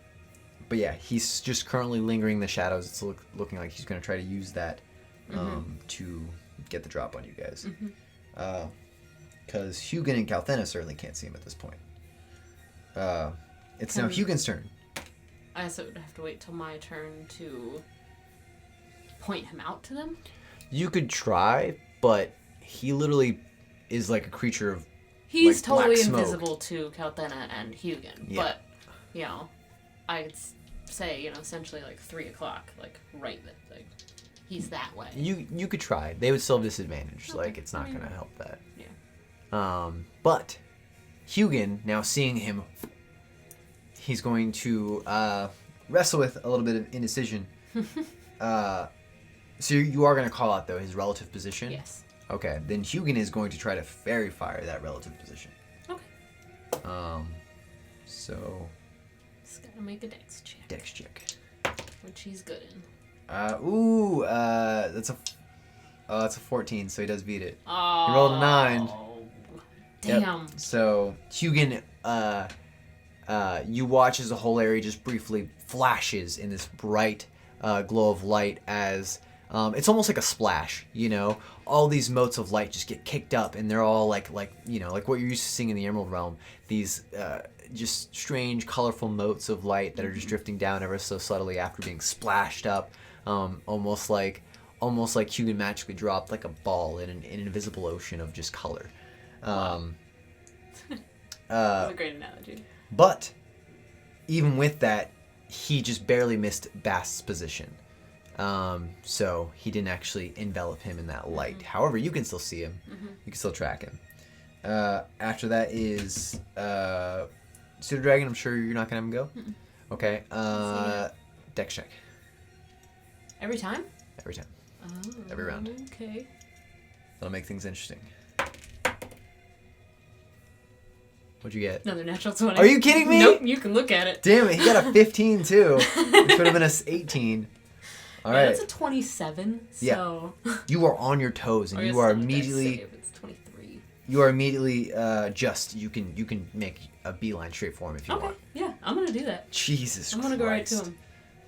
But yeah, he's just currently lingering in the shadows. It's looking like he's going to try to use that to get the drop on you guys. Because Hugin and Calthena certainly can't see him at this point. It's now Hugin's turn. I also would have to wait till my turn to point him out to them. You could try, but he literally is like a creature of He's like totally black smoke. invisible to Calthena and Hugin. Yeah. But, I'd say, essentially like 3 o'clock, like right there. Like, he's that way. You could try. They would still have disadvantage. Okay. Like, it's not going to help that. Yeah. But Hugin, now seeing him, he's going to wrestle with a little bit of indecision. So you are going to call out, though, his relative position? Yes. Okay, then Hugin is going to try to fairy fire that relative position. Okay. So... Just gotta make a dex check. Dex check. Which he's good in. That's a 14, so he does beat it. Oh. He rolled a 9. Damn. Yep. So Hugin, you watch as the whole area just briefly flashes in this bright glow of light as it's almost like a splash, all these motes of light just get kicked up, and they're all like what you're used to seeing in the Emerald Realm, these just strange colorful motes of light that are just drifting down ever so subtly after being splashed up, almost like Hugin magically dropped like a ball in an invisible ocean of just color. That's a great analogy. But even with that, he just barely missed Bast's position. So he didn't actually envelop him in that light. However, you can still see him. You can still track him. After that is Pseudo Dragon. I'm sure you're not going to have him go. Okay. Dex check. Every time? Every time. Oh. Every round. Okay. That'll make things interesting. What'd you get? Another natural 20. Are you kidding me? Nope, you can look at it. Damn it, he got a 15 too. Which would have been a 18. All right. That's a 27, so... Yeah. You are on your toes, and I guess you are it's not a dex immediately... save, it's 23. You are immediately you can make a beeline straight for him if you Okay, want. yeah, I'm gonna do that. Jesus Christ. I'm gonna go right to him.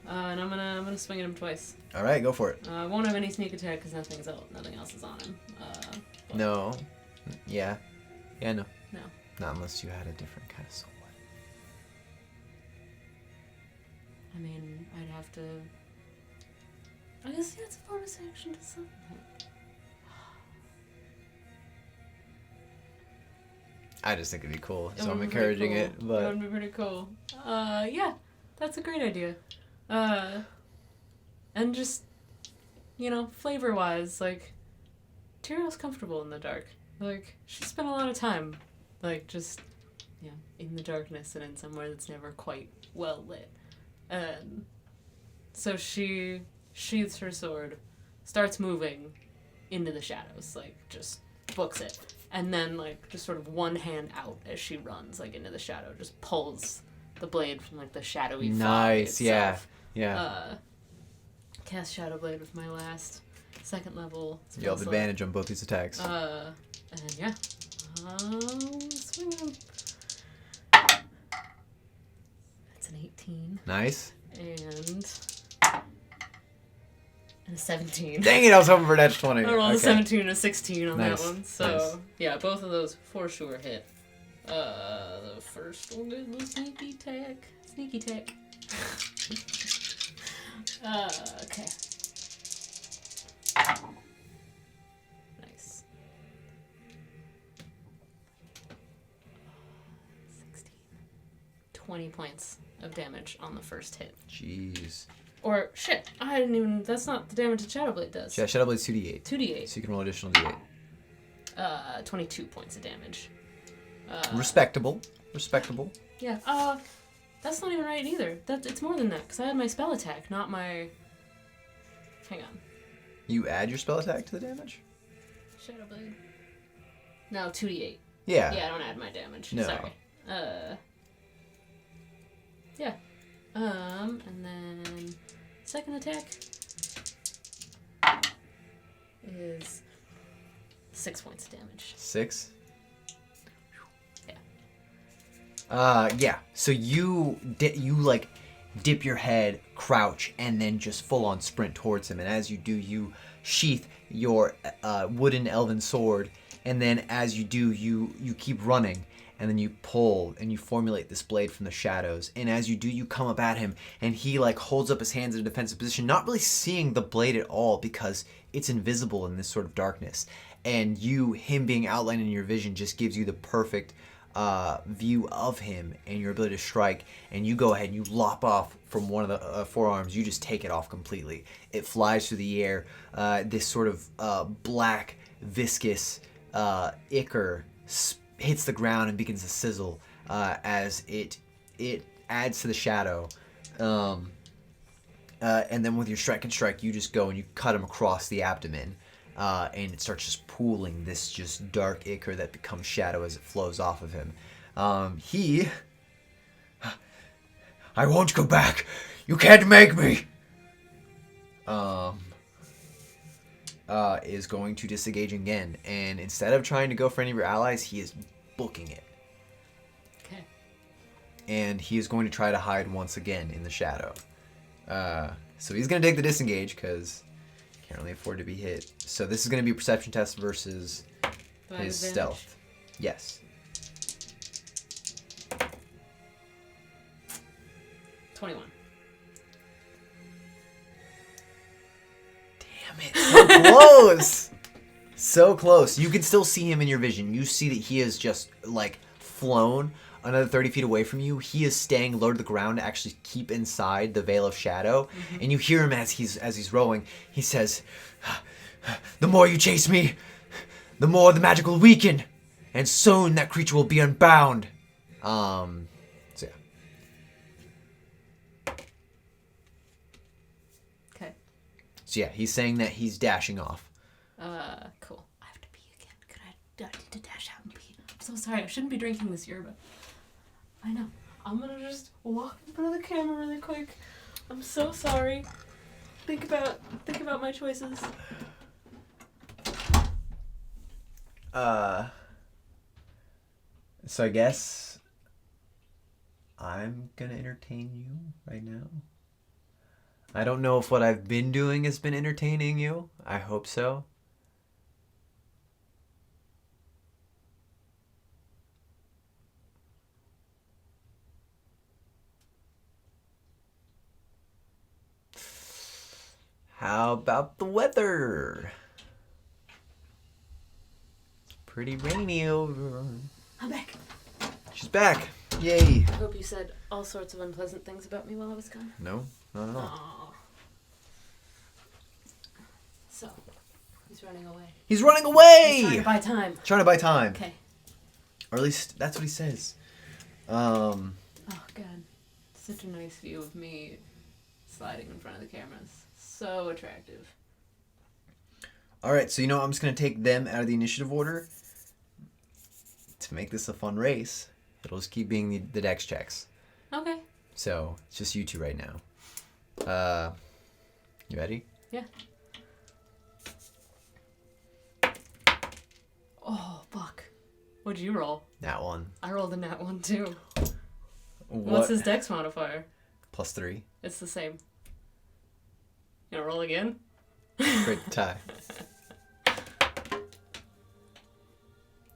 And I'm gonna swing at him twice. All right, go for it. I won't have any sneak attack because nothing else is on him. But- No. Yeah. Yeah, no. No. Not unless you had a different kind of soul. I mean, I'd have to... I guess, yeah, it's a bonus action to something. I just think it'd be cool, It so I'm would be pretty encouraging cool. it. But It would be pretty cool. Yeah, that's a great idea. And just, flavor-wise, like, Tiriel's comfortable in the dark. Like, she spent a lot of time, like, just, in the darkness and in somewhere that's never quite well lit. So she sheathes her sword, starts moving into the shadows, like, just books it. And then, like, just sort of one hand out as she runs, like, into the shadow, just pulls the blade from, like, the shadowy fog nice, itself. yeah. Cast Shadow Blade with my last second level. You have advantage on both these attacks. And yeah. Swing him. That's an 18. Nice. And and a 17. Dang it, I was hoping for that 20. I rolled a Okay. 17 and a 16 on Nice. that one. So, Nice. yeah, both of those for sure hit. The first one is the sneaky tech. Sneaky tech. Okay. Nice. 16. 20 points of damage on the first hit. Jeez. Or, shit, I didn't even... That's not the damage that Shadowblade does. Yeah, Shadowblade's 2d8. 2d8. So you can roll additional d8. 22 points of damage. Respectable. Respectable. Yeah, that's not even right either. It's more than that, because I had my spell attack, not my... Hang on. You add your spell attack to the damage? Shadowblade. No, 2d8. Yeah. Yeah, I don't add my damage. No. Sorry. Yeah. And then... Second attack... is... 6 points of damage. 6? Yeah. Yeah. So you like dip your head, crouch, and then just full on sprint towards him. And as you do, you sheath your wooden elven sword. And then as you do, you keep running. And then you pull and you formulate this blade from the shadows. And as you do, you come up at him, and he like holds up his hands in a defensive position, not really seeing the blade at all because it's invisible in this sort of darkness. And him being outlined in your vision just gives you the perfect view of him and your ability to strike. And you go ahead and you lop off from one of the forearms. You just take it off completely. It flies through the air. This sort of black, viscous ichor hits the ground and begins to sizzle as it adds to the shadow. And then with your strike and strike, you just go and you cut him across the abdomen. And it starts just pooling this just dark ichor that becomes shadow as it flows off of him. I won't go back. You can't make me. Is going to disengage again, and instead of trying to go for any of your allies, he is booking it. Okay. And he is going to try to hide once again in the shadow. So he's going to take the disengage because can't really afford to be hit. So this is going to be a perception test versus his stealth. Yes. 21. Damn it. So close. So close. You can still see him in your vision. You see that he is just like flown another 30 feet away from you. He is staying low to the ground to actually keep inside the veil of shadow. Mm-hmm. And you hear him as he's rowing. He says, "The more you chase me, the more the magic will weaken. And soon that creature will be unbound." So yeah. Okay. So yeah, he's saying that he's dashing off. Cool. I have to pee again. I need to dash out and pee. I'm so sorry. I shouldn't be drinking this yerba. I know. I'm gonna just walk in front of the camera really quick. I'm so sorry. Think about my choices. So I guess I'm gonna entertain you right now. I don't know if what I've been doing has been entertaining you. I hope so. How about the weather? Pretty rainy over. I'm back. She's back. Yay. I hope you said all sorts of unpleasant things about me while I was gone. No, not at all. Aww. So, he's running away. He's running away! He's trying to buy time. Trying to buy time. Okay. Or at least that's what he says. Oh, God. Such a nice view of me sliding in front of the cameras. So attractive. Alright, so I'm just going to take them out of the initiative order. To make this a fun race, it'll just keep being the dex checks. Okay. So, it's just you two right now. You ready? Yeah. Oh, fuck. What'd you roll? Nat 1. I rolled a nat 1 too. What? What's his dex modifier? +3. It's the same. You wanna roll again? Great tie.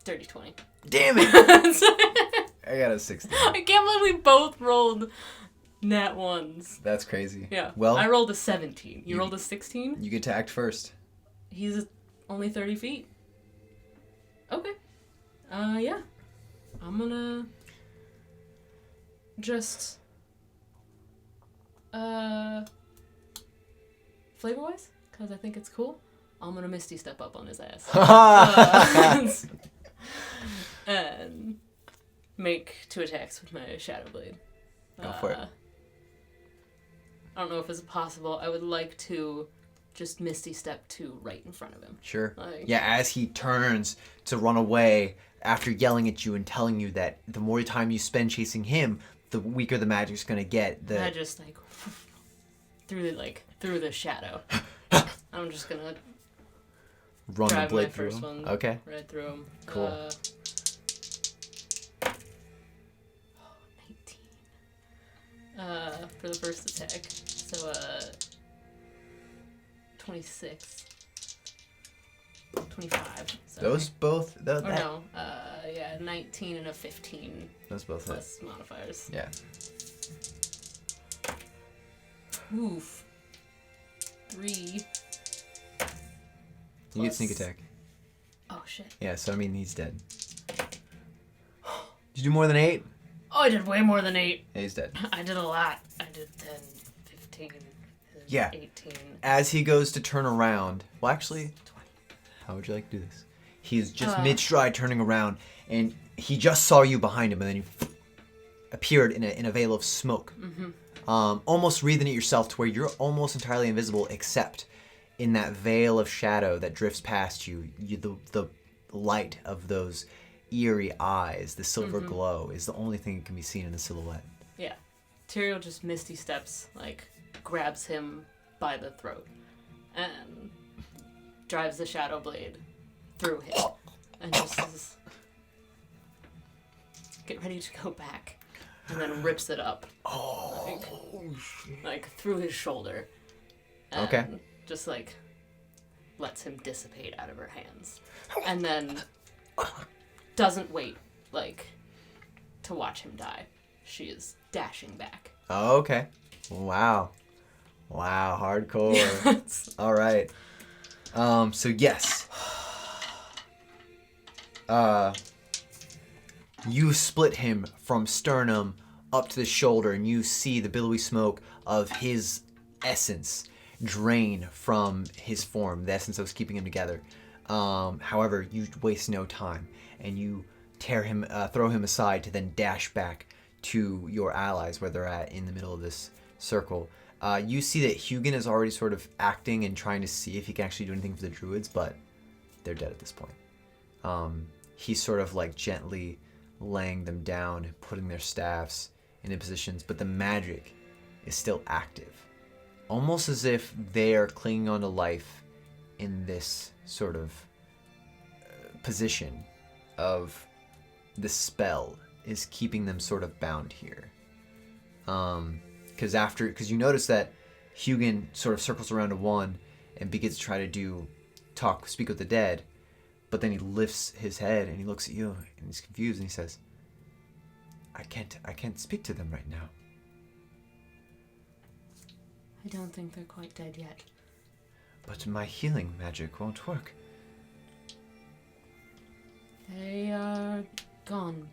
Dirty 20. Damn it! I got a 16. I can't believe we both rolled nat ones. That's crazy. Yeah. Well, I rolled a 17. You rolled a 16? You get to act first. He's only 30 feet. Okay. Yeah. I'm gonna just flavor-wise, because I think it's cool, I'm gonna Misty Step up on his ass. And make 2 attacks with my Shadow Blade. Go for it. I don't know if it's possible. I would like to just Misty Step 2 right in front of him. Sure. Like, Yeah, as he turns to run away after yelling at you and telling you that the more time you spend chasing him, the weaker the magic's gonna get. I just like through the shadow. I'm just gonna run the drive blade my through first him. one Okay. right through him. Cool. 19. For the first attack. So 26. 25. Sorry. Those both. No. Yeah, 19 and a 15. Those both hit. Plus modifiers. Yeah. Oof. 3. You get sneak attack. Oh shit. Yeah, so I mean he's dead. Did you do more than 8? Oh, I did way more than 8. Yeah, he's dead. I did a lot. I did 10, 15, Yeah. 18. As he goes to turn around, well, actually, 20. how would you like to do this? He's just mid-stride turning around, and he just saw you behind him, and then you appeared in a veil of smoke. Mm-hmm. Almost breathing it yourself to where you're almost entirely invisible, except in that veil of shadow that drifts past you. The light of those eerie eyes, the silver glow, is the only thing that can be seen in the silhouette. Yeah. Tiriel just Misty Steps, like, grabs him by the throat and drives the Shadow Blade through him and just says, get ready to go back, and then rips it up like through his shoulder and Okay. just like lets him dissipate out of her hands, and then doesn't wait like to watch him die. She is dashing back. Oh, okay. Wow, hardcore. All right. So yes. You split him from sternum up to the shoulder, and you see the billowy smoke of his essence drain from his form, the essence that was keeping him together. However, you waste no time, and you tear him, throw him aside to then dash back to your allies where they're at in the middle of this circle. You see that Hugin is already sort of acting and trying to see if he can actually do anything for the druids, but they're dead at this point. He's sort of like gently laying them down and putting their staffs into positions, but the magic is still active. Almost as if they are clinging on to life in this sort of position of the spell is keeping them sort of bound here. Because you notice that Hugin sort of circles around to one and begins to try to speak with the dead, but then he lifts his head and he looks at you and he's confused and he says, I can't speak to them right now. I don't think they're quite dead yet. But my healing magic won't work. They are gone.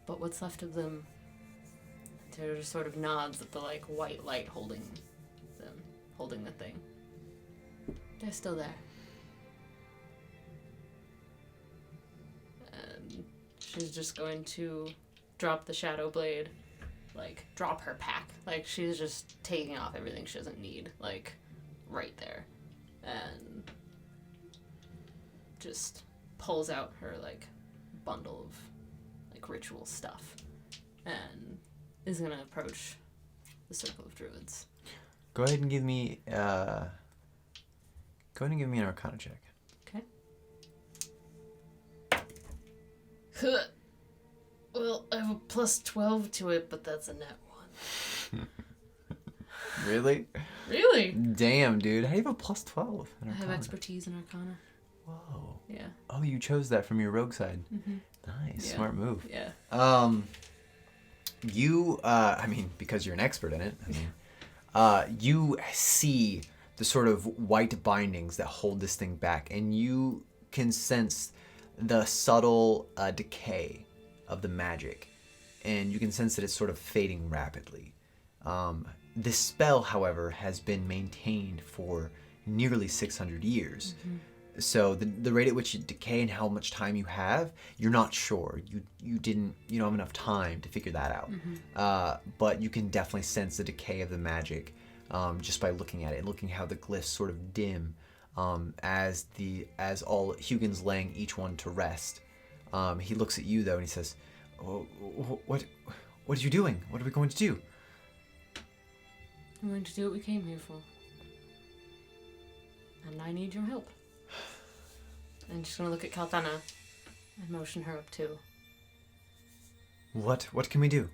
But what's left of them, there just sort of nods at the like white light holding the thing. They're still there. And she's just going to drop the Shadow Blade, like drop her pack. Like she's just taking off everything she doesn't need, like right there. And just pulls out her like bundle of like ritual stuff and is gonna approach the circle of druids. Go ahead and give me an Arcana check. Okay. Well, I have a +12 to it, but that's a net 1. Really? Really? Damn, dude. How do you have a plus 12 in I have Arcana? expertise in Arcana. Whoa. Yeah. Oh, you chose that from your rogue side. Mm-hmm. Nice. Yeah. Smart move. Yeah. You, I mean, because you're an expert in it, you see the sort of white bindings that hold this thing back, and you can sense the subtle decay of the magic, and you can sense that it's sort of fading rapidly. This spell, however, has been maintained for nearly 600 years. Mm-hmm. So the rate at which you decay and how much time you have, you're not sure. You don't have enough time to figure that out. Mm-hmm. But you can definitely sense the decay of the magic just by looking at it, looking how the glyphs sort of dim as all Hugin's laying each one to rest. He looks at you though and he says, oh, "What are you doing? What are we going to do?" I'm going to do what we came here for. And I need your help. I'm just gonna look at Kalthana and motion her up too. What can we do?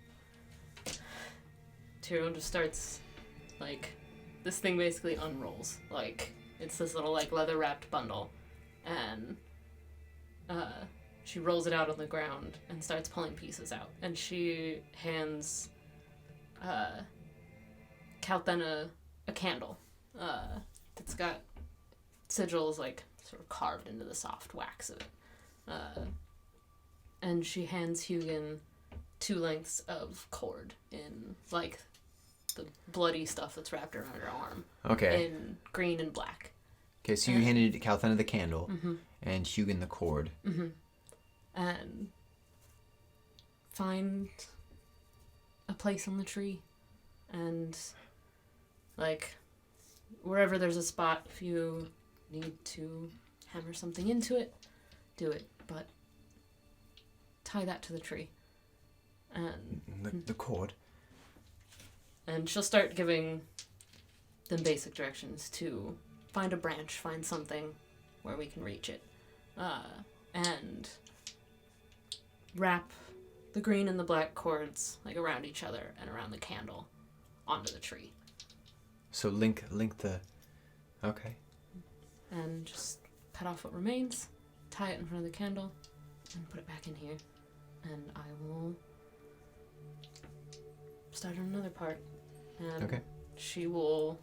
Tiriel just starts, like, this thing basically unrolls. Like, it's this little, like, leather-wrapped bundle. And, she rolls it out on the ground and starts pulling pieces out. And she hands, Kalthana a candle. That's got sigils, like, sort of carved into the soft wax of it. And she hands Hugin 2 lengths of cord in, like, the bloody stuff that's wrapped around her arm. Okay. In green and black. Okay, so you handed Kalthana the candle Mm-hmm. and Hugin the cord. Mm-hmm. And find a place on the tree. And, like, wherever there's a spot, if you need to hammer something into it, do it. But tie that to the tree. And The cord? And she'll start giving them basic directions to find a branch, find something where we can reach it. And wrap the green and the black cords, like, around each other and around the candle onto the tree. So link the... Okay. And just cut off what remains, tie it in front of the candle, and put it back in here. And I will start on another part. And Okay. she will...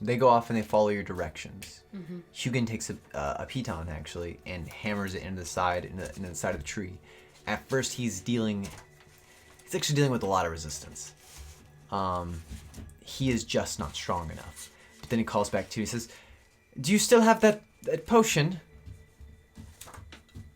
They go off and they follow your directions. Mm-hmm. Hugin takes a piton, actually, and hammers it into the side of the tree. At first, he's actually dealing with a lot of resistance. He is just not strong enough. But then he calls back to you. He says, "Do you still have that potion?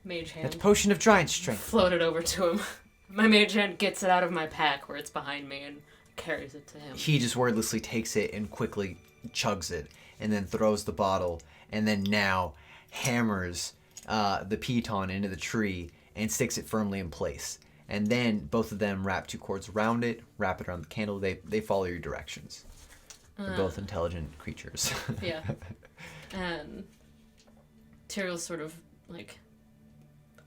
Mage hand. That potion of giant strength?" Floated over to him. My mage hand gets it out of my pack where it's behind me and carries it to him. He just wordlessly takes it and quickly chugs it, and then throws the bottle, and then now hammers the piton into the tree and sticks it firmly in place. And then both of them wrap 2 cords around it, wrap it around the candle. They follow your directions. They're both intelligent creatures. Yeah. And Tiriel's sort of, like,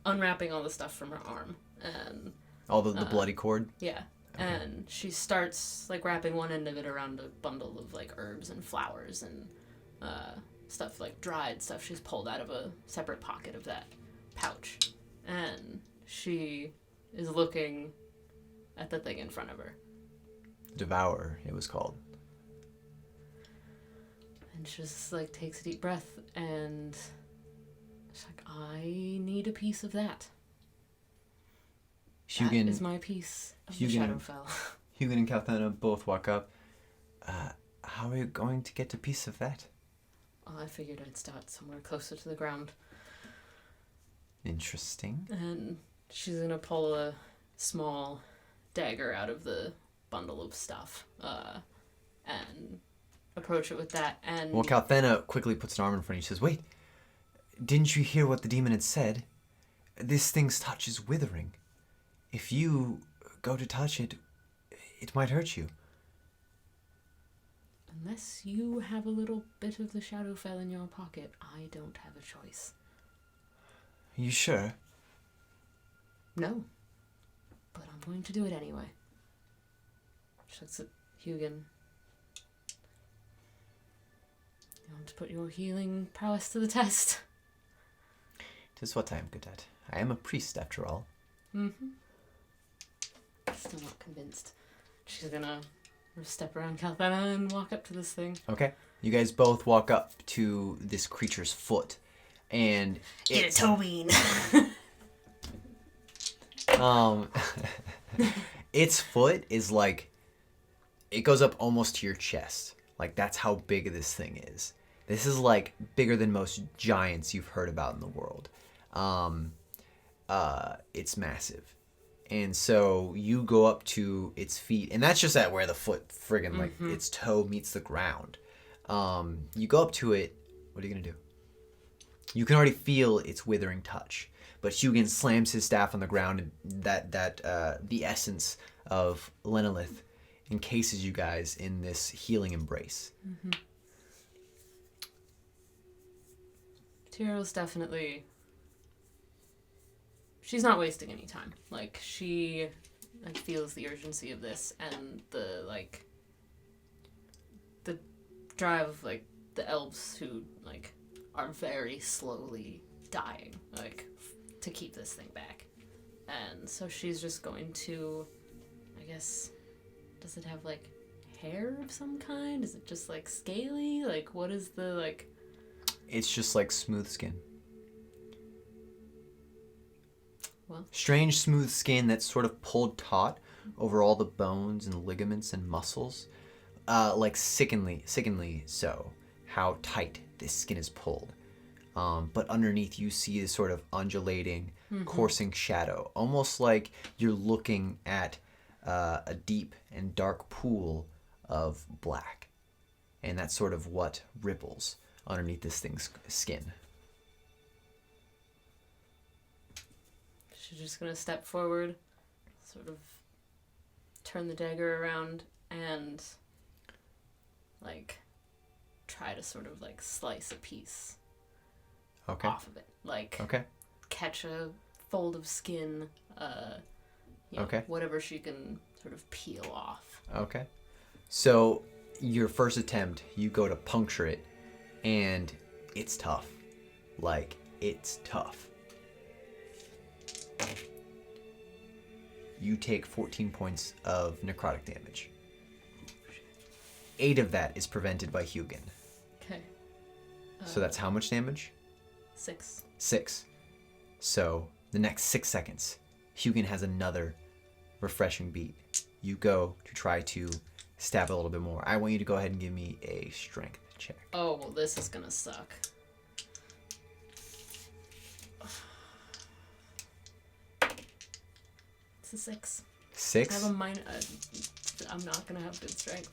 unwrapping all the stuff from her arm. And All the bloody cord? yeah. Okay. And she starts, like, wrapping one end of it around a bundle of, like, herbs and flowers and stuff, like dried stuff she's pulled out of a separate pocket of that pouch. And she is looking at the thing in front of her. Devourer, it was called. And she just, like, takes a deep breath and she's like, I need a piece of that. That is my piece of the Shadowfell. Hugin and Kalthana both walk up. How are you going to get a piece of that? Well, I figured I'd start somewhere closer to the ground. Interesting. And she's gonna pull a small dagger out of the bundle of stuff and approach it with that. And Well, Kalthana quickly puts an arm in front of you and says, "Wait, didn't you hear what the demon had said? This thing's touch is withering. If you go to touch it, it might hurt you." unless you have a little bit of the Shadowfell in your pocket, I don't have a choice. Are you sure? No. But I'm going to do it anyway. She looks at Hugin. You want to put your healing prowess to the test? 'Tis what I am good at. I am a priest, after all. Mm-hmm. Still not convinced. She's gonna step around Calthana and walk up to this thing. Okay. You guys both walk up to this creature's foot, and Get it, Tobin! Its foot is like, it goes up almost to your chest. Like, that's how big this thing is. This is like bigger than most giants you've heard about in the world. It's massive. And so you go up to its feet, and that's just at where the foot friggin' like its toe meets the ground. You go up to it. What are you gonna do? You can already feel its withering touch, but Hugin slams his staff on the ground, and that the essence of Lenolith encases you guys in this healing embrace. Mm-hmm. Tiriel's definitely... She's not wasting any time. Like, she feels the urgency of this and the drive of, like, the elves who, like, are very slowly dying, like, to keep this thing back. And so she's just going to, I guess, does it have, like, hair of some kind? Is it just, like, scaly? Like, what is the, like... It's just like smooth skin. Well, strange smooth skin that's sort of pulled taut over all the bones and ligaments and muscles. Like sickeningly so, how tight this skin is pulled. But underneath you see this sort of undulating, coursing shadow. Almost like you're looking at a deep and dark pool of black. And that's sort of what ripples underneath this thing's skin. She's just gonna step forward, sort of turn the dagger around, and like try to sort of like slice a piece off of it. Like catch a fold of skin, whatever she can sort of peel off. Okay. So your first attempt, you go to puncture it, and it's tough. Like, it's tough. You take 14 points of necrotic damage. 8 of that is prevented by Hugin. Okay. So that's how much damage? 6. 6. So the next 6 seconds, Hugin has another refreshing beat. You go to try to stab a little bit more. I want you to go ahead and give me a strength check. Oh, well, this is gonna suck. It's a 6. 6? I have a I'm not gonna have good strength.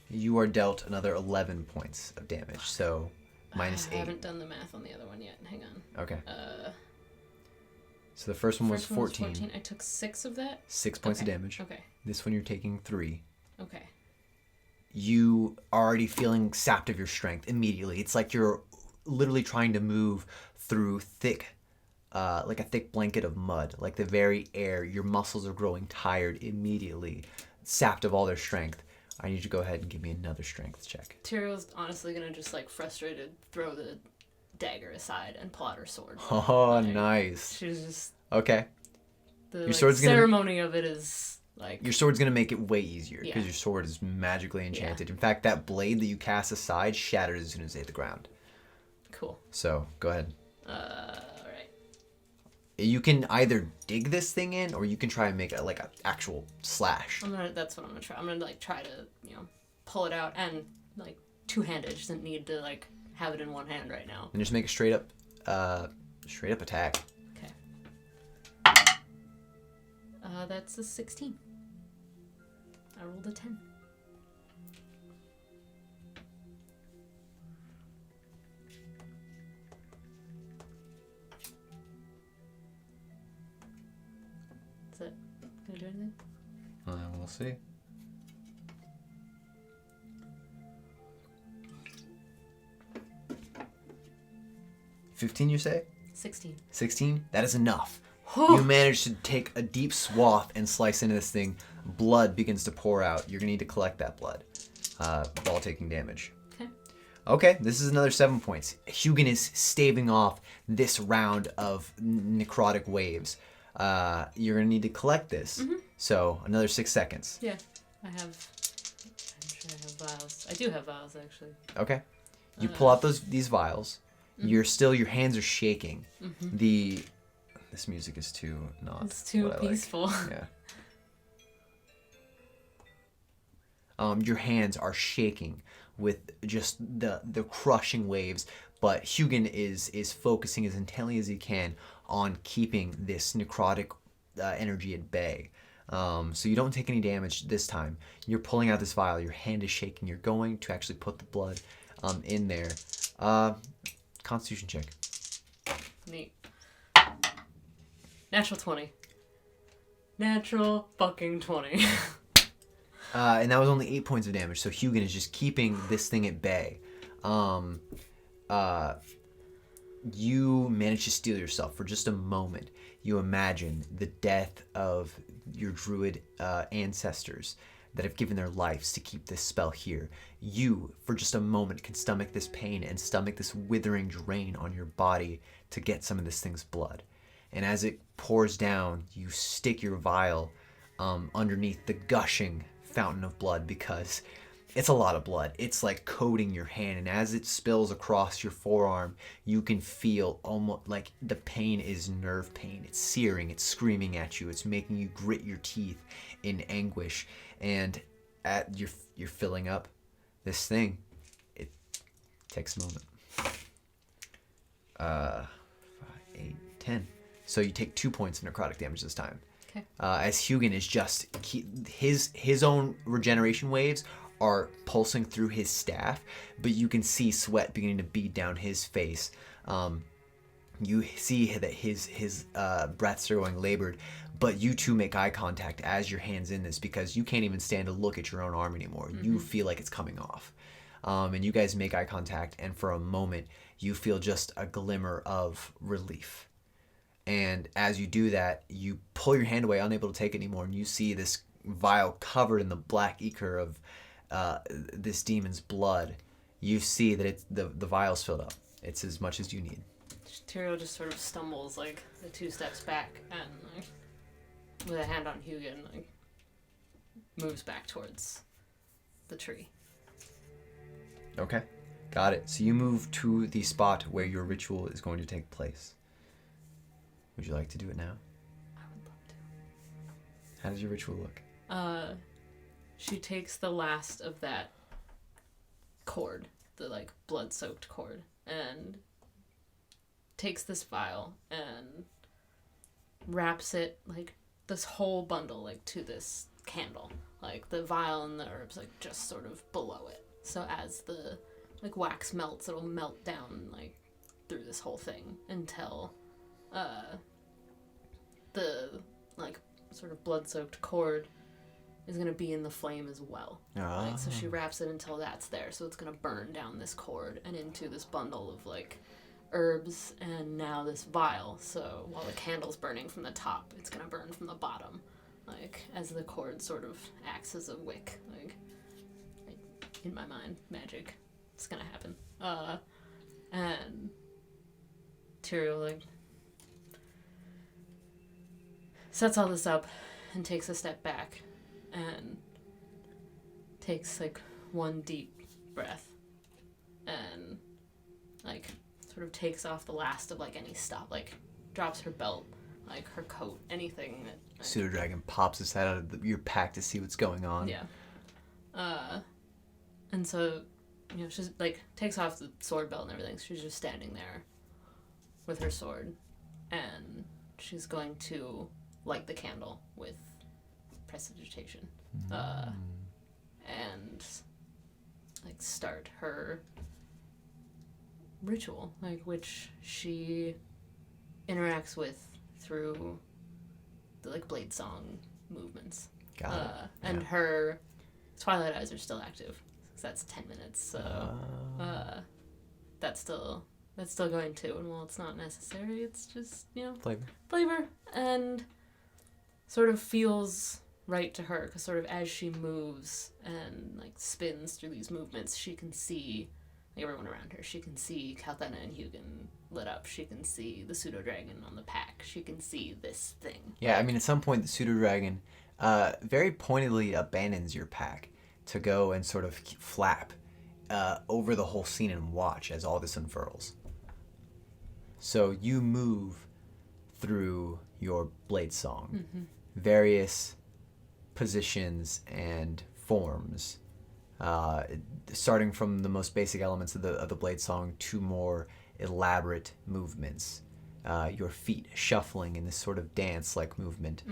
You are dealt another 11 points of damage, so minus 8. I haven't done the math on the other one yet. Hang on. Okay. So the first one was 14. I took 6 of that? 6 points of damage. Okay. This one you're taking 3. Okay. You are already feeling sapped of your strength immediately. It's like you're literally trying to move through thick, like a thick blanket of mud. Like the very air, your muscles are growing tired immediately, sapped of all their strength. I need you to go ahead and give me another strength check. Tiriel's honestly gonna just like frustrated throw the dagger aside and pull out her sword. Oh, nice. She's just okay. The ceremony of it is like your sword's gonna make it way easier because your sword is magically enchanted. In fact, that blade that you cast aside shatters as soon as it hit the ground. Cool. So go ahead. All right. You can either dig this thing in, or you can try and make it like an actual slash. That's what I'm gonna try. I'm gonna like try to pull it out and like two-handed. Just didn't need to like have it in one hand right now. And just make a straight up attack. Okay. That's a 16. I rolled a 10. Is it gonna do anything? We'll see. $15, you say? 16. 16? That is enough. You manage to take a deep swath and slice into this thing. Blood begins to pour out. You're going to need to collect that blood. while taking damage. Okay. Okay, this is another 7 points. Hugin is staving off this round of necrotic waves. You're going to need to collect this. Mm-hmm. So, another 6 seconds. Yeah, I'm sure I have vials. I do have vials, actually. Okay. You pull out these vials. Mm-hmm. Your hands are shaking. Mm-hmm. This music is too not. It's too what I peaceful. like. Yeah. Your hands are shaking with just the crushing waves, but Hugin is focusing as intently as he can on keeping this necrotic energy at bay. So you don't take any damage this time. You're pulling out this vial. Your hand is shaking. You're going to actually put the blood in there. Constitution check. Neat. Natural 20. Natural fucking 20. And that was only 8 points of damage. So Hugin is just keeping this thing at bay. You manage to steel yourself for just a moment. You imagine the death of your druid ancestors that have given their lives to keep this spell here. You, for just a moment, can stomach this pain and stomach this withering drain on your body to get some of this thing's blood. And as it pours down, you stick your vial underneath the gushing fountain of blood because it's a lot of blood. It's like coating your hand, and as it spills across your forearm, you can feel almost like the pain is nerve pain. It's searing, it's screaming at you, it's making you grit your teeth in anguish. And you're filling up this thing. It takes a moment. 5, 8, 10. So you take 2 points of necrotic damage this time. Okay. As Hugin is just his own regeneration waves are pulsing through his staff, but you can see sweat beginning to bead down his face. You see that his breaths are going labored, but you two make eye contact as your hand's in this because you can't even stand to look at your own arm anymore. Mm-hmm. You feel like it's coming off. And you guys make eye contact, and for a moment, you feel just a glimmer of relief. And as you do that, you pull your hand away, unable to take it anymore, and you see this vial covered in the black ichor of this demon's blood. You see that it's the vial's filled up. It's as much as you need. Tiriel just sort of stumbles like the 2 steps back and like, with a hand on Hugin, like, moves back towards the tree. Okay, got it. So you move to the spot where your ritual is going to take place. Would you like to do it now? I would love to. How does your ritual look? She takes the last of that cord, the like blood-soaked cord, and takes this vial and wraps it like this whole bundle like to this candle. Like the vial and the herbs like just sort of below it. So as the like wax melts, it'll melt down like through this whole thing until the like sort of blood-soaked cord is going to be in the flame as well. Like, so she wraps it until that's there. So it's going to burn down this cord and into this bundle of like herbs and now this vial. So while the candle's burning from the top, it's going to burn from the bottom. Like as the cord sort of acts as a wick. Like in my mind, magic. It's going to happen. And Tiriel like sets all this up and takes a step back and takes like one deep breath and like sort of takes off the last of like any stuff, like drops her belt, like her coat, anything that like, Pseudo Dragon pops his head out of your pack to see what's going on. Yeah. And so, you know, she's like takes off the sword belt and everything. So she's just standing there with her sword, and she's going to light the candle with prestidigitation, and like start her ritual, like which she interacts with through the like blade song movements. Got it. And her twilight eyes are still active. So that's 10 minutes. So that's still going to. And while it's not necessary, it's just, you know, Flavor. And sort of feels right to her, because sort of as she moves and like spins through these movements, she can see everyone around her. She can see Calthena and Hugin lit up. She can see the pseudo-dragon on the pack. She can see this thing. Yeah, I mean, at some point, the pseudo-dragon very pointedly abandons your pack to go and sort of flap over the whole scene and watch as all this unfurls. So you move through your blade song, various positions and forms, starting from the most basic elements of the blade song to more elaborate movements. Your feet shuffling in this sort of dance-like movement,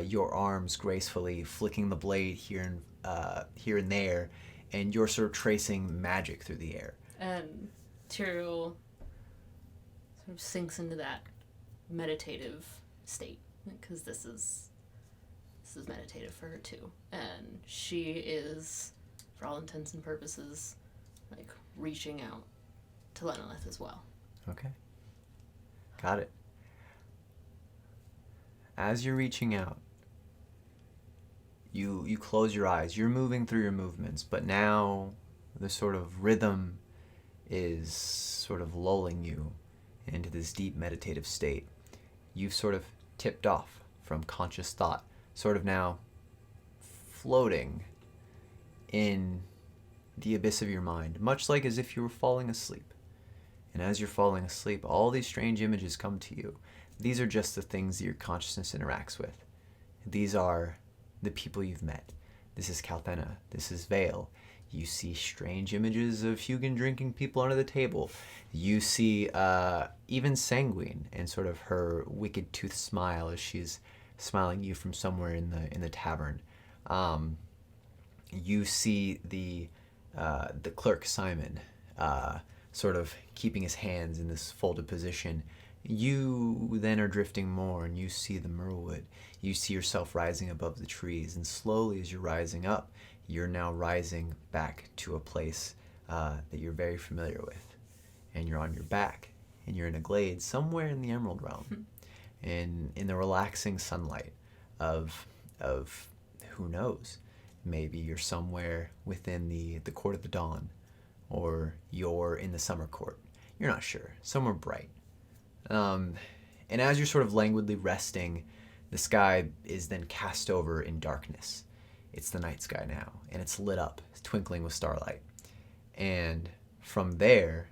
your arms gracefully flicking the blade here and there, and you're sort of tracing magic through the air. And Tiriel sort of sinks into that meditative state, because this is meditative for her too, and she is, for all intents and purposes, like reaching out to Lenolith as well. Okay. Got it. As you're reaching out, you close your eyes. You're moving through your movements, but now the sort of rhythm is sort of lulling you into this deep meditative state. You've sort of tipped off from conscious thought, sort of now floating in the abyss of your mind, much like as if you were falling asleep. And as you're falling asleep, all these strange images come to you. These are just the things that your consciousness interacts with. These are the people you've met. This is Calthena. This is Vale. You see strange images of Hugin drinking people under the table. You see even Sanguine and sort of her wicked tooth smile as she's smiling you from somewhere in the tavern. You see the clerk Simon sort of keeping his hands in this folded position. You then are drifting more, and you see the Merwood. You see yourself rising above the trees, and slowly as you're rising up, you're now rising back to a place that you're very familiar with. And you're on your back, and you're in a glade somewhere in the Emerald Realm, in the relaxing sunlight of who knows, maybe you're somewhere within the Court of the Dawn, or you're in the Summer Court. You're not sure. Somewhere bright. And as you're sort of languidly resting, the sky is then cast over in darkness. It's the night sky now, and it's lit up, twinkling with starlight. And from there,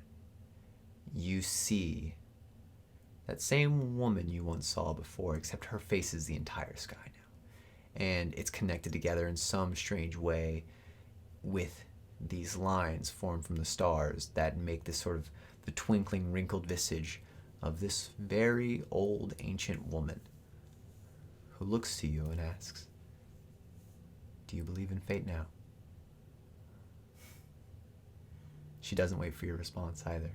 you see that same woman you once saw before, except her face is the entire sky now. And it's connected together in some strange way with these lines formed from the stars that make this sort of the twinkling, wrinkled visage of this very old, ancient woman who looks to you and asks, "Do you believe in fate now?" She doesn't wait for your response either,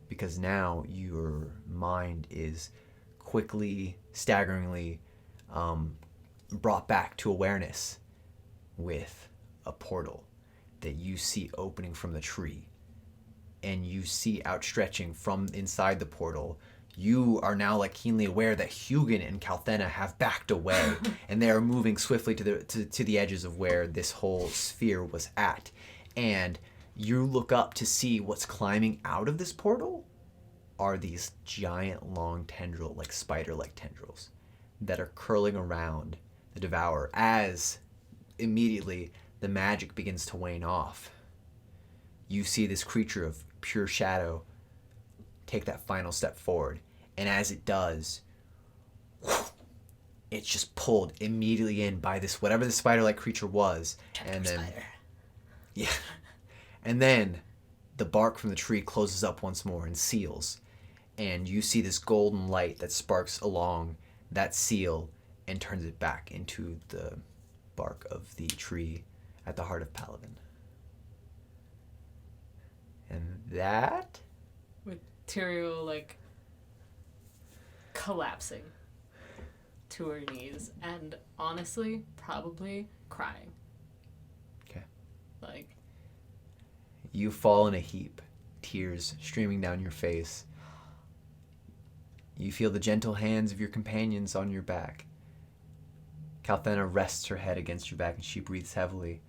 because now your mind is quickly, staggeringly brought back to awareness with a portal that you see opening from the tree, and you see outstretching from inside the portal. You are now like keenly aware that Hugin and Calthena have backed away, and they are moving swiftly to the edges of where this whole sphere was at. And you look up to see what's climbing out of this portal are these giant long tendril, like spider-like tendrils, that are curling around the Devourer as immediately the magic begins to wane off. You see this creature of pure shadow take that final step forward, and as it does, it's just pulled immediately in by this whatever the spider-like creature was. And then spider. Yeah. And then the bark from the tree closes up once more and seals, and you see this golden light that sparks along that seal and turns it back into the bark of the tree at the heart of Paladin. And that, with Tiriel like collapsing to her knees and honestly probably crying. Okay. Like, you fall in a heap, tears streaming down your face. You feel the gentle hands of your companions on your back. Calthena rests her head against your back and she breathes heavily.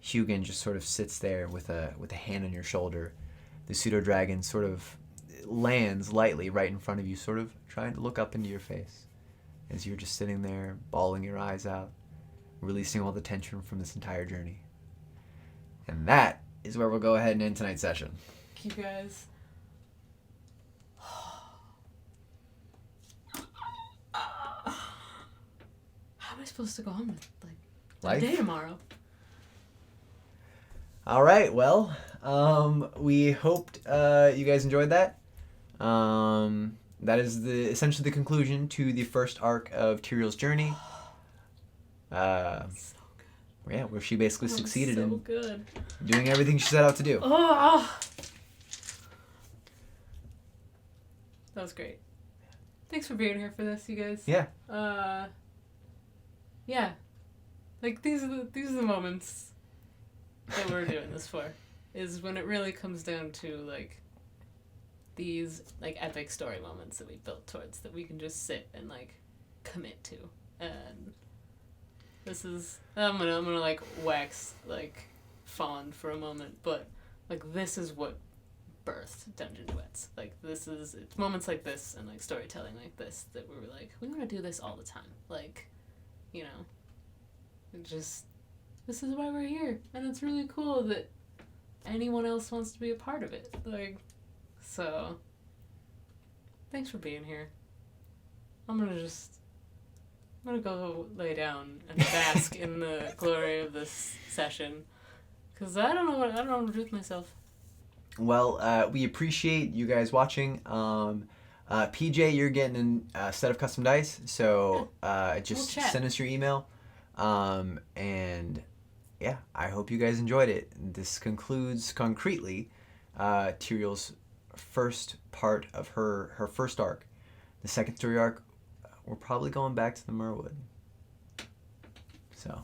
Hugin just sort of sits there with a hand on your shoulder. The pseudo-dragon sort of lands lightly right in front of you, sort of trying to look up into your face as you're just sitting there, bawling your eyes out, releasing all the tension from this entire journey. And that is where we'll go ahead and end tonight's session. Thank you guys. How am I supposed to go on with Life? the day tomorrow? All right, well, we hoped you guys enjoyed that. That is essentially the conclusion to the first arc of Tiriel's journey. So good. Yeah, where she basically succeeded in good. doing everything she set out to do. Oh, that was great. Thanks for being here for this, you guys. Yeah. Yeah. Like these are the moments that we're doing this for. Is when it really comes down to like these like epic story moments that we built towards that we can just sit and like commit to. And this is I'm gonna like wax like fond for a moment, but like this is what birthed Dungeon Duets. Like it's moments like this and like storytelling like this that we were like, we want to do this all the time. Like, you know, this is why we're here, and it's really cool that anyone else wants to be a part of it. Like, so thanks for being here. I'm gonna go lay down and bask in the glory of this session, because I don't know what to do with myself. Well, we appreciate you guys watching. PJ, you're getting a set of custom dice, so just We'll chat. send us your email. And yeah, I hope you guys enjoyed it. This concludes concretely Tiriel's first part of her first arc. The second story arc, we're probably going back to the Merwood. So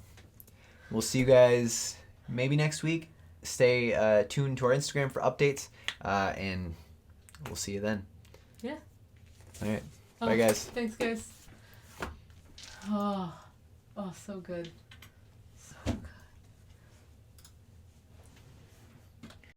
we'll see you guys maybe next week. Stay tuned to our Instagram for updates, and we'll see you then. Yeah. All right. Bye, guys. Thanks, guys. Oh, so good.